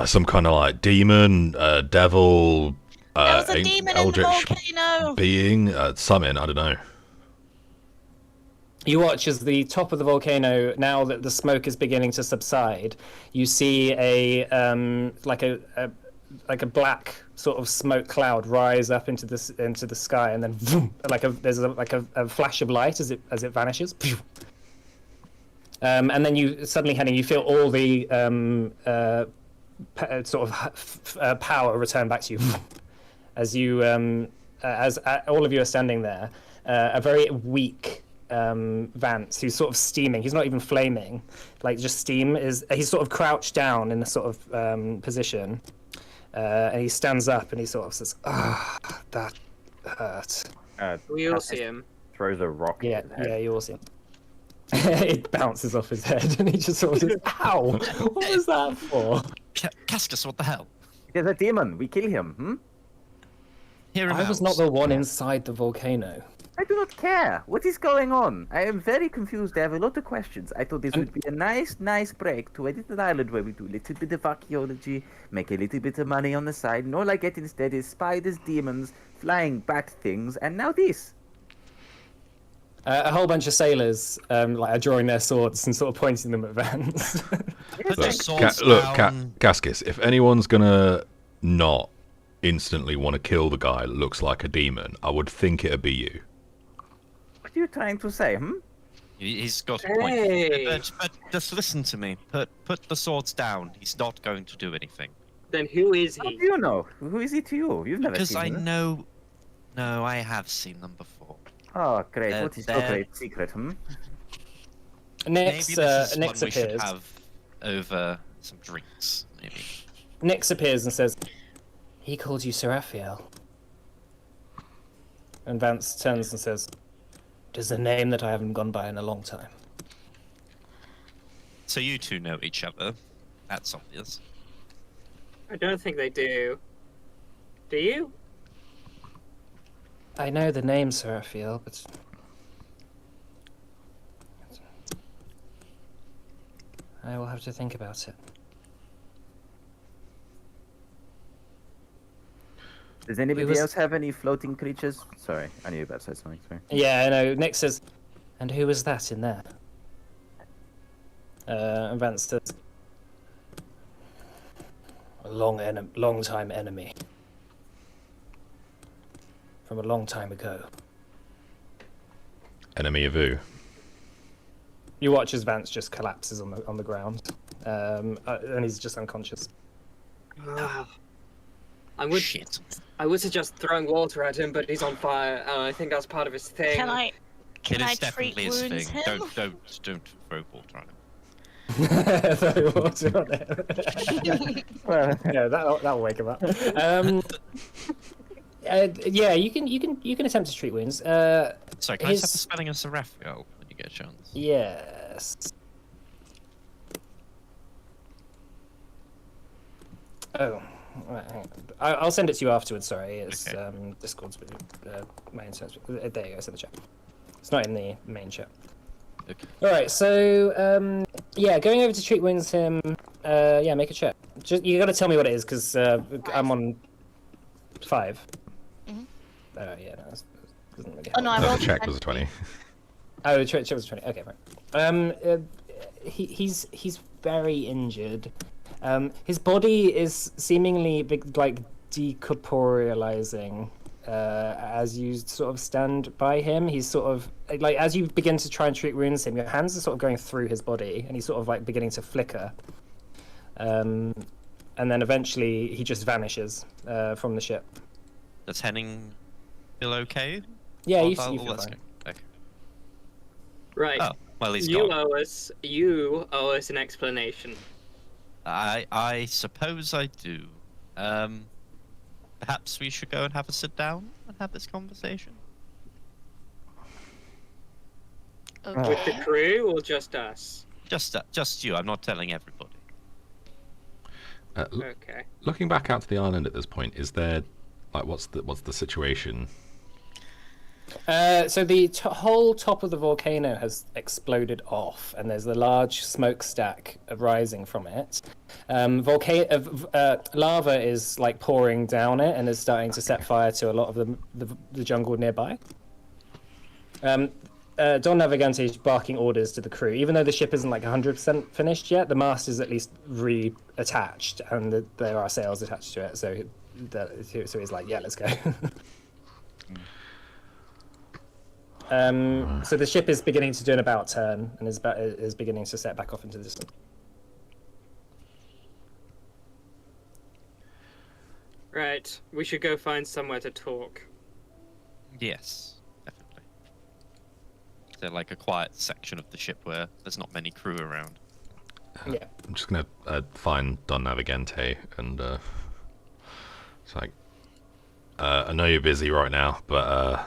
Some kind of like demon, devil, There was a demon in the eldritch volcano. being, something, I don't know. You watch as the top of the volcano, now that the smoke is beginning to subside, you see a black sort of smoke cloud rise up into the sky, and then vroom, there's a flash of light as it vanishes. And then you suddenly, Henning, you feel all the power return back to you as you as all of you are standing there. A very weak Vance, who's sort of steaming. He's not even flaming, like just steam. He's sort of crouched down in a sort of position, and he stands up and he sort of says, "Ah, that hurt." We all see him. Throws a rock. Yeah, at his head. yeah, you all see him. It bounces off his head, and he just sort of says, "Ow! What was that for?" Cascus, what the hell? There's a demon. We kill him. I was not the one inside the volcano. I do not care. What is going on? I am very confused. I have a lot of questions. I thought this would be a nice break to a little island where we do a little bit of archaeology, make a little bit of money on the side. And all I get instead is spiders, demons, flying bat things, and now this. A whole bunch of sailors are drawing their swords and sort of pointing them at Vance. Put the Look, swords down. Cascus, if anyone's gonna not instantly want to kill the guy that looks like a demon, I would think it'd be you. What are you trying to say, He's got a point. Hey. But just listen to me. Put the swords down. He's not going to do anything. Then who is How he? do you know? Who is he to you? You've never Because seen I him. know. No, I have seen them before. Oh, great. They're- What is your they're- great secret, Nix, Maybe this is one Nix we should appears. have over some drinks. Maybe. Nix appears and says, "He called you Seraphiel." And Vance turns and says, "It is a name that I haven't gone by in a long time." So you two know each other, That's obvious. I don't think they do. Do you? I know the name Seraphiel, but I will have to think about it. Does anybody was- else have any floating creatures? Sorry, I knew you were about to say something. Sorry. Yeah, I know. Nick says, and who was that in there? And Vance says, a long time enemy. From a long time ago. Enemy of who? You watch as Vance just collapses on the ground, and he's just unconscious. I would Shit. suggest throwing water at him, but he's on fire. I think that's part of his thing. Can I It is treat definitely his wounds thing. him? Don't throw water on him. Throw water on it. Yeah, that'll wake him up. Yeah, you can attempt to treat wounds. Sorry, can I just have the spelling of Seraphiel when you get a chance? Yes. Oh, right, hang on. I'll send it to you afterwards. Sorry, it's Okay. Discord's with my internet. There you go. It's in the chat. It's not in the main chat. Okay. All right. So yeah, going over to treat wounds him. Yeah, make a check. Just you got to tell me what it is because I'm on 5. Mhm. Yeah, no, that doesn't really Oh, no, I help. No, rolled the check was a 20. Oh, the check was 20. Okay, right. He's very injured. His body is seemingly like decorporealizing as you sort of stand by him. He's sort of like as you begin to try and treat wounds him, your hands are sort of going through his body, and he's sort of like beginning to flicker. And then eventually he just vanishes from the ship. Does Henning feel okay? Yeah, Oh, you oh, feel let's fine. go. Okay. Right. Oh, well, he's you gone. owe us an explanation. I suppose I do. Perhaps we should go and have a sit down and have this conversation. Okay. With the crew or just us? Just you. I'm not telling everybody. Okay. Looking back out to the island at this point, is there like what's the situation? So the whole top of the volcano has exploded off, and there's a large smokestack rising from it. Lava is like pouring down it and is starting to set fire to a lot of the jungle nearby. Don Navigante is barking orders to the crew. Even though the ship isn't like 100% finished yet, the mast is at least reattached, and there are sails attached to it. So he's like, yeah, let's go. So the ship is beginning to do an about turn and is beginning to set back off into the distance. Right. We should go find somewhere to talk. Yes, definitely. Is there like a quiet section of the ship where there's not many crew around? Yeah. I'm just gonna find Don Navigante and it's like I know you're busy right now, but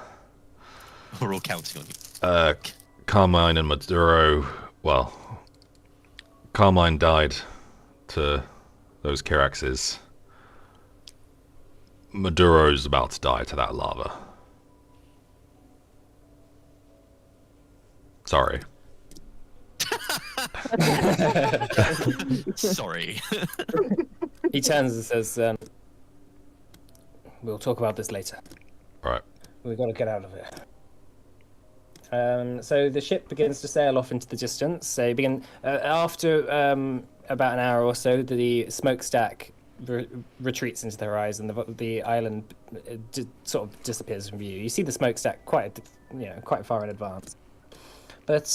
We're all counting on you. Carmine and Maduro. Well, Carmine died to those Kiraxes. Maduro's about to die to that lava. Sorry. Sorry. He turns and says, we'll talk about this later. Right. We've got to get out of here. So the ship begins to sail off into the distance. So after about an hour or so, the smokestack retreats into the horizon. The island sort of disappears from view. You see the smokestack quite far in advance. But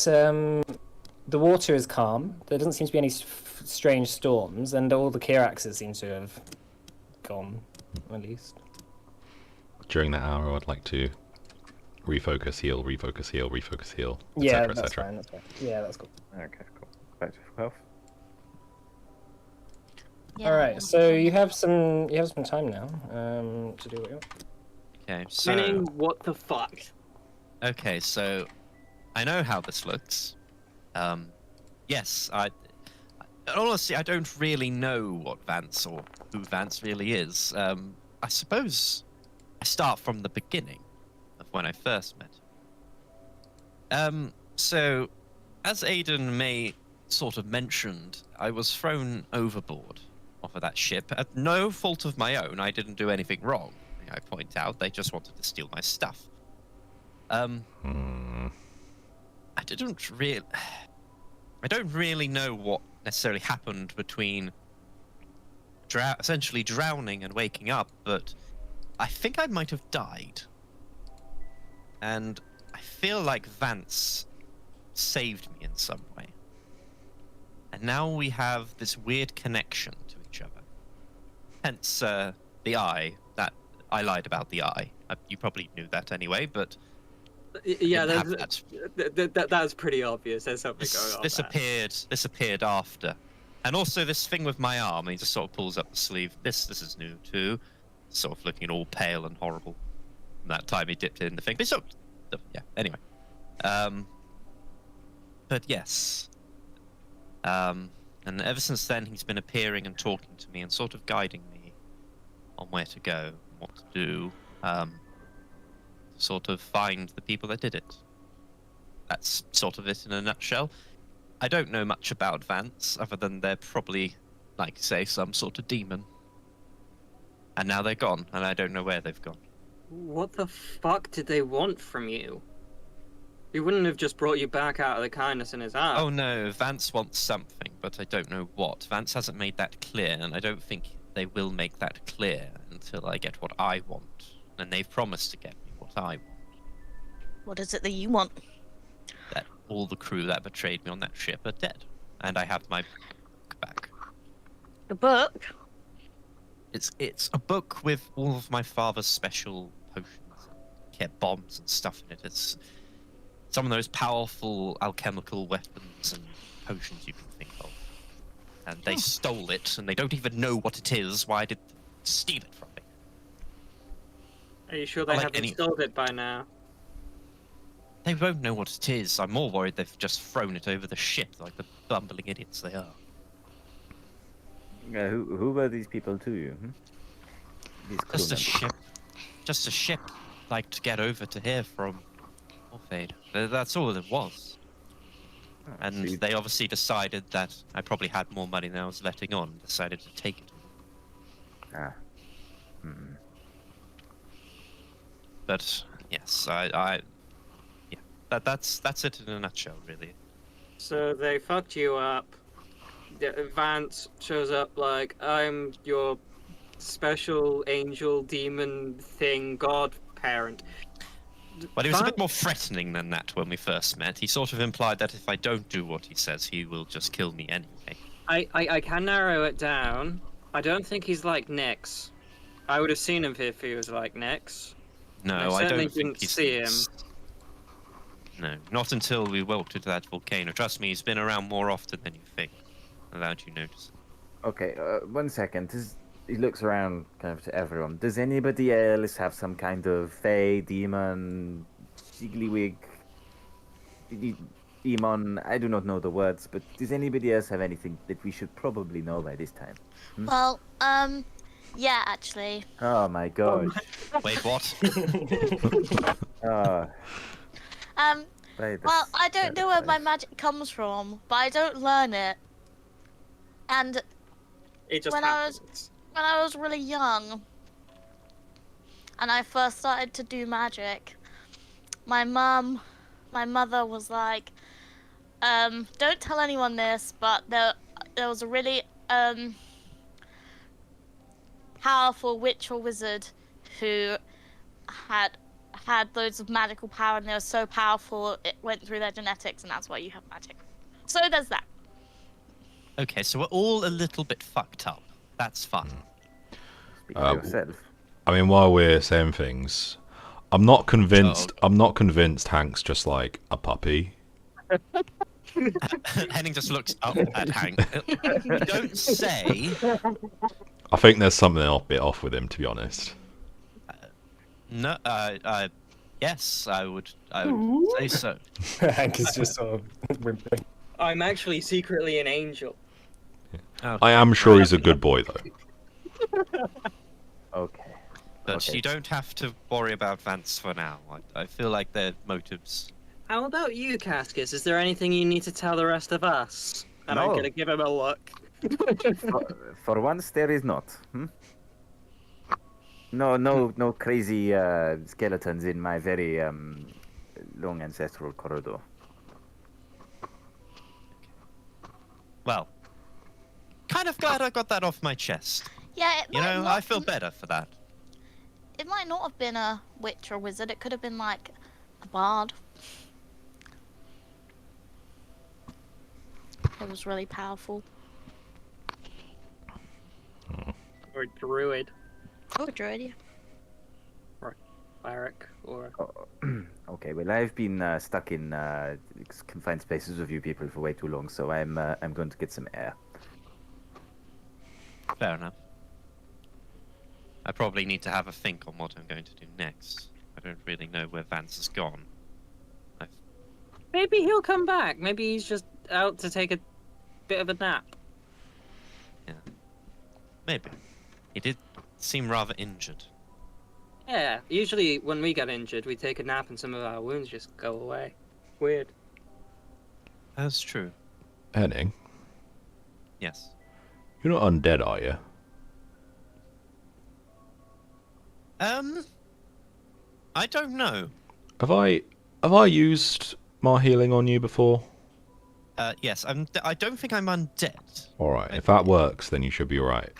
the water is calm. There doesn't seem to be any strange storms, and all the Kiraxes seem to have gone, at least. During that hour, I'd like to refocus, heal, refocus, heal, refocus, heal, Yeah, etc., that's etc. fine. That's fine. Yeah, that's cool. Okay, cool. Back to health. Yeah, All right, so you have some time now to do what you want. Okay, so Meaning, what the fuck? okay, so I know how this looks. Yes, Honestly, I don't really know what Vance or who Vance really is. I suppose I start from the beginning of when I first met him. So, as Aidan may sort of mentioned, I was thrown overboard off of that ship at no fault of my own. I didn't do anything wrong. I point out they just wanted to steal my stuff. I don't really know what necessarily happened between essentially drowning and waking up, but I think I might have died. And I feel like Vance saved me in some way. And now we have this weird connection to each other. Hence, the eye. That I lied about the eye. You probably knew that anyway, but Yeah, that. that's pretty obvious. There's something going on. This appeared after. And also this thing with my arm, he just sort of pulls up the sleeve. This is new too. Sort of looking all pale and horrible. From that time he dipped it in the thing. But so, yeah, anyway. But yes. And ever since then he's been appearing and talking to me and sort of guiding me on where to go and what to do. Sort of find the people that did it. That's sort of it in a nutshell. I don't know much about Vance, other than they're probably, like say, some sort of demon. And now they're gone, and I don't know where they've gone. What the fuck did they want from you? He wouldn't have just brought you back out of the kindness in his heart. Oh no, Vance wants something, but I don't know what. Vance hasn't made that clear, and I don't think they will make that clear until I get what I want. And they've promised to get me what I want. What is it that you want? That all the crew that betrayed me on that ship are dead, and I have my book back. The book? It's a book with all of my father's special potions, bombs and stuff in it. It's some of those powerful alchemical weapons and potions you can think of. And they stole it, and they don't even know what it is. Why did they steal it from me? Are you sure they haven't stole it by now? They won't know what it is. I'm more worried they've just thrown it over the ship like the bumbling idiots they are. Who were these people to you? These Just a ship, like to get over to here from Orphade. That's all it was. And they obviously decided that I probably had more money than I was letting on. Decided to take it. But yes, that's it in a nutshell, really. So they fucked you up. Vance shows up like, I'm your special angel demon thing godparent. But he was a bit more threatening than that when we first met. He sort of implied that if I don't do what he says, he will just kill me anyway. I can narrow it down. I don't think he's like Nyx. I would have seen him if he was like Nyx. No, I don't didn't think he's see him. No, not until we walked into that volcano. Trust me, he's been around more often than you think, without you noticing. Okay, 1 second. He looks around kind of to everyone. Does anybody else have some kind of fae, demon, jiggly-wig, demon? I do not know the words, but does anybody else have anything that we should probably know by this time? Well, yeah, actually. Oh my god. Wait, what? Well, I don't know where my magic comes from, but I don't learn it. And It just when happens. when I was really young, and I first started to do magic, my mother was like, don't tell anyone this, but there was a really powerful witch or wizard who had loads of magical power, and they were so powerful it went through their genetics, and that's why you have magic. So there's that. Okay, so we're all a little bit fucked up. That's fun. Speak for yourself. I mean, while we're saying things, I'm not convinced. I'm not convinced Hank's just like a puppy. Henning just looks up at Hank. Don't say. I think there's something a bit off with him, to be honest. No, yes, I would say so. Hank is just sort of whimpering. I'm actually secretly an angel. Okay. I am sure he's a good boy, though. Okay. But Okay. you don't have to worry about Vance for now. I feel like their motives. How about you, Cascus? Is there anything you need to tell the rest of us? And I'm No. gonna give him a look. For once, there is not. No crazy skeletons in my very long ancestral corridor. Well, kind of glad I got that off my chest. Yeah, it You might know, not, I feel better for that. It might not have been a witch or wizard. It could have been like a bard. It was really powerful. Or druid, Oh, druid, yeah. cleric, or Okay, well, I've been stuck in confined spaces with you people for way too long, so I'm going to get some air. Fair enough. I probably need to have a think on what I'm going to do next. I don't really know where Vance has gone. maybe he'll come back. Maybe he's just out to take a bit of a nap. Maybe. He did seem rather injured. Yeah, usually when we get injured, we take a nap and some of our wounds just go away. Weird. That's true. Henning, Yes. you're not undead, are you? I don't know. Have I used my healing on you before? Yes, I don't think I'm undead. All right. If that works, then you should be all right.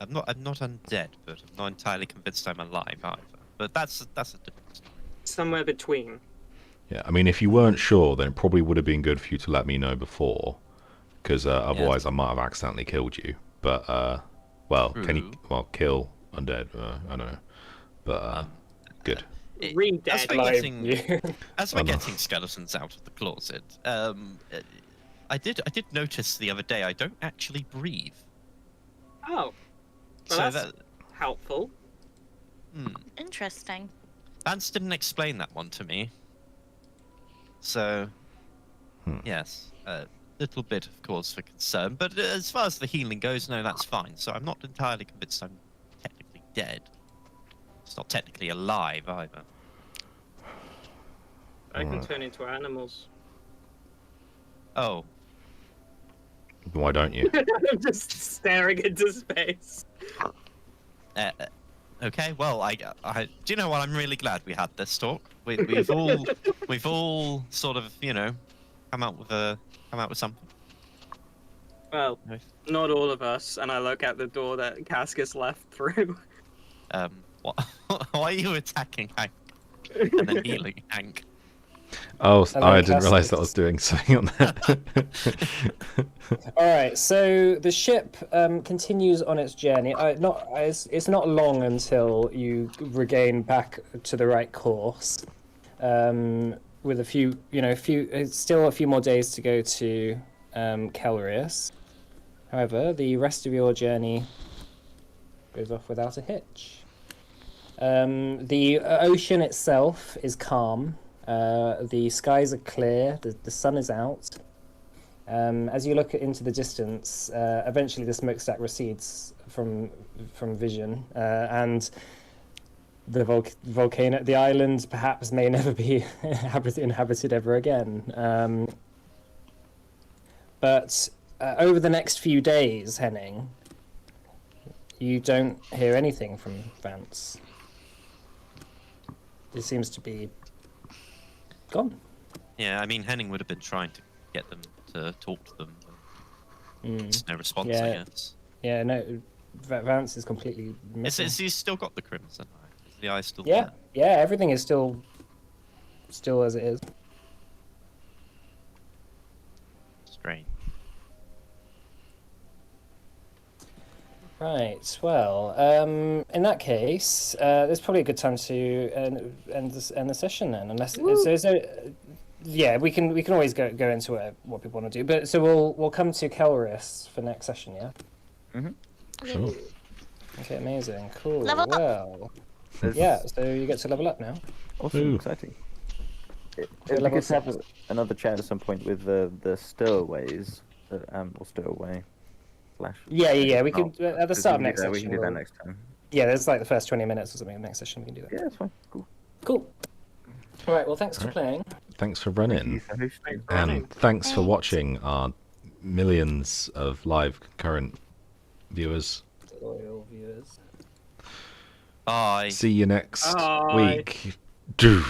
I'm not undead, but I'm not entirely convinced I'm alive either. But that's a different story. Somewhere between. Yeah. I mean, if you weren't sure, then it probably would have been good for you to let me know before, because otherwise I might have accidentally killed you. But well, can you kill undead? I don't know. But good. As Re-dead. we're Live getting, you. as we're Oh, no. getting skeletons out of the closet, I did notice the other day I don't actually breathe. Oh, well, So that's helpful. Interesting. Vance didn't explain that one to me. So, yes, a little bit of cause for concern. But as far as the healing goes, no, that's fine. So I'm not entirely convinced I'm technically dead. It's not technically alive either. I can turn into animals. Oh, Why don't you? I'm just staring into space. okay. Well, I do you know what? I'm really glad we had this talk. We've all sort of, you know, come out with something. Well, Nice. not all of us. And I look at the door that Cascus left through. What? Why are you attacking Hank and then healing Hank? Oh, And I then didn't realize that I Cascus. was doing something on that. All right, so the ship continues on its journey. It's not long until you regain back to the right course. With a few, it's still a few more days to go to Kelrius. However, the rest of your journey goes off without a hitch. The ocean itself is calm. The skies are clear. The sun is out. As you look into the distance, eventually the smokestack recedes from vision, and the volcano, the island, perhaps may never be inhabited ever again. But over the next few days, Henning, you don't hear anything from Vance. He seems to be gone. Yeah, I mean, Henning would have been trying to get them to talk to them. There's no response, I Yeah. guess. Yeah, no, Vance is completely missing. Is he still got the crimson eye? Is the eye still Yeah, there? yeah, everything is still as it is. Strange. Right. Well, in that case, there's probably a good time to end the session then, unless yeah, we can always go into what people want to do. But so we'll come to Kelris for next session. Yeah. Sure. Okay. Amazing. Cool. Level up. Well. There's- Yeah. So you get to level up now. Awesome, Ooh. exciting. It'd be level good to have 6. another chat at some point with the stowaways, or stowaway, slash. Yeah. We Oh, can at the we start of can do next that, session. we can do that we'll- next time. Yeah, there's like the first 20 minutes or something of next session. We can do that. Yeah, that's fine. Cool. Cool. All right. Well, thanks for Alright. playing. Thanks for Thank you running. for hosting. And thanks for Thanks. watching our millions of live current viewers. Loyal viewers. Bye. See you next Bye. week. Do.